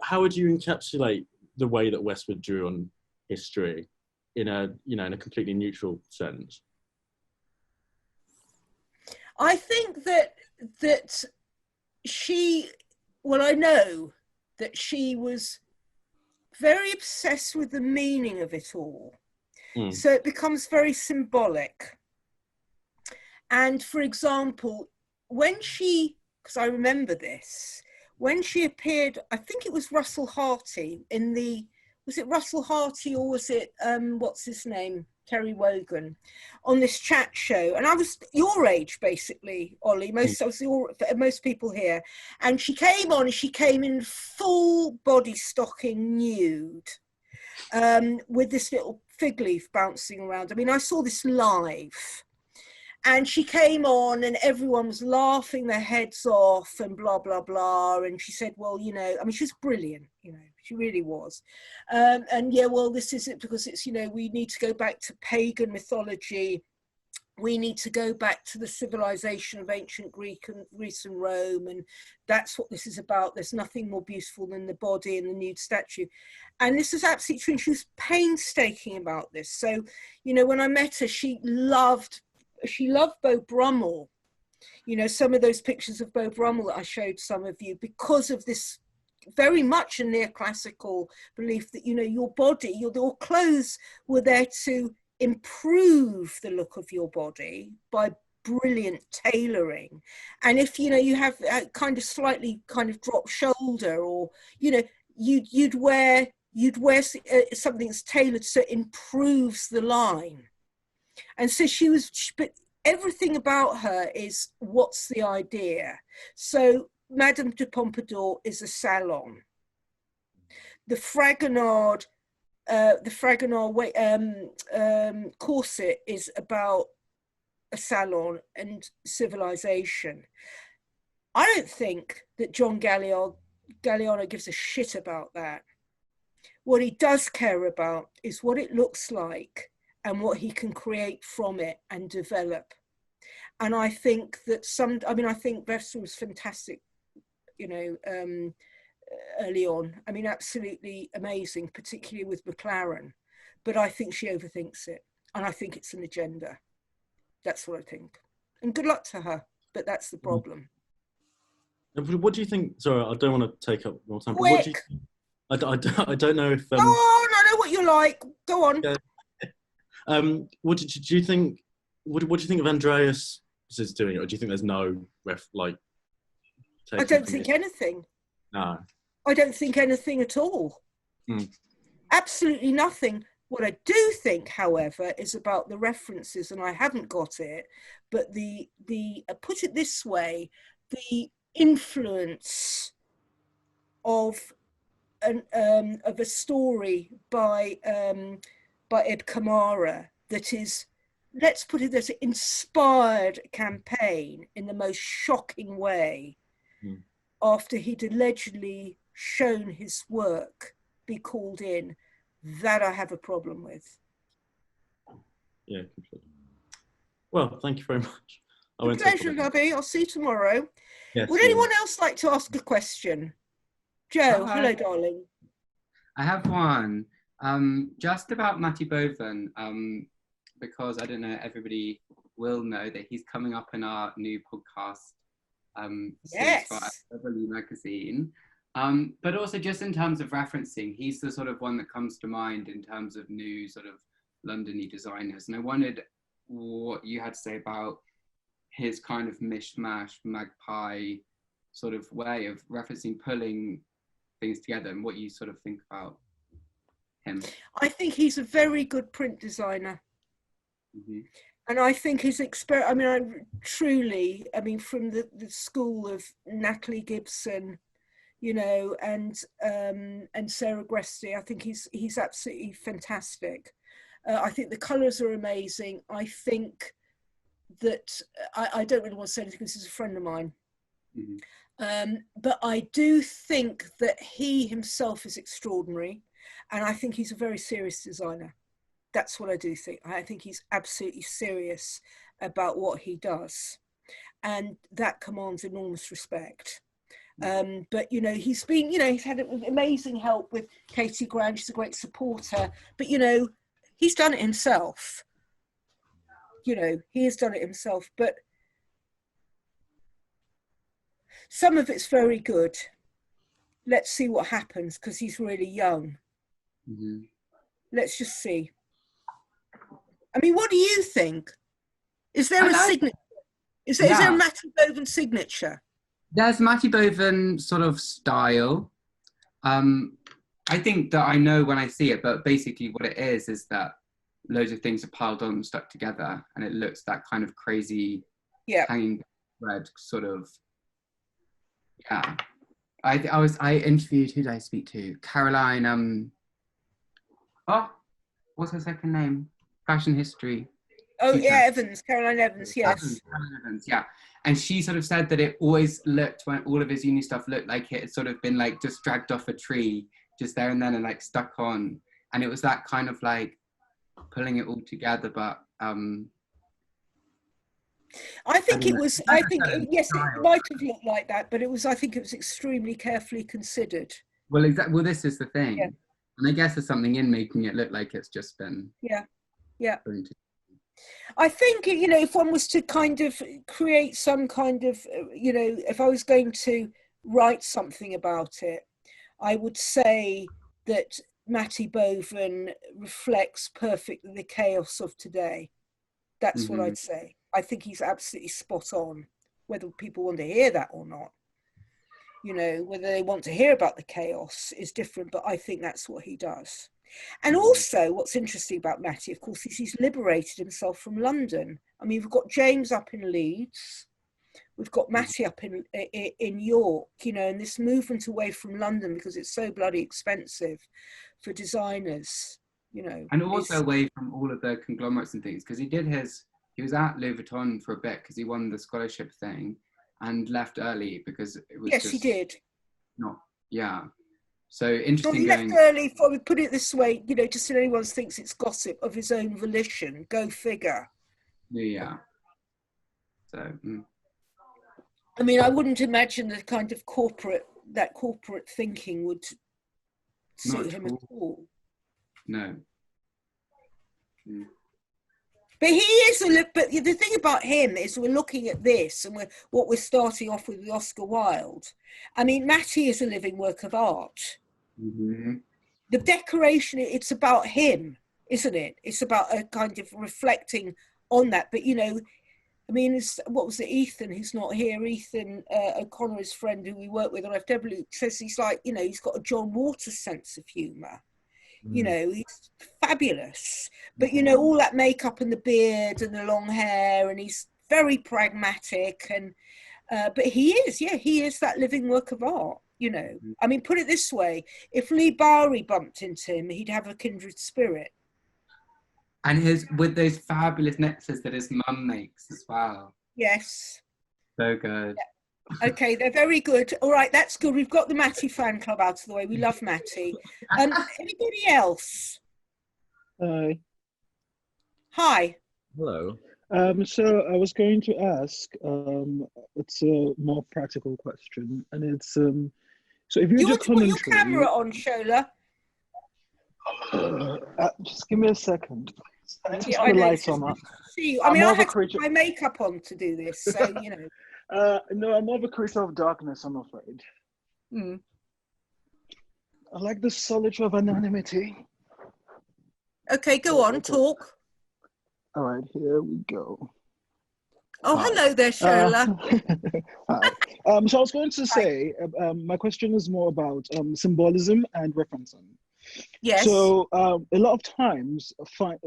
how would you encapsulate the way that Westwood drew on history in a completely neutral sense? I think that I know that she was very obsessed with the meaning of it all. So it becomes very symbolic. And for example, because I remember this, when she appeared, I think it was Russell Harty was it Russell Harty or was it, what's his name? Terry Wogan, on this chat show, and I was your age basically, Ollie. Most people here, and she came on. She came in full body stocking, nude, with this little fig leaf bouncing around. I mean, I saw this live, and she came on, and everyone was laughing their heads off, and blah blah blah. And she said, "Well, I mean, she was brilliant, She really was. And yeah, well, this is it because it's, we need to go back to pagan mythology. We need to go back to the civilization of ancient Greece and Rome. And that's what this is about. There's nothing more beautiful than the body and the nude statue. And this is absolutely true. And she was painstaking about this. So, when I met her, she loved Beau Brummel. Some of those pictures of Beau Brummel that I showed some of you, because of this very much a neoclassical belief that, your body, your clothes were there to improve the look of your body by brilliant tailoring. And if, you have a kind of slightly kind of drop shoulder, or, you'd wear something that's tailored so it improves the line. And so but everything about her is, what's the idea? So Madame de Pompadour is a salon. The Fragonard corset is about a salon and civilization. I don't think that John Galliano gives a shit about that. What he does care about is what it looks like and what he can create from it and develop. And I think that I think Westwood was fantastic, early on. I mean, absolutely amazing, particularly with McLaren. But I think she overthinks it. And I think it's an agenda. That's what I think. And good luck to her. But that's the problem. What do you think? Sorry, I don't want to take up more time. Quick. But what do you think? I don't know if... Go on, I know what you like. Go on. What do you think? What do you think of Andreas is doing, or do you think there's no I don't think anything. No. I don't think anything at all. Absolutely nothing. What I do think, however, is about the references, and I haven't got it, but the put it this way, the influence of a story by Ed Kamara that is, let's put it as, inspired campaign in the most shocking way after he'd allegedly shown his work be called in, that I have a problem with. Yeah, completely. Well, thank you very much. Pleasure, Gabby. I'll see you tomorrow. Yes, Would anyone else like to ask a question? Joe, Hi. hello, darling. I have one just about Matty Boven, because I don't know, everybody will know that he's coming up in our new podcast series for Beverly magazine. But also just in terms of referencing, he's the sort of one that comes to mind in terms of new sort of London-y designers. And I wondered what you had to say about his kind of mishmash, magpie sort of way of referencing, pulling things together, and what you sort of think about him. I think he's a very good print designer. Mm-hmm. And I think his I mean, from the school of Natalie Gibson, you know, and Sarah Gresti, I think he's absolutely fantastic. I think the colours are amazing. I think that, I don't really want to say anything because he's a friend of mine. Mm-hmm. But I do think that he himself is extraordinary. And I think he's a very serious designer. That's what I do think. I think he's absolutely serious about what he does. And that commands enormous respect. But, you know, he's had amazing help with Katie Grand. She's a great supporter. But, you know, he's done it himself. You know, he has done it himself. But some of it's very good. Let's see what happens, because he's really young. Mm-hmm. Let's just see. I mean, what do you think? Is there a signature? Is there a Matty Boven signature? There's Matty Boven sort of style. I think that I know when I see it, but basically what it is that loads of things are piled on and stuck together, and it looks that kind of crazy hanging thread sort of. Yeah. I interviewed, who did I speak to? Caroline, what's her second name? Fashion history. Oh, teacher. Yeah, Evans, Caroline Evans, yes. Caroline Evans, yeah. And she sort of said that it always looked, when all of his uni stuff looked like it had sort of been like just dragged off a tree, just there and then, and like stuck on. And it was that kind of like pulling it all together, but I think it was, yes, it might have looked like that, but I think it was extremely carefully considered. Well, well, this is the thing. Yeah. And I guess there's something in making it look like it's just been. Yeah. I think, you know, if one was to kind of create some kind of, you know, if I was going to write something about it, I would say that Matty Boven reflects perfectly the chaos of today. That's what I'd say. I think he's absolutely spot on, whether people want to hear that or not. You know, whether they want to hear about the chaos is different, but I think that's what he does. And also, what's interesting about Matty, of course, is he's liberated himself from London. I mean, we've got James up in Leeds, we've got Matty up in York, you know, and this movement away from London because it's so bloody expensive for designers, you know. And also away from all of the conglomerates and things, because he was at Louis Vuitton for a bit because he won the scholarship thing and left early because it was he did. So interesting. He left early for, we put it this way, you know, just so anyone thinks it's gossip, of his own volition. Go figure. Yeah. So. I mean, I wouldn't imagine the kind of corporate thinking would suit him at all. No. But he is but the thing about him is we're looking at this and what we're starting off with Oscar Wilde. I mean, Matty is a living work of art. Mm-hmm. The decoration, it's about him, isn't it? It's about a kind of reflecting on that. But, you know, I mean, what was it, Ethan, who's not here, Ethan O'Connor, his friend who we work with on FW, says he's like, you know, he's got a John Waters sense of humour. You know, he's fabulous. But, you know, all that makeup and the beard and the long hair, and he's very pragmatic. And but he is that living work of art, you know. I mean, put it this way, if Lee Bowery bumped into him, he'd have a kindred spirit. And with those fabulous necklaces that his mum makes as well. Yes. So good. Yeah. Okay, they're very good. All right, that's good. We've got the Matty fan club out of the way. We love Matty. Anybody else? Hi. Hello. So I was going to ask, it's a more practical question, and it's So if you Do you do want to put your commentary, camera on, Shola? just give me a second. I need to Yeah, put I the know. lights on. See you. I mean, more I of a had to creature. put my makeup on to do this, so you know. No, I'm more of a creature of darkness, I'm afraid. Mm. I like the solitude of anonymity. Okay, go on, Okay. talk. All right, here we go. Oh, Hi. hello there, Shola. Hi. So I was going to say, my question is more about symbolism and referencing. Yes. So a lot of times,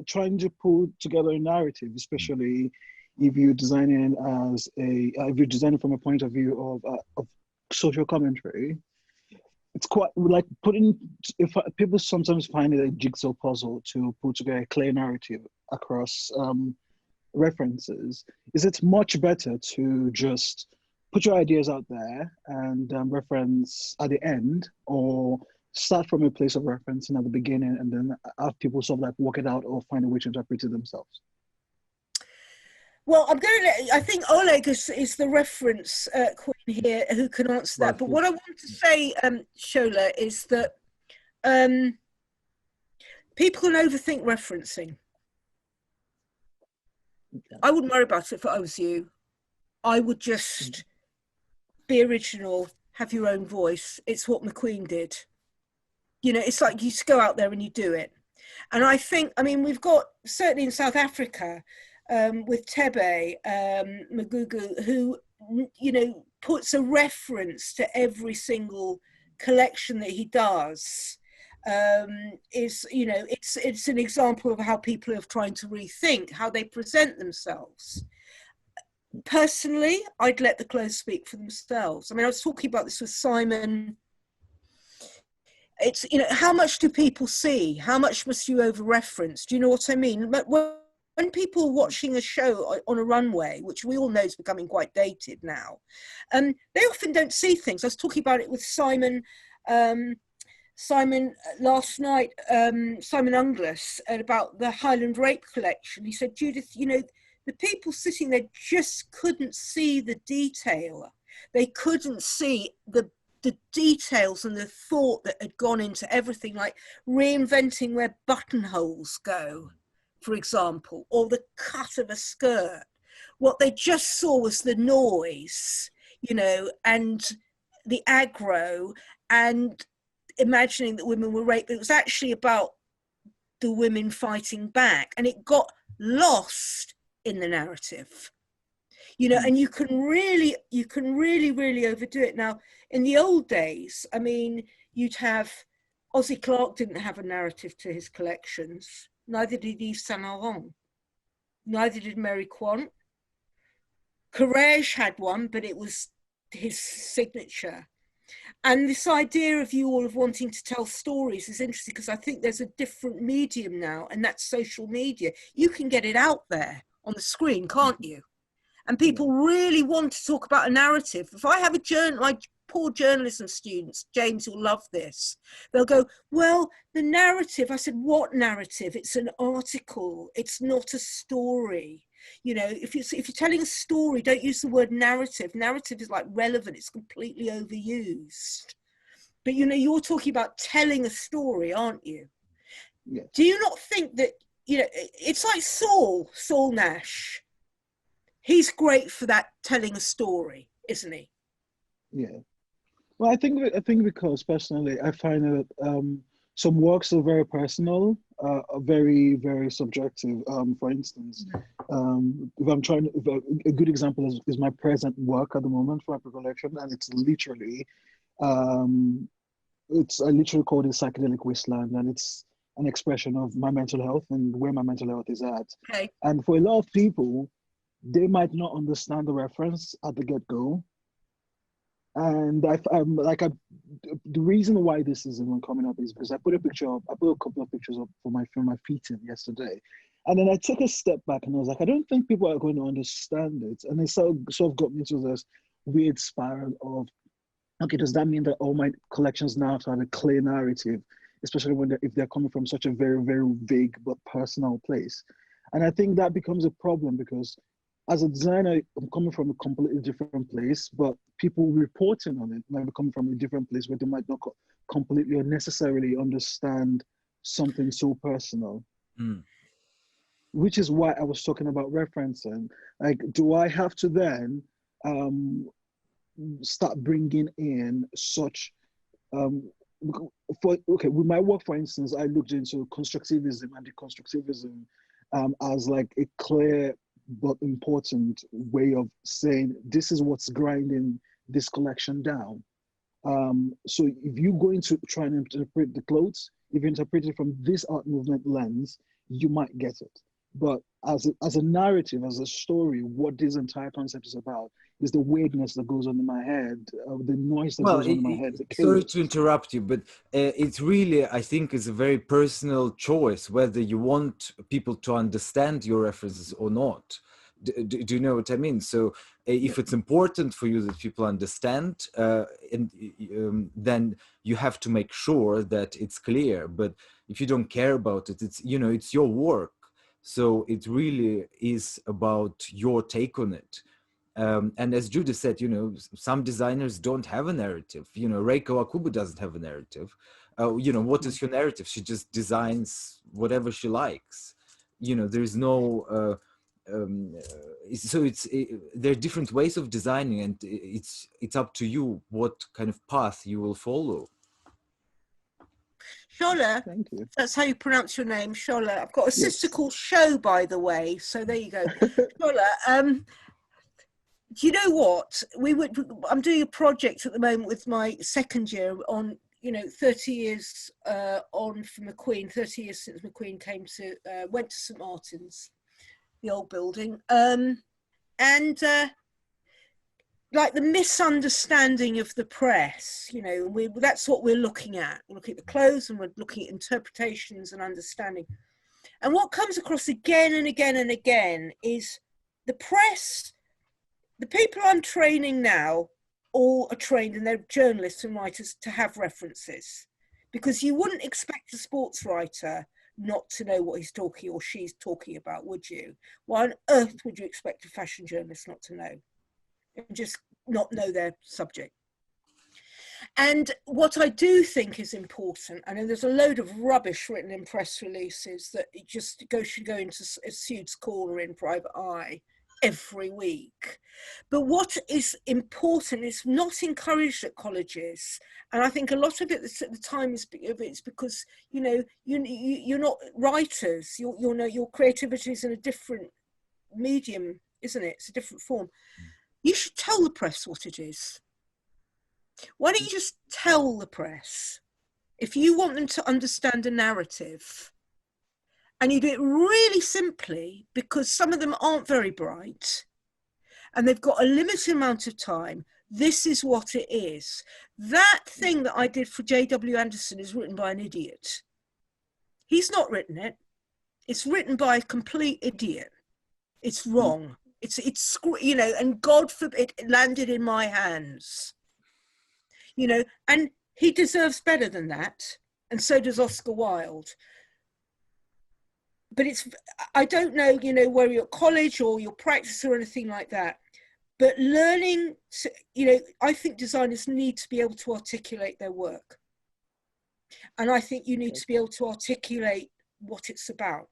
trying to pull together a narrative, especially if you're designing from a point of view of social commentary, it's quite like people sometimes find it a jigsaw puzzle to put together a clear narrative across references. Is it much better to just put your ideas out there and reference at the end, or start from a place of reference and at the beginning and then have people sort of like work it out or find a way to interpret it themselves? Well, I think Oleg is the reference queen here who can answer that. But what I want to say, Shola, is that people can overthink referencing. I wouldn't worry about it if I was you. I would just be original, have your own voice. It's what McQueen did. You know, it's like you just go out there and you do it. And I think, I mean, we've got, certainly in South Africa, with Tebe Magugu, who, you know, puts a reference to every single collection that he does. Is, you know, it's an example of how people are trying to rethink how they present themselves. Personally, I'd let the clothes speak for themselves. I mean, I was talking about this with Simon. It's, you know, how much do people see? How much must you over-reference? Do you know what I mean? But when people are watching a show on a runway, which we all know is becoming quite dated now, they often don't see things. I was talking about it with Simon last night, Simon Unglas, about the Highland Rape collection. He said, Judith, you know, the people sitting there just couldn't see the detail. They couldn't see the details and the thought that had gone into everything, like reinventing where buttonholes go, for example, or the cut of a skirt. What they just saw was the noise, you know, and the aggro, and imagining that women were raped. It was actually about the women fighting back, and it got lost in the narrative, you know. And you can really overdo it. Now, in the old days, I mean, you'd have Ossie Clark didn't have a narrative to his collections. Neither did Yves Saint Laurent. Neither did Mary Quant. Courage had one, but it was his signature. And this idea of you all of wanting to tell stories is interesting, because I think there's a different medium now, and that's social media. You can get it out there on the screen, can't you? And people really want to talk about a narrative. If I have like poor journalism students, James will love this. They'll go, well, the narrative. I said, what narrative? It's an article. It's not a story. You know, if you're telling a story, don't use the word narrative. Narrative is like relevant. It's completely overused. But, you know, you're talking about telling a story, aren't you? Yeah. Do you not think that, you know, it's like Saul Nash. He's great for that, telling a story, isn't he? Yeah. Well, I think because personally, I find that some works are very personal, are very, very subjective. For instance, a good example is my present work at the moment for my collection, and it's literally, I literally call it Psychedelic Wasteland, and it's an expression of my mental health and where my mental health is at. Okay. And for a lot of people, they might not understand the reference at the get-go. And the reason why this is even coming up is because I put a couple of pictures up for my feating yesterday. And then I took a step back and I was like, I don't think people are going to understand it. And it sort of got me to this weird spiral of, okay, does that mean that all my collections now have to have a clear narrative, especially if they're coming from such a very, very vague but personal place? And I think that becomes a problem, because as a designer, I'm coming from a completely different place, but people reporting on it might be coming from a different place where they might not completely or necessarily understand something so personal. Which is why I was talking about referencing. Like, do I have to then start bringing in such, with my work, for instance, I looked into constructivism and deconstructivism as like a clear but important way of saying, this is what's grinding this collection down. So if you're going to try and interpret the clothes, if you interpret it from this art movement lens, you might get it. But as a narrative, as a story, what this entire concept is about is the weirdness that goes on in my head, the noise that goes on in my head. Sorry to interrupt you, but it's really, I think, is a very personal choice whether you want people to understand your references or not. Do you know what I mean? So if it's important for you that people understand, then you have to make sure that it's clear. But if you don't care about it, it's, you know, it's your work. So it really is about your take on it. And as Judith said, you know, some designers don't have a narrative. You know, Reiko Akubu doesn't have a narrative. You know, what is your narrative? She just designs whatever she likes. You know, there's no... there are different ways of designing, and it's up to you what kind of path you will follow. Shola, thank you. That's how you pronounce your name, Shola. I've got a sister called Sho, by the way, so there you go. Shola, do you know what? I'm doing a project at the moment with my second year on, you know, 30 years on from McQueen, 30 years since McQueen went to St. Martin's, the old building, like the misunderstanding of the press, you know, that's what we're looking at. We're looking at the clothes and we're looking at interpretations and understanding. And what comes across again and again and again is the press. The people I'm training now all are trained, and they're journalists and writers, to have references, because you wouldn't expect a sports writer not to know what he's talking or she's talking about, would you? Why on earth would you expect a fashion journalist not to know? And just not know their subject. And what I do think is important, I know there's a load of rubbish written in press releases that it just should go into a Sude's Corner in Private Eye every week. But what is important is not encouraged at colleges. And I think a lot of it at the time is because, you know, you're not writers. Your creativity is in a different medium, isn't it? It's a different form. You should tell the press what it is. Why don't you just tell the press? If you want them to understand a narrative, and you do it really simply, because some of them aren't very bright and they've got a limited amount of time, this is what it is. That thing that I did for J.W. Anderson is written by an idiot. He's not written it. It's written by a complete idiot. It's wrong. It's you know, and God forbid it landed in my hands. You know, and he deserves better than that. And so does Oscar Wilde. But I don't know, you know, where you're at college or your practice or anything like that. But learning, you know, I think designers need to be able to articulate their work. And I think you need to be able to articulate what it's about.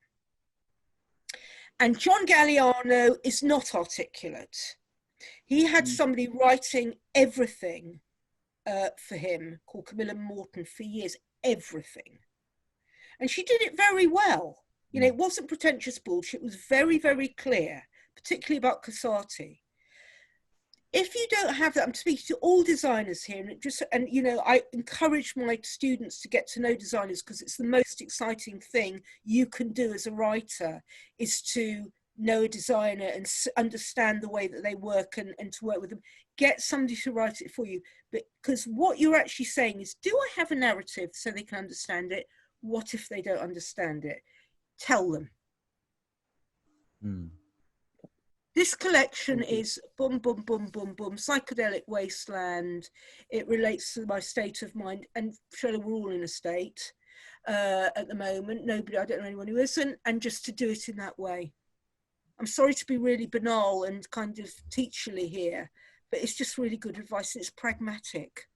And John Galliano is not articulate. He had somebody writing everything for him called Camilla Morton for years, everything. And she did it very well. You know, it wasn't pretentious bullshit. It was very, very clear, particularly about Casati. If you don't have that, I'm speaking to all designers here, and you know, I encourage my students to get to know designers, because it's the most exciting thing you can do as a writer, is to know a designer and understand the way that they work and to work with them. Get somebody to write it for you. Because what you're actually saying is, do I have a narrative so they can understand it? What if they don't understand it? Tell them. This collection is boom, boom, boom, boom, boom, psychedelic wasteland. It relates to my state of mind, and surely we're all in a state at the moment. I don't know anyone who isn't, and just to do it in that way. I'm sorry to be really banal and kind of teacherly here, but it's just really good advice and it's pragmatic.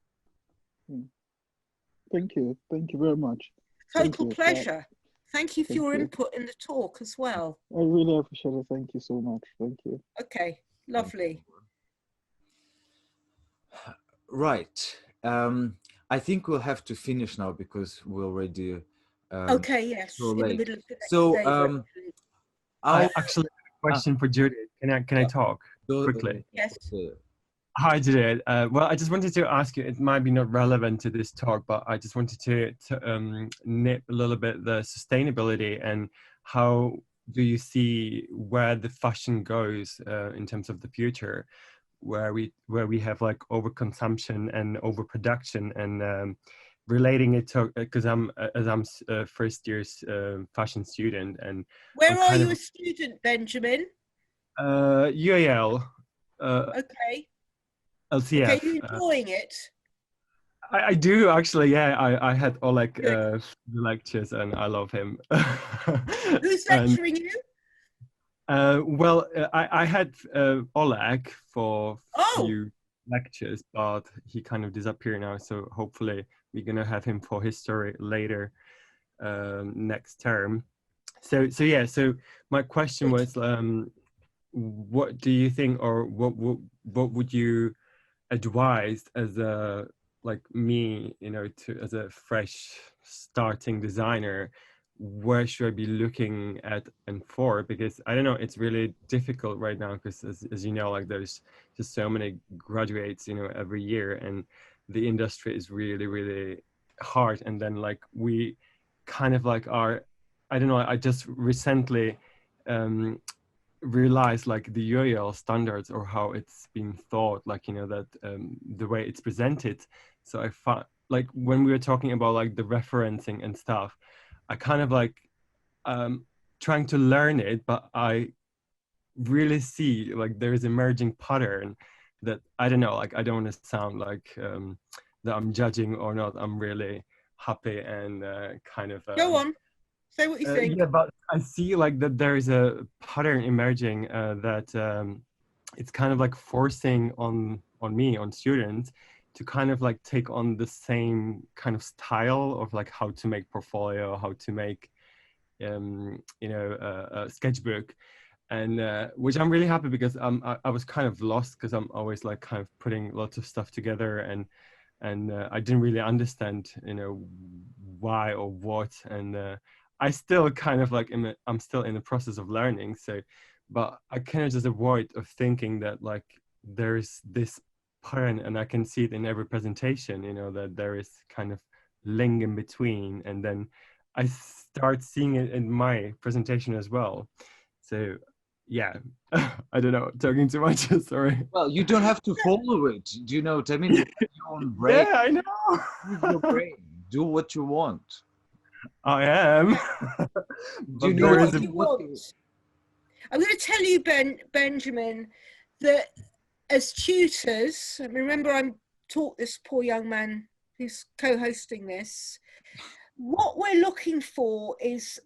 Thank you very much. Total pleasure. Thank you for your input in the talk as well. I really appreciate it. Thank you so much. Thank you. Okay, lovely. Right. I think we'll have to finish now because we're already okay, yes, so in late. the middle of the next So day. I actually have a question for Judith. Can I talk quickly? Yes. Hi, Judith. Well, I just wanted to ask you, it might be not relevant to this talk, but I just wanted to nip a little bit the sustainability and how do you see where the fashion goes in terms of the future, where we have like overconsumption and overproduction, and relating it to, because I'm a first year's fashion student, and where are you a student, Benjamin? UAL. Okay. LCF. Okay, you enjoying it? I do actually, yeah. I had Oleg lectures and I love him. Who's lecturing you? Well, I had Oleg for a few lectures, but he kind of disappeared now. So hopefully we're gonna have him for history later next term. So yeah. So my question was, what do you think, or what would you advised as a like me, as a fresh starting designer, where should I be looking at and for? Because I don't know, it's really difficult right now because as you know, like there's just so many graduates, every year, and the industry is really, really hard. And then like we kind of like are, I don't know, I just recently realize like the UAL standards, or how it's been thought, like that the way it's presented. So I found, like, when we were talking about like the referencing and stuff, I kind of like trying to learn it, but I really see like there is emerging pattern that I don't know, like I don't want to sound like that I'm judging or not. I'm really happy and kind of go on. Say what you think. Yeah, but I see like that there is a pattern emerging that it's kind of like forcing on students to kind of like take on the same kind of style of like how to make portfolio, how to make a sketchbook, and which I'm really happy because I was kind of lost because I'm always like kind of putting lots of stuff together, and I didn't really understand why or what, and I still kind of like I'm still in the process of learning. So, but I cannot just avoid of thinking that like there's this pattern, and I can see it in every presentation, that there is kind of link in between, and then I start seeing it in my presentation as well. So yeah, I don't know, talking too much, sorry. Well, you don't have to follow it. Do you know what I mean? Your own brain. Yeah, I know. Use your brain. Do what you want. I am. Do you know what you want? I'm going to tell you, Benjamin, that as tutors, remember I'm taught this poor young man who's co-hosting this. What we're looking for is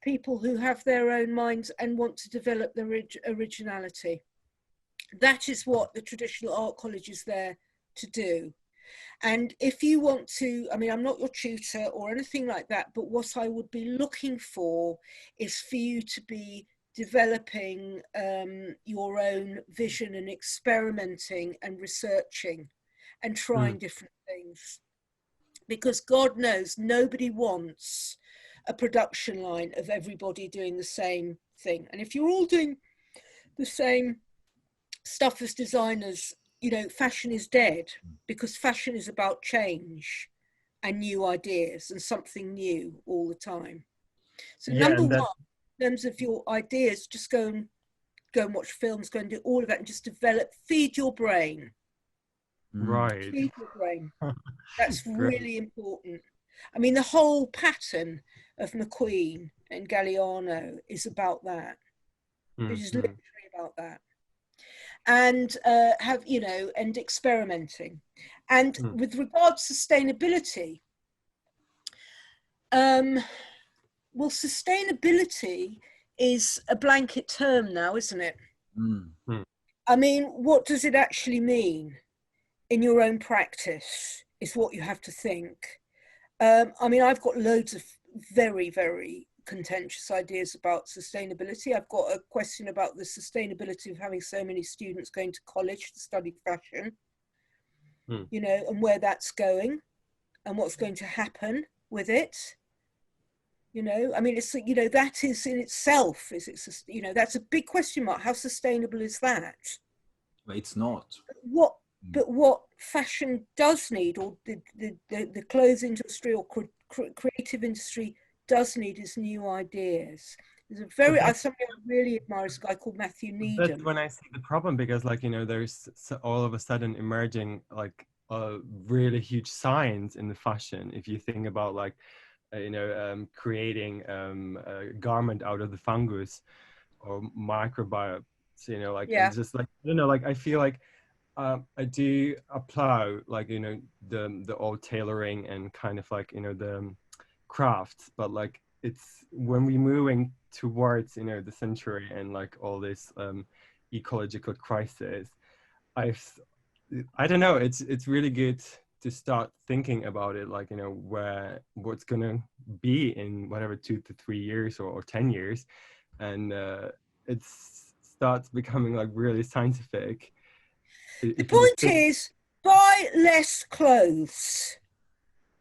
people who have their own minds and want to develop their originality. That is what the traditional art college is there to do. And if you want to, I'm not your tutor or anything like that, but what I would be looking for is for you to be developing your own vision and experimenting and researching and trying different things. Because God knows nobody wants a production line of everybody doing the same thing. And if you're all doing the same stuff as designers, fashion is dead, because fashion is about change and new ideas and something new all the time. So number one, in terms of your ideas, just go and watch films, go and do all of that and just develop, feed your brain. Right. Feed your brain. That's really important. The whole pattern of McQueen and Galliano is about that. It is literally about that. And and experimenting. And with regards to sustainability, sustainability is a blanket term now, isn't it? Mm. I mean, what does it actually mean in your own practice is what you have to think. I mean, I've got loads of very, very contentious ideas about sustainability. I've got a question about the sustainability of having so many students going to college to study fashion, you know, and where that's going and what's going to happen with it. You know, I mean, it's, you know, that is in itself, is it, you know, that's a big question mark. How sustainable is that? It's not. But what fashion does need, or the clothes industry or creative industry does need, is new ideas. There's a very, somebody I really admire is a guy called Matthew Needham. That's when I see the problem, because like, you know, there's all of a sudden emerging like really huge science in the fashion. If you think about like, you know, creating a garment out of the fungus or microbiomes, you know, like, it's just like, you know, like, I feel like I do applaud, like, you know, the old tailoring and kind of like, you know, the crafts, but like, it's when we're moving towards, you know, the century and like all this ecological crisis, I don't know, it's really good to start thinking about it, like, you know, what's gonna be in whatever 2 to 3 years or 10 years, and it starts becoming like really scientific. The point is, buy less clothes.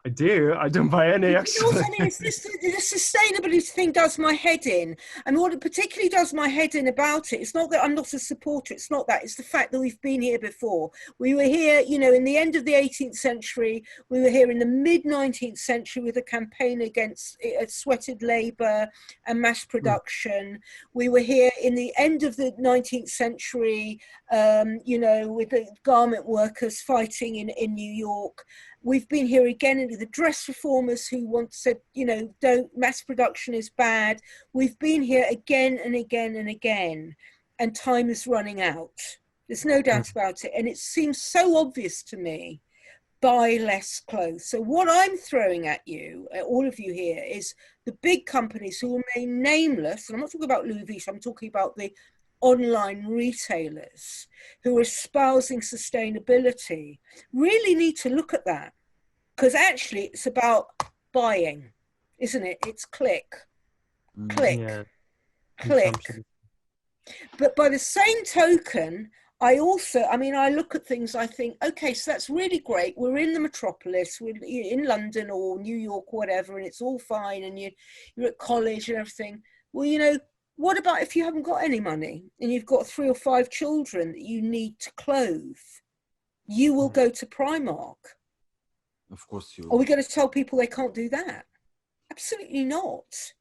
I don't buy any, actually. You know what I mean? It's this, the sustainability thing does my head in. And what it particularly does my head in about it, it's not that I'm not a supporter, it's not that, it's the fact that we've been here before. We were here, you know, in the end of the 18th century, we were here in the mid-19th century with a campaign against sweated labour and mass production. We were here in the end of the 19th century, you know, with the garment workers fighting in New York. We've been here again into the dress reformers who once said, you know, don't, mass production is bad. We've been here again and again and again, and time is running out. There's no doubt about it. And it seems so obvious to me, buy less clothes. So what I'm throwing at you, all of you here, is the big companies who remain nameless, and I'm not talking about Louis Vuitton, I'm talking about the online retailers who are espousing sustainability, really need to look at that, because actually it's about buying, isn't it? It's click, click. But by the same token, I look at things, I think, okay, so that's really great. We're in the metropolis, we're in London or New York or whatever, and it's all fine, and you're at college and everything. Well, you know, what about if you haven't got any money and you've got 3 or 5 children that you need to clothe? You will go to Primark. Of course you. Are we going to tell people they can't do that? Absolutely not.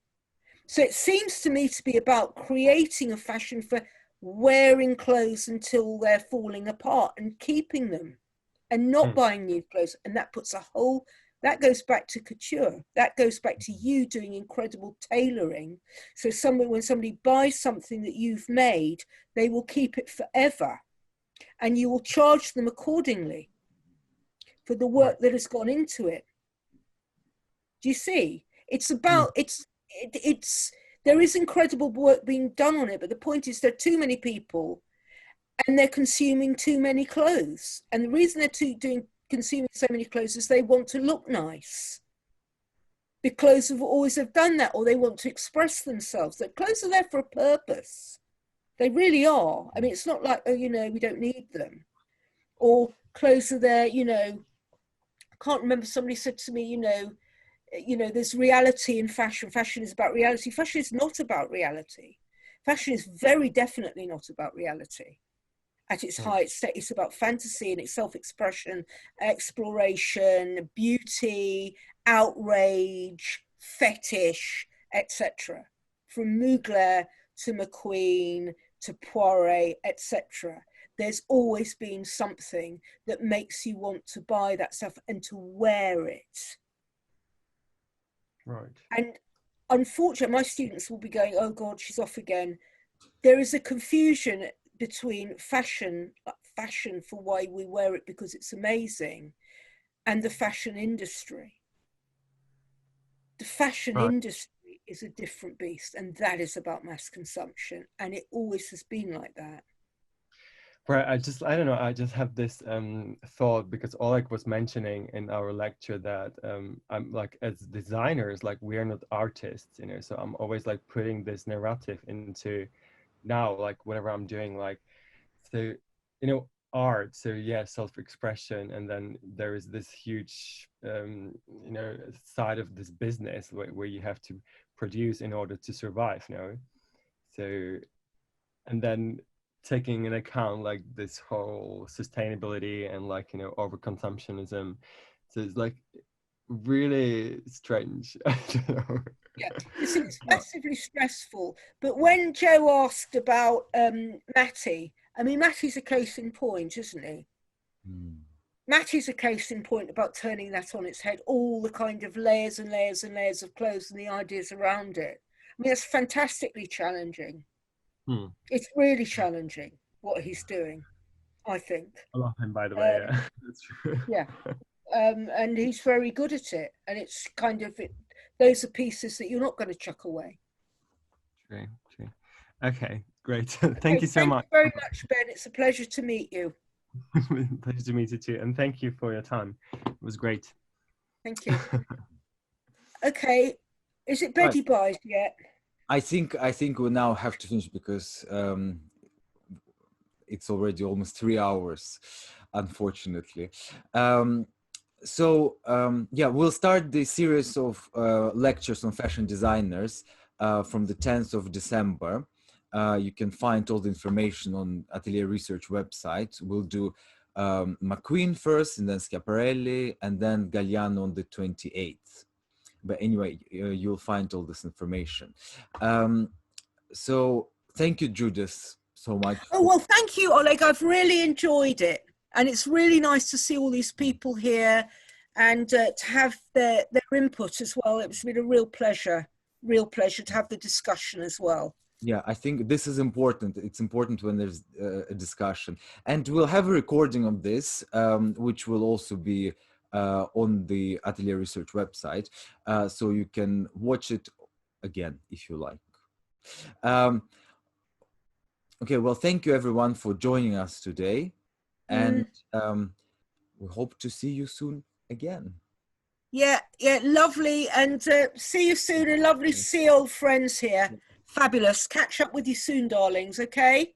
So it seems to me to be about creating a fashion for wearing clothes until they're falling apart and keeping them and not buying new clothes. And that puts that goes back to couture. That goes back to you doing incredible tailoring. So when somebody buys something that you've made, they will keep it forever, and you will charge them accordingly for the work that has gone into it. Do you see? It's about, there is incredible work being done on it, but the point is there are too many people and they're consuming too many clothes. And the reason they're consuming so many clothes is they want to look nice. The clothes have done that, or they want to express themselves. The clothes are there for a purpose. They really are. I mean, it's not like, oh, you know, we don't need them. Or clothes are there, you know, I can't remember, somebody said to me, you know, there's reality in fashion. Fashion is about reality. Fashion is not about reality. Fashion is very definitely not about reality. At its height, it's about fantasy and its self-expression, exploration, beauty, outrage, fetish, etc. From Mugler to McQueen to Poiret, etc. There's always been something that makes you want to buy that stuff and to wear it. Right. And unfortunately, my students will be going, oh God, she's off again. There is a confusion between fashion for why we wear it because it's amazing, and the fashion industry. The fashion industry is a different beast, and that is about mass consumption, and it always has been like that. Right, I don't know, I just have this thought, because Oleg was mentioning in our lecture that I'm like, as designers, like we are not artists, you know, so I'm always like putting this narrative into now, like whatever I'm doing, like, so, you know, art, so yeah, self-expression, and then there is this huge, you know, side of this business where you have to produce in order to survive, you know, so, and then taking into account like this whole sustainability and like, you know, overconsumptionism, so it's like really strange. I don't know. Yeah, it's massively stressful. But when Joe asked about Matty, I mean, Matty's a case in point, isn't he? Matty's a case in point about turning that on its head, all the kind of layers and layers and layers of clothes and the ideas around it. I mean, it's fantastically challenging. It's really challenging what he's doing, I think. I love him, by the way. Yeah, that's true. Yeah, and he's very good at it. And it's kind of, those are pieces that you're not going to chuck away. True. Okay, great. Thank you so much. Thank you very much, Ben. It's a pleasure to meet you. Pleasure to meet you too. And thank you for your time. It was great. Thank you. Okay, is it Betty Buys yet? I think we now have to finish, because it's already almost 3 hours, unfortunately. Yeah, we'll start the series of lectures on fashion designers from the 10th of December. You can find all the information on Atelier Research website. We'll do McQueen first, and then Schiaparelli, and then Galliano on the 28th. But anyway, you'll find all this information. So thank you, Judith, so much. Oh, well, thank you, Oleg. I've really enjoyed it. And it's really nice to see all these people here and to have their input as well. It's been a real pleasure to have the discussion as well. Yeah, I think this is important. It's important when there's a discussion. And we'll have a recording of this, which will also be on the Atelier Research website, so you can watch it again if you like. Okay, well, thank you everyone for joining us today, and we hope to see you soon again. Yeah, lovely, and see you soon, and lovely to see old friends here. Fabulous. Catch up with you soon, darlings, okay?